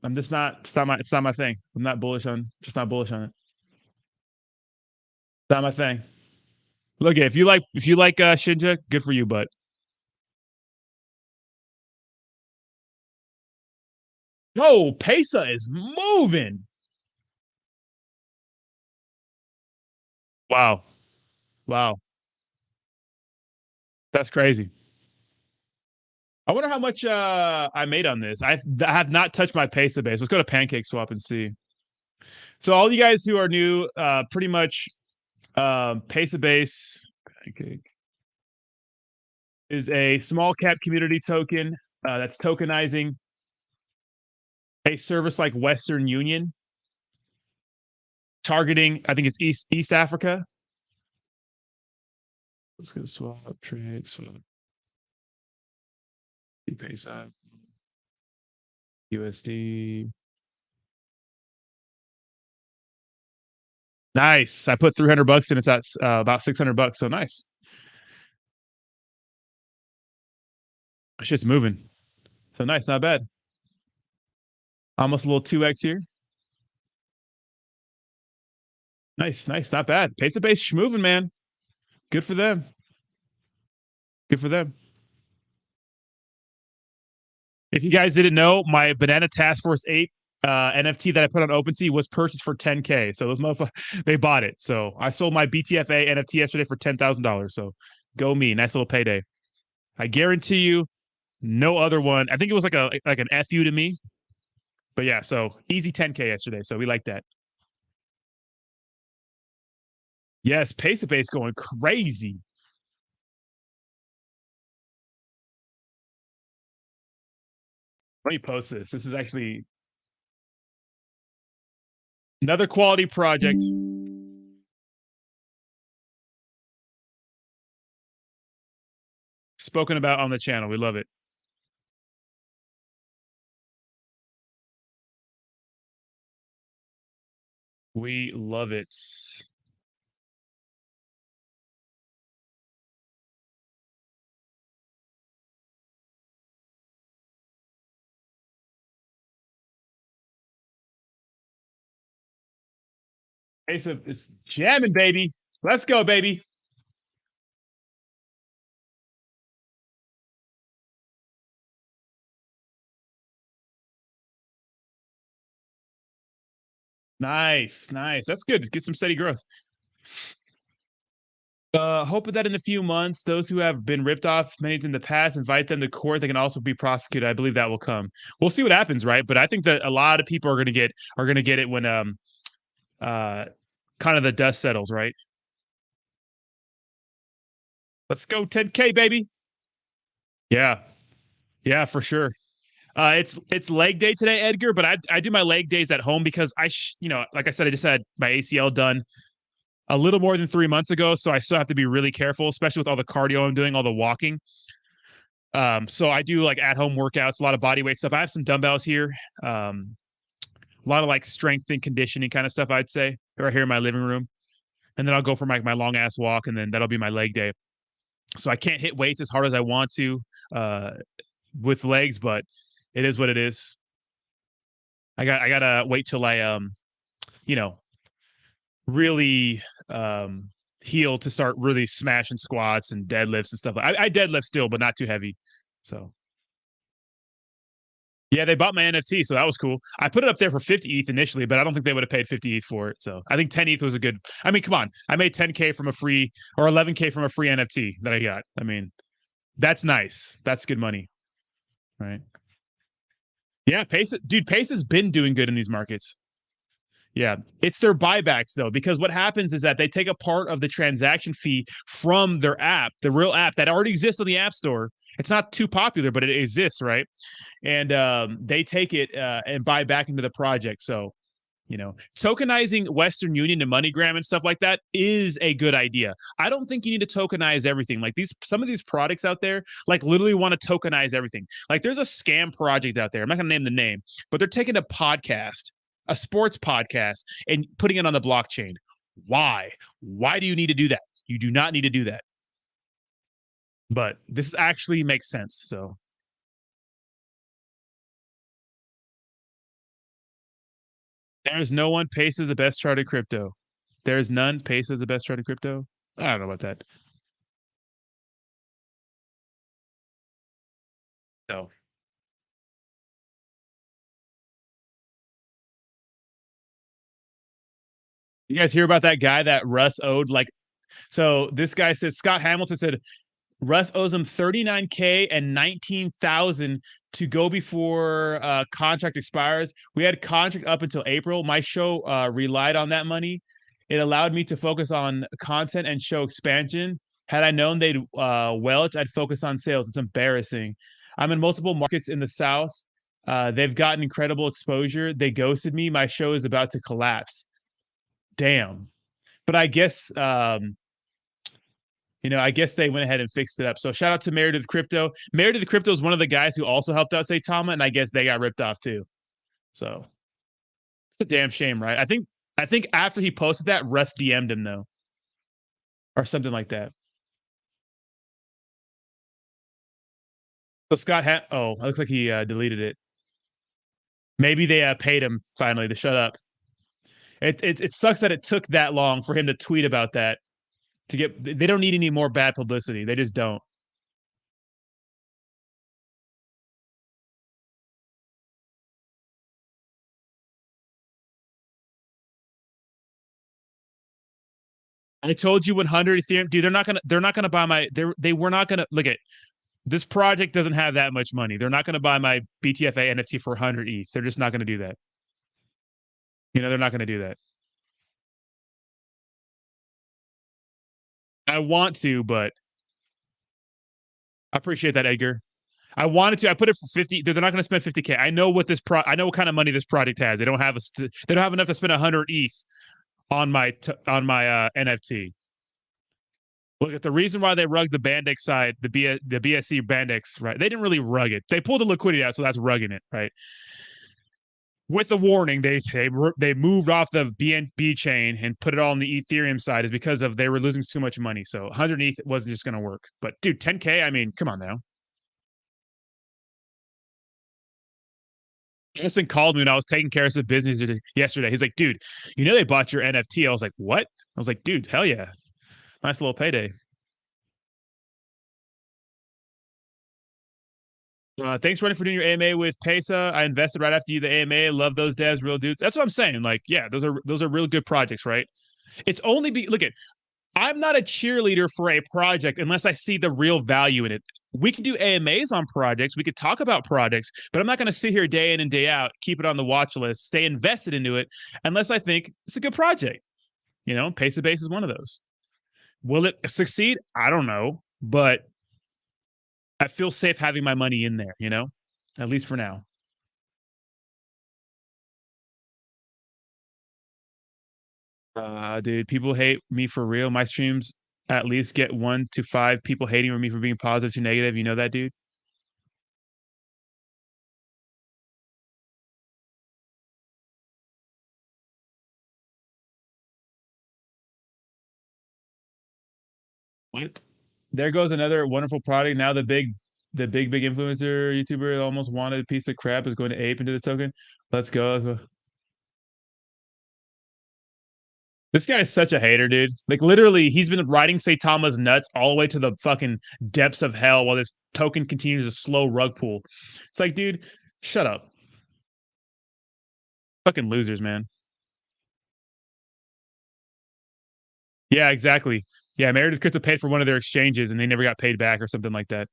I'm just not. It's not my thing. I'm not bullish on. Just not bullish on it. It's not my thing. Look, if you like Shinja, good for you, but no, Pesa is moving. Wow. That's crazy. I wonder how much I made on this. I have not touched my Pesa base. Let's go to Pancake Swap and see. So all you guys who are new, pretty much Pesa base Pancake is a small cap community token that's tokenizing a service like Western Union, targeting, I think it's East Africa. Let's go swap, trade, swap. Pesa, USD. Nice. I put $300 and it's at about $600. So nice. Shit's moving. So nice, not bad. Almost a little 2x here. Nice, not bad. Pesa base moving, man. Good for them. If you guys didn't know, my Banana Task Force 8 NFT that I put on OpenSea was purchased for $10K. So those motherfuckers, they bought it. So I sold my BTFA NFT yesterday for $10,000. So go me. Nice little payday. I guarantee you, no other one. I think it was like an FU to me. But yeah, so easy 10K yesterday. So we like that. Yes, Pesa base going crazy. Let me post this. This is actually another quality project. Spoken about on the channel. We love it. We love it. It's jamming, baby. Let's go, baby. Nice. That's good. Get some steady growth. Hoping that in a few months, those who have been ripped off many in the past, invite them to court. They can also be prosecuted. I believe that will come. We'll see what happens, right? But I think that a lot of people are going to get it when kind of the dust settles, right? Let's go 10K, baby. Yeah, for sure. It's leg day today, Edgar, but I do my leg days at home because like I said, I just had my ACL done a little more than 3 months ago, so I still have to be really careful, especially with all the cardio I'm doing, all the walking. So I do like at-home workouts, a lot of body weight stuff. I have some dumbbells here, a lot of like strength and conditioning kind of stuff, I'd say, right here in my living room. And then I'll go for my long ass walk, and then that'll be my leg day. So I can't hit weights as hard as I want to with legs, but it is what it is. I gotta wait till I really heal to start really smashing squats and deadlifts and stuff. I deadlift still, but not too heavy. So yeah, they bought my NFT, so that was cool. I put it up there for 50 ETH initially, but I don't think they would have paid 50 ETH for it. So I think 10 ETH was a good. I mean, come on, I made 10K from a free or 11K from a free NFT that I got. I mean, that's nice. That's good money, right? Yeah, Pace has been doing good in these markets. Yeah, it's their buybacks though, because what happens is that they take a part of the transaction fee from their app, the real app that already exists on the App Store. It's not too popular, but it exists, right? And they take it and buy back into the project. So, tokenizing Western Union and MoneyGram and stuff like that is a good idea. I don't think you need to tokenize everything. Like some of these products out there, like literally want to tokenize everything. Like there's a scam project out there. I'm not going to name the name, but they're taking a podcast, a sports podcast, and putting it on the blockchain. Why? Why do you need to do that? You do not need to do that. But this actually makes sense. So there's no one. Pace is the best chart in crypto. There's none. Pace is the best chart in crypto. I don't know about that. So you guys hear about that guy that Russ owed so this guy said, Scott Hamilton said Russ owes him 39K and 19,000 to go before contract expires. We had contract up until April. My show relied on that money. It allowed me to focus on content and show expansion. Had I known they'd welch, I'd focus on sales. It's embarrassing. I'm in multiple markets in the South. They've gotten incredible exposure. They ghosted me. My show is about to collapse. Damn. But I guess I guess they went ahead and fixed it up. So shout out to Married to the Crypto. Married to the Crypto is one of the guys who also helped out Saitama, and I guess they got ripped off too. So it's a damn shame, right? I think after he posted that, Russ DM'd him though, or something like that. So Scott it looks like he deleted it. Maybe they paid him finally to shut up. It sucks that it took that long for him to tweet about that. They don't need any more bad publicity. They just don't. I told you 100 Ethereum, dude. They're not gonna buy my. They were not gonna look at this project. Doesn't have that much money. They're not gonna buy my BTFA NFT for 100 ETH. They're just not gonna do that. They're not gonna do that. I want to, but I appreciate that, Edgar. I wanted to. I put it for 50. They're not going to spend 50K. I know what I know what kind of money this project has. They don't have enough to spend 100 ETH on my NFT. Look at the reason why they rugged the Bandex side, the BSC Bandex, right? They didn't really rug it. They pulled the liquidity out, so that's rugging it, right? With the warning, they moved off the BNB chain and put it all on the Ethereum side is because they were losing too much money. So 100 ETH wasn't just going to work. But dude, 10K, I mean, come on now. Justin called me when I was taking care of some business yesterday. He's like, dude, they bought your NFT. I was like, what? I was like, dude, hell yeah. Nice little payday. Thanks, Ronnie, for doing your AMA with Pesa. I invested right after you, the AMA. Love those devs, real dudes. That's what I'm saying. Like, yeah, those are real good projects, right? It's only look at I'm not a cheerleader for a project unless I see the real value in it. We can do AMAs on projects. We could talk about projects, but I'm not going to sit here day in and day out, keep it on the watch list, stay invested into it, unless I think it's a good project. You know, Pace of Base is one of those. Will it succeed? I don't know, but I feel safe having my money in there, you know, at least for now. Dude, people hate me for real. My streams at least get 1 to 5 people hating me for being positive to negative. You know that, dude? What? There goes another wonderful product. Now the big influencer YouTuber almost wanted a piece of crap is going to ape into the token. Let's go. Let's go. This guy is such a hater, dude. Like literally, he's been riding Saitama's nuts all the way to the fucking depths of hell while this token continues to slow rug pull. It's like, dude, shut up. Fucking losers, man. Yeah, exactly. Yeah, Meredith Crypto paid for one of their exchanges and they never got paid back or something like that.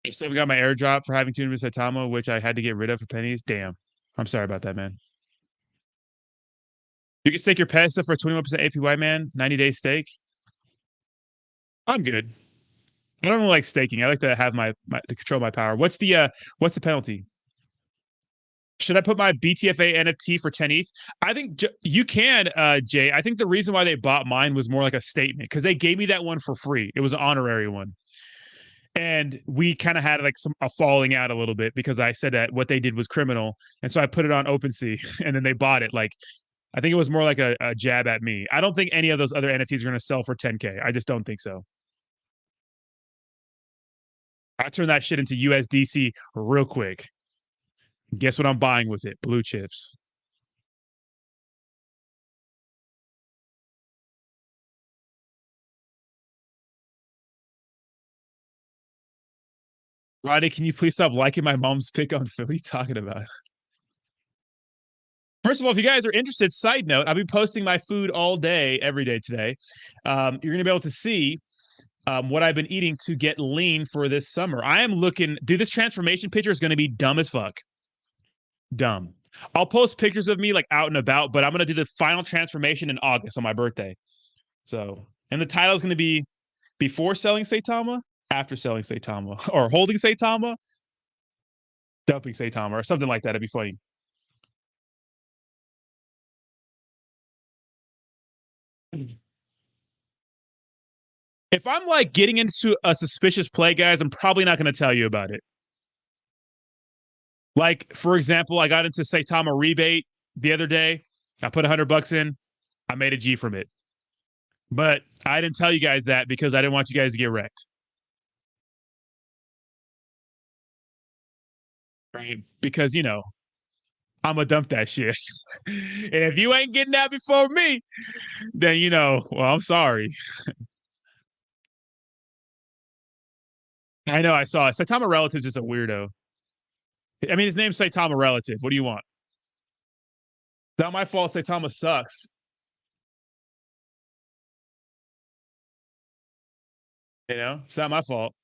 I still got my airdrop for having tuned with Saitama, which I had to get rid of for pennies. Damn. I'm sorry about that, man. You can stake your pet stuff for 21% APY, man. 90-day stake. I'm good. I don't really like staking. I like to have to control my power. What's the penalty? Should I put my BTFA NFT for 10 ETH? I think you can, Jay. I think the reason why they bought mine was more like a statement because they gave me that one for free. It was an honorary one. And we kind of had like a falling out a little bit because I said that what they did was criminal. And so I put it on OpenSea and then they bought it. Like, I think it was more like a jab at me. I don't think any of those other NFTs are going to sell for 10K. I just don't think so. I turn that shit into USDC real quick. Guess what I'm buying with it? Blue chips. Rodney, can you please stop liking my mom's pic on Philly? What are you talking about? First of all, if you guys are interested, side note, I'll be posting my food all day, every day today. You're going to be able to see what I've been eating to get lean for this summer. I am looking, dude, this transformation picture is going to be dumb as fuck. Dumb. I'll post pictures of me like out and about, but I'm going to do the final transformation in August on my birthday. So, and the title is going to be before selling Saitama, after selling Saitama, or holding Saitama, dumping Saitama, or something like that. It'd be funny. If I'm like getting into a suspicious play, guys, I'm probably not going to tell you about it. Like, for example, I got into Saitama rebate the other day. I put $100 in. I made a G from it. But I didn't tell you guys that because I didn't want you guys to get wrecked. Right? Because, you know, I'm going to dump that shit. And if you ain't getting that before me, then, you know, well, I'm sorry. I know, I saw it. Saitama Relative's just a weirdo. I mean, his name's Saitama Relative. What do you want? It's not my fault Saitama sucks. You know, it's not my fault.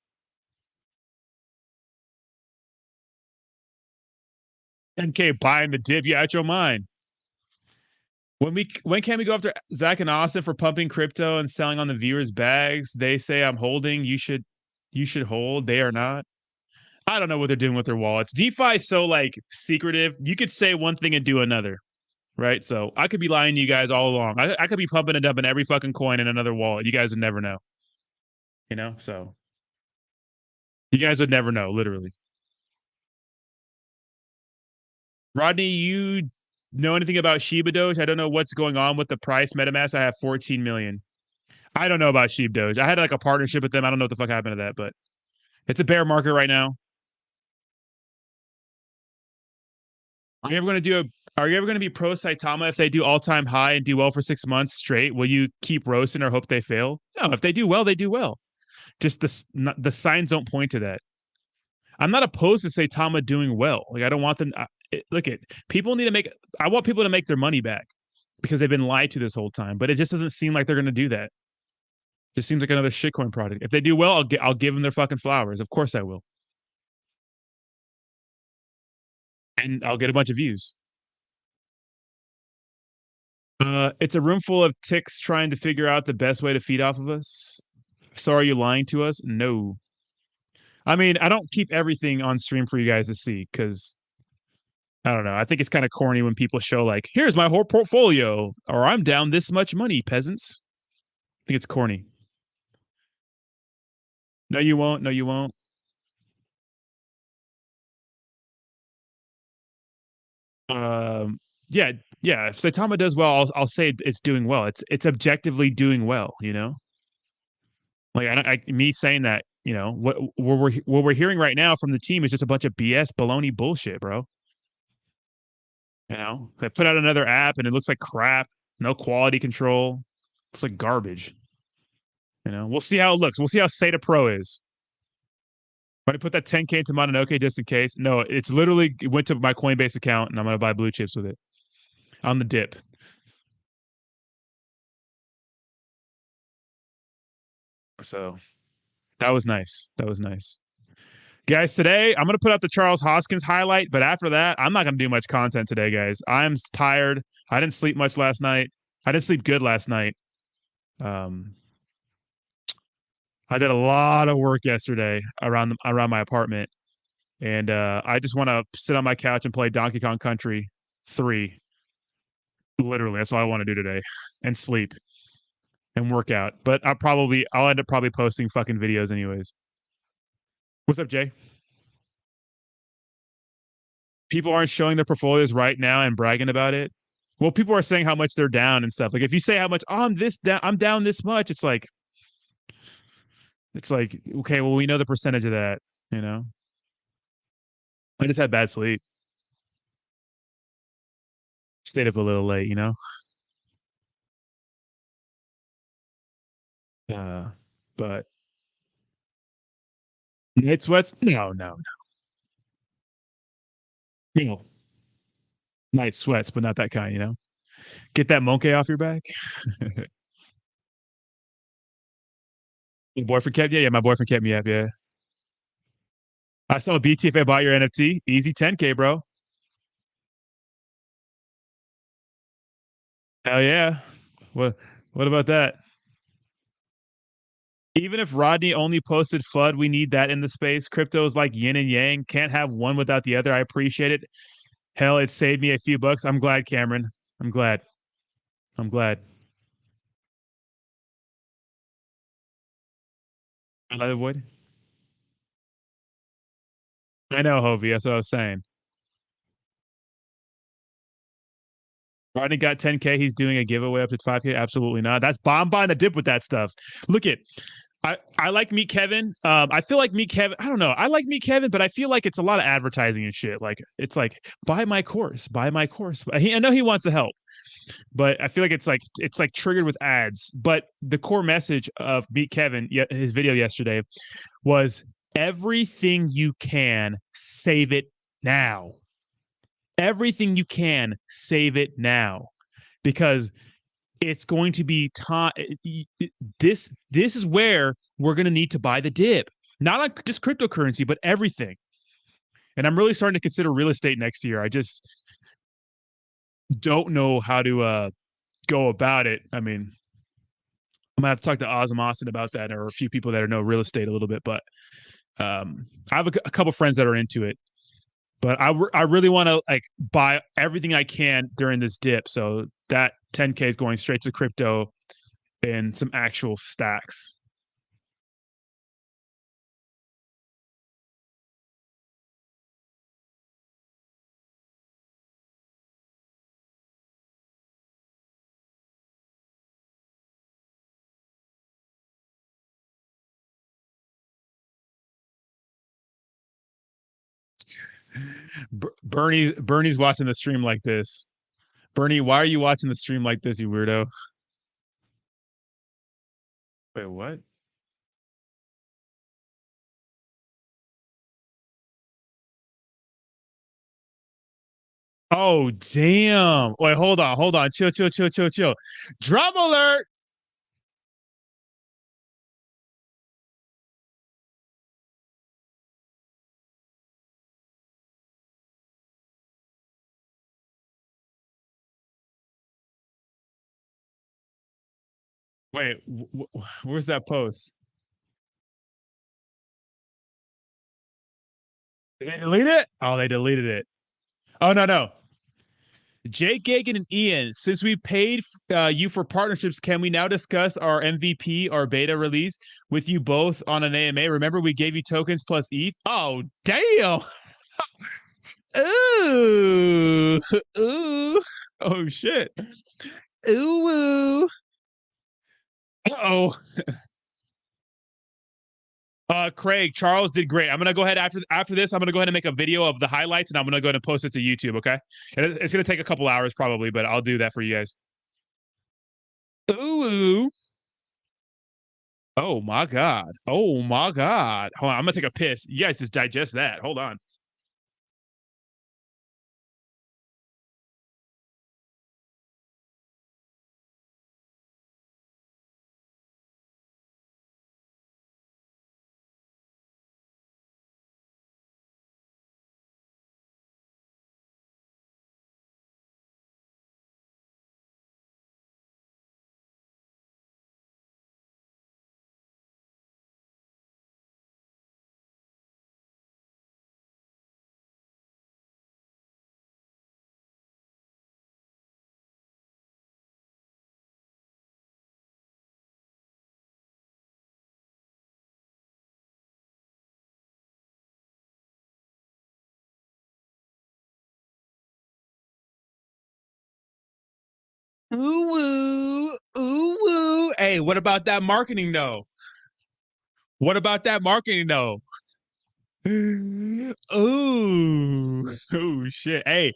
NK buying the dip. You out your mind. When can we go after Zach and Austin for pumping crypto and selling on the viewers' bags? They say I'm holding. You should hold. They are not. I don't know what they're doing with their wallets. DeFi is so like secretive. You could say one thing and do another, right? So I could be lying to you guys all along. I could be pumping and dumping every fucking coin in another wallet. You guys would never know. You know, so you guys would never know, literally. Rodney, you know anything about Shiba Doge? I don't know what's going on with the price. MetaMask, I have 14 million. I don't know about Shiba Doge. I had like a partnership with them. I don't know what the fuck happened to that, but it's a bear market right now. Are you ever going to be pro Saitama if they do all-time high and do well for 6 months straight? Will you keep roasting or hope they fail? No, if they do well, they do well. Just the signs don't point to that. I'm not opposed to Saitama doing well. Like I don't want them. Look at people need to make. I want people to make their money back. because they've been lied to this whole time. But it just doesn't seem like they're going to do that. Just seems like another shitcoin project. If they do well, I'll give them their fucking flowers. Of course I will. And I'll get a bunch of views. It's a room full of ticks trying to figure out the best way to feed off of us. So are you lying to us? No. I mean, I don't keep everything on stream for you guys to see because I don't know. I think it's kind of corny when people show like, here's my whole portfolio, or I'm down this much money, peasants. I think it's corny. No, you won't. No, you won't. Yeah, yeah. If Saitama does well, I'll say it's doing well. It's objectively doing well, you know. Like me saying that, you know, what we're hearing right now from the team is just a bunch of BS baloney bullshit, bro. You know, they put out another app and it looks like crap. No quality control. It's like garbage. You know, we'll see how it looks. We'll see how Sata Pro is. When I put that 10K into Mononoke just in case. No, it's literally it went to my Coinbase account and I'm gonna buy blue chips with it on the dip. So that was nice. That was nice. Guys, today I'm going to put up the Charles Hoskins highlight, but after that, I'm not going to do much content today, guys. I'm tired. I didn't sleep much last night. I didn't sleep good last night. I did a lot of work yesterday around my apartment, and I just want to sit on my couch and play Donkey Kong Country 3. Literally, that's all I want to do today, and sleep and work out. But I'll end up probably posting fucking videos anyways. What's up, Jay? People aren't showing their portfolios right now and bragging about it. Well, people are saying how much they're down and stuff. Like if you say how much, oh, I'm down this much, it's like, okay, well, we know the percentage of that, you know. I just had bad sleep. Stayed up a little late, you know. But night sweats? No. You know, night sweats, but not that kind, you know. Get that monkey off your back. Your boyfriend kept you? Yeah, my boyfriend kept me up, yeah. I saw BTFA bought your NFT. Easy 10K, bro. Hell yeah. What about that? Even if Rodney only posted FUD, we need that in the space. Crypto is like yin and yang. Can't have one without the other. I appreciate it. Hell, it saved me a few bucks. I'm glad, Cameron. I'm glad. Another void? I know, Hovey. That's what I was saying. Rodney got 10K. He's doing a giveaway up to 5K. Absolutely not. I'm buying the dip with that stuff. Look it. I like Meet Kevin. I feel like Meet Kevin. I don't know. I like Meet Kevin, but I feel like it's a lot of advertising and shit. Like it's like buy my course. I know he wants to help, but I feel like it's like triggered with ads. But the core message of Meet Kevin, his video yesterday, was everything you can, save it now. Everything you can, save it now, because it's going to be time. This is where we're going to need to buy the dip, not on just cryptocurrency, but everything. And I'm really starting to consider real estate next year. I just don't know how to go about it. I mean, I'm gonna have to talk to Oz and Austin about that, or a few people that know real estate a little bit. But I have a couple friends that are into it. But I really want to like buy everything I can during this dip. So that 10K is going straight to crypto and some actual stacks. Bernie's watching the stream like this. Bernie, why are you watching the stream like this, you weirdo? Wait, what? Oh, damn. Wait, hold on. Chill. Drum alert. Wait, where's that post? Did they delete it? Oh, they deleted it. Oh, no. Jake, Gagan, and Ian, since we paid you for partnerships, can we now discuss our MVP, our beta release, with you both on an AMA? Remember, we gave you tokens plus ETH? Oh, damn. Ooh. Ooh. Oh, shit. Ooh. Uh-oh. Craig, Charles did great. I'm gonna go ahead after this. I'm gonna go ahead and make a video of the highlights, and I'm gonna go ahead and post it to YouTube. Okay, and it's gonna take a couple hours probably, but I'll do that for you guys. Ooh. Oh my god. Oh my god. Hold on, I'm gonna take a piss. You guys just digest that. Hold on. Ooh, ooh. Hey, what about that marketing though? What about that marketing though? Ooh, oh shit. Hey,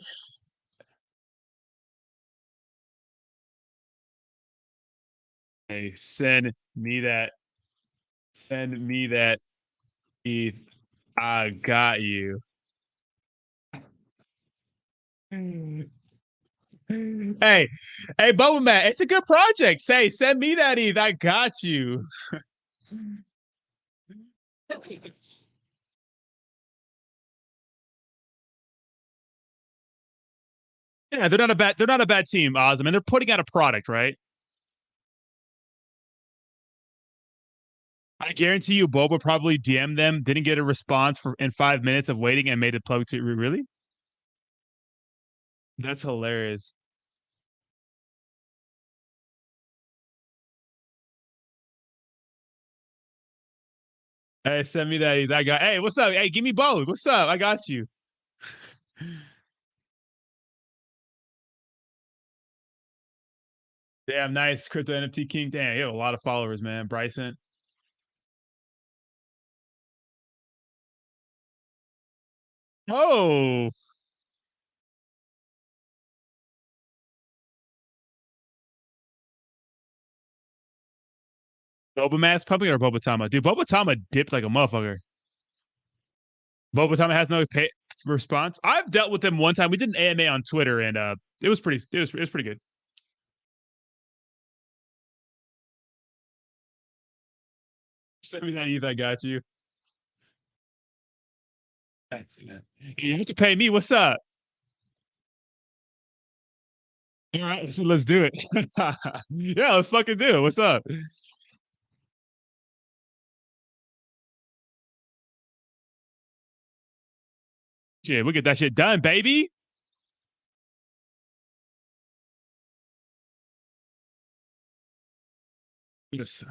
send me that. Send me that ETH. I got you. Hey, Boba Man, it's a good project. Say, send me that ETH. I got you. Yeah, they're not a bad team, Oz. I mean, they're putting out a product, right? I guarantee you, Boba probably DM'd them, didn't get a response in 5 minutes of waiting, and made it plug to really. That's hilarious. Hey, send me that ETH. I got. Hey, what's up? Hey, give me both. What's up? I got you. Damn, nice crypto NFT king. Damn, you have a lot of followers, man. Bryson. Oh, Boba Mass pumping or Boba Tama? Dude, Boba Tama dipped like a motherfucker. Boba Tama has no response. I've dealt with him one time. We did an AMA on Twitter, and it was pretty good. Send me that ETH. I got you. You have to pay me. What's up? All right, so let's do it. Yeah, let's fucking do it. What's up? Yeah, we get that shit done, baby. Yes.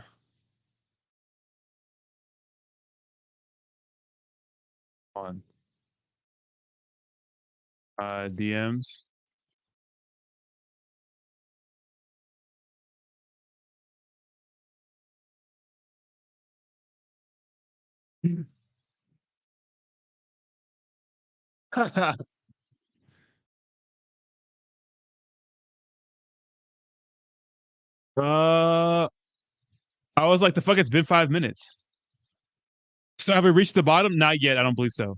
On DMs. I was like, the fuck, it's been 5 minutes. So have we reached the bottom? Not yet. I don't believe so.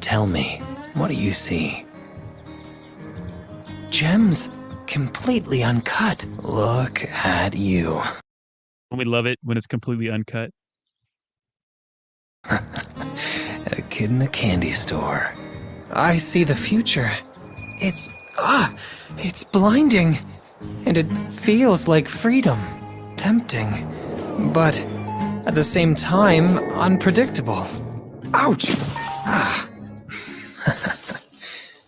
Tell me, what do you see? Gems, completely uncut. Look at you. We love it when it's completely uncut. A kid in a candy store. I see the future. It's blinding. And it feels like freedom. Tempting. But at the same time, unpredictable. Ouch! Ah.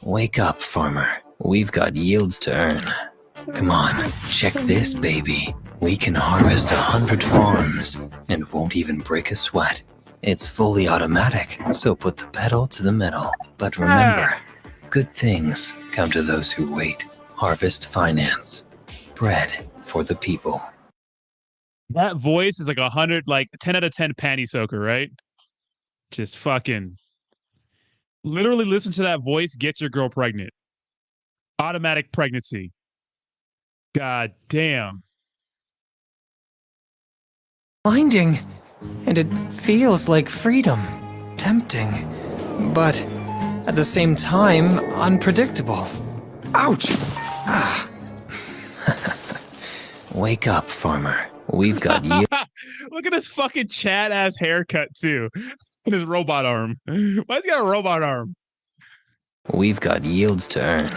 Wake up, farmer. We've got yields to earn. Come on, check this, baby. We can harvest 100 farms and won't even break a sweat. It's fully automatic, so put the pedal to the metal. But remember, good things come to those who wait. Harvest Finance. Bread for the people. That voice is like 100, like 10 out of 10 panty soaker, right? Just fucking literally listen to that voice, gets your girl pregnant. Automatic pregnancy. God damn. Blinding. And it feels like freedom. Tempting. But at the same time, unpredictable. Ouch! Ah. Wake up, farmer. We've got you. Look at his fucking Chad ass haircut too. And his robot arm. Why's he got a robot arm? We've got yields to earn.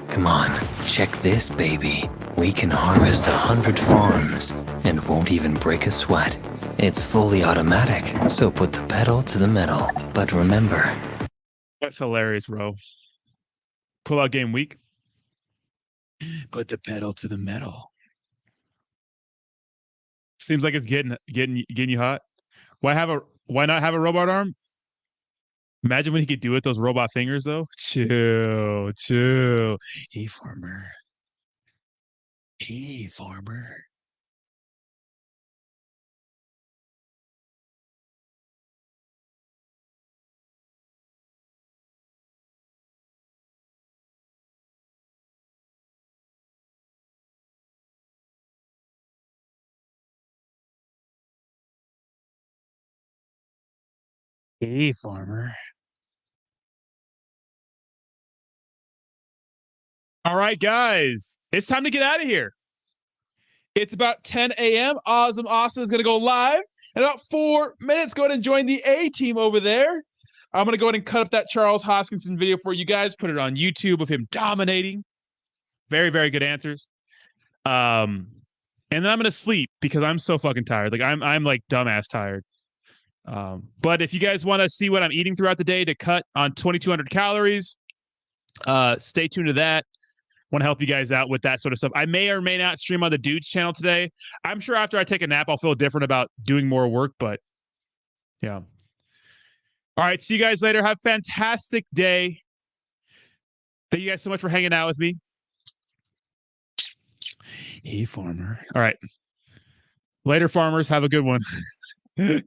Come on, check this, baby. We can harvest 100 farms and won't even break a sweat. It's fully automatic, so put the pedal to the metal. But remember... That's hilarious, bro. Pull out game week. Put the pedal to the metal. Seems like it's getting you hot. Why not have a robot arm? Imagine when he could do it with those robot fingers, though. Chill. Hey, farmer. Hey, farmer. Hey, farmer. All right, guys. It's time to get out of here. It's about 10 a.m. Awesome is going to go live in about 4 minutes. Go ahead and join the A team over there. I'm going to go ahead and cut up that Charles Hoskinson video for you guys. Put it on YouTube of him dominating. Very, very good answers. And then I'm going to sleep because I'm so fucking tired. Like I'm like dumbass tired. But if you guys want to see what I'm eating throughout the day to cut on 2,200 calories, stay tuned to that. Want to help you guys out with that sort of stuff. I may or may not stream on the Dudes channel today. I'm sure after I take a nap, I'll feel different about doing more work, but yeah. All right. See you guys later. Have a fantastic day. Thank you guys so much for hanging out with me. Hey, farmer. All right. Later, farmers. Have a good one.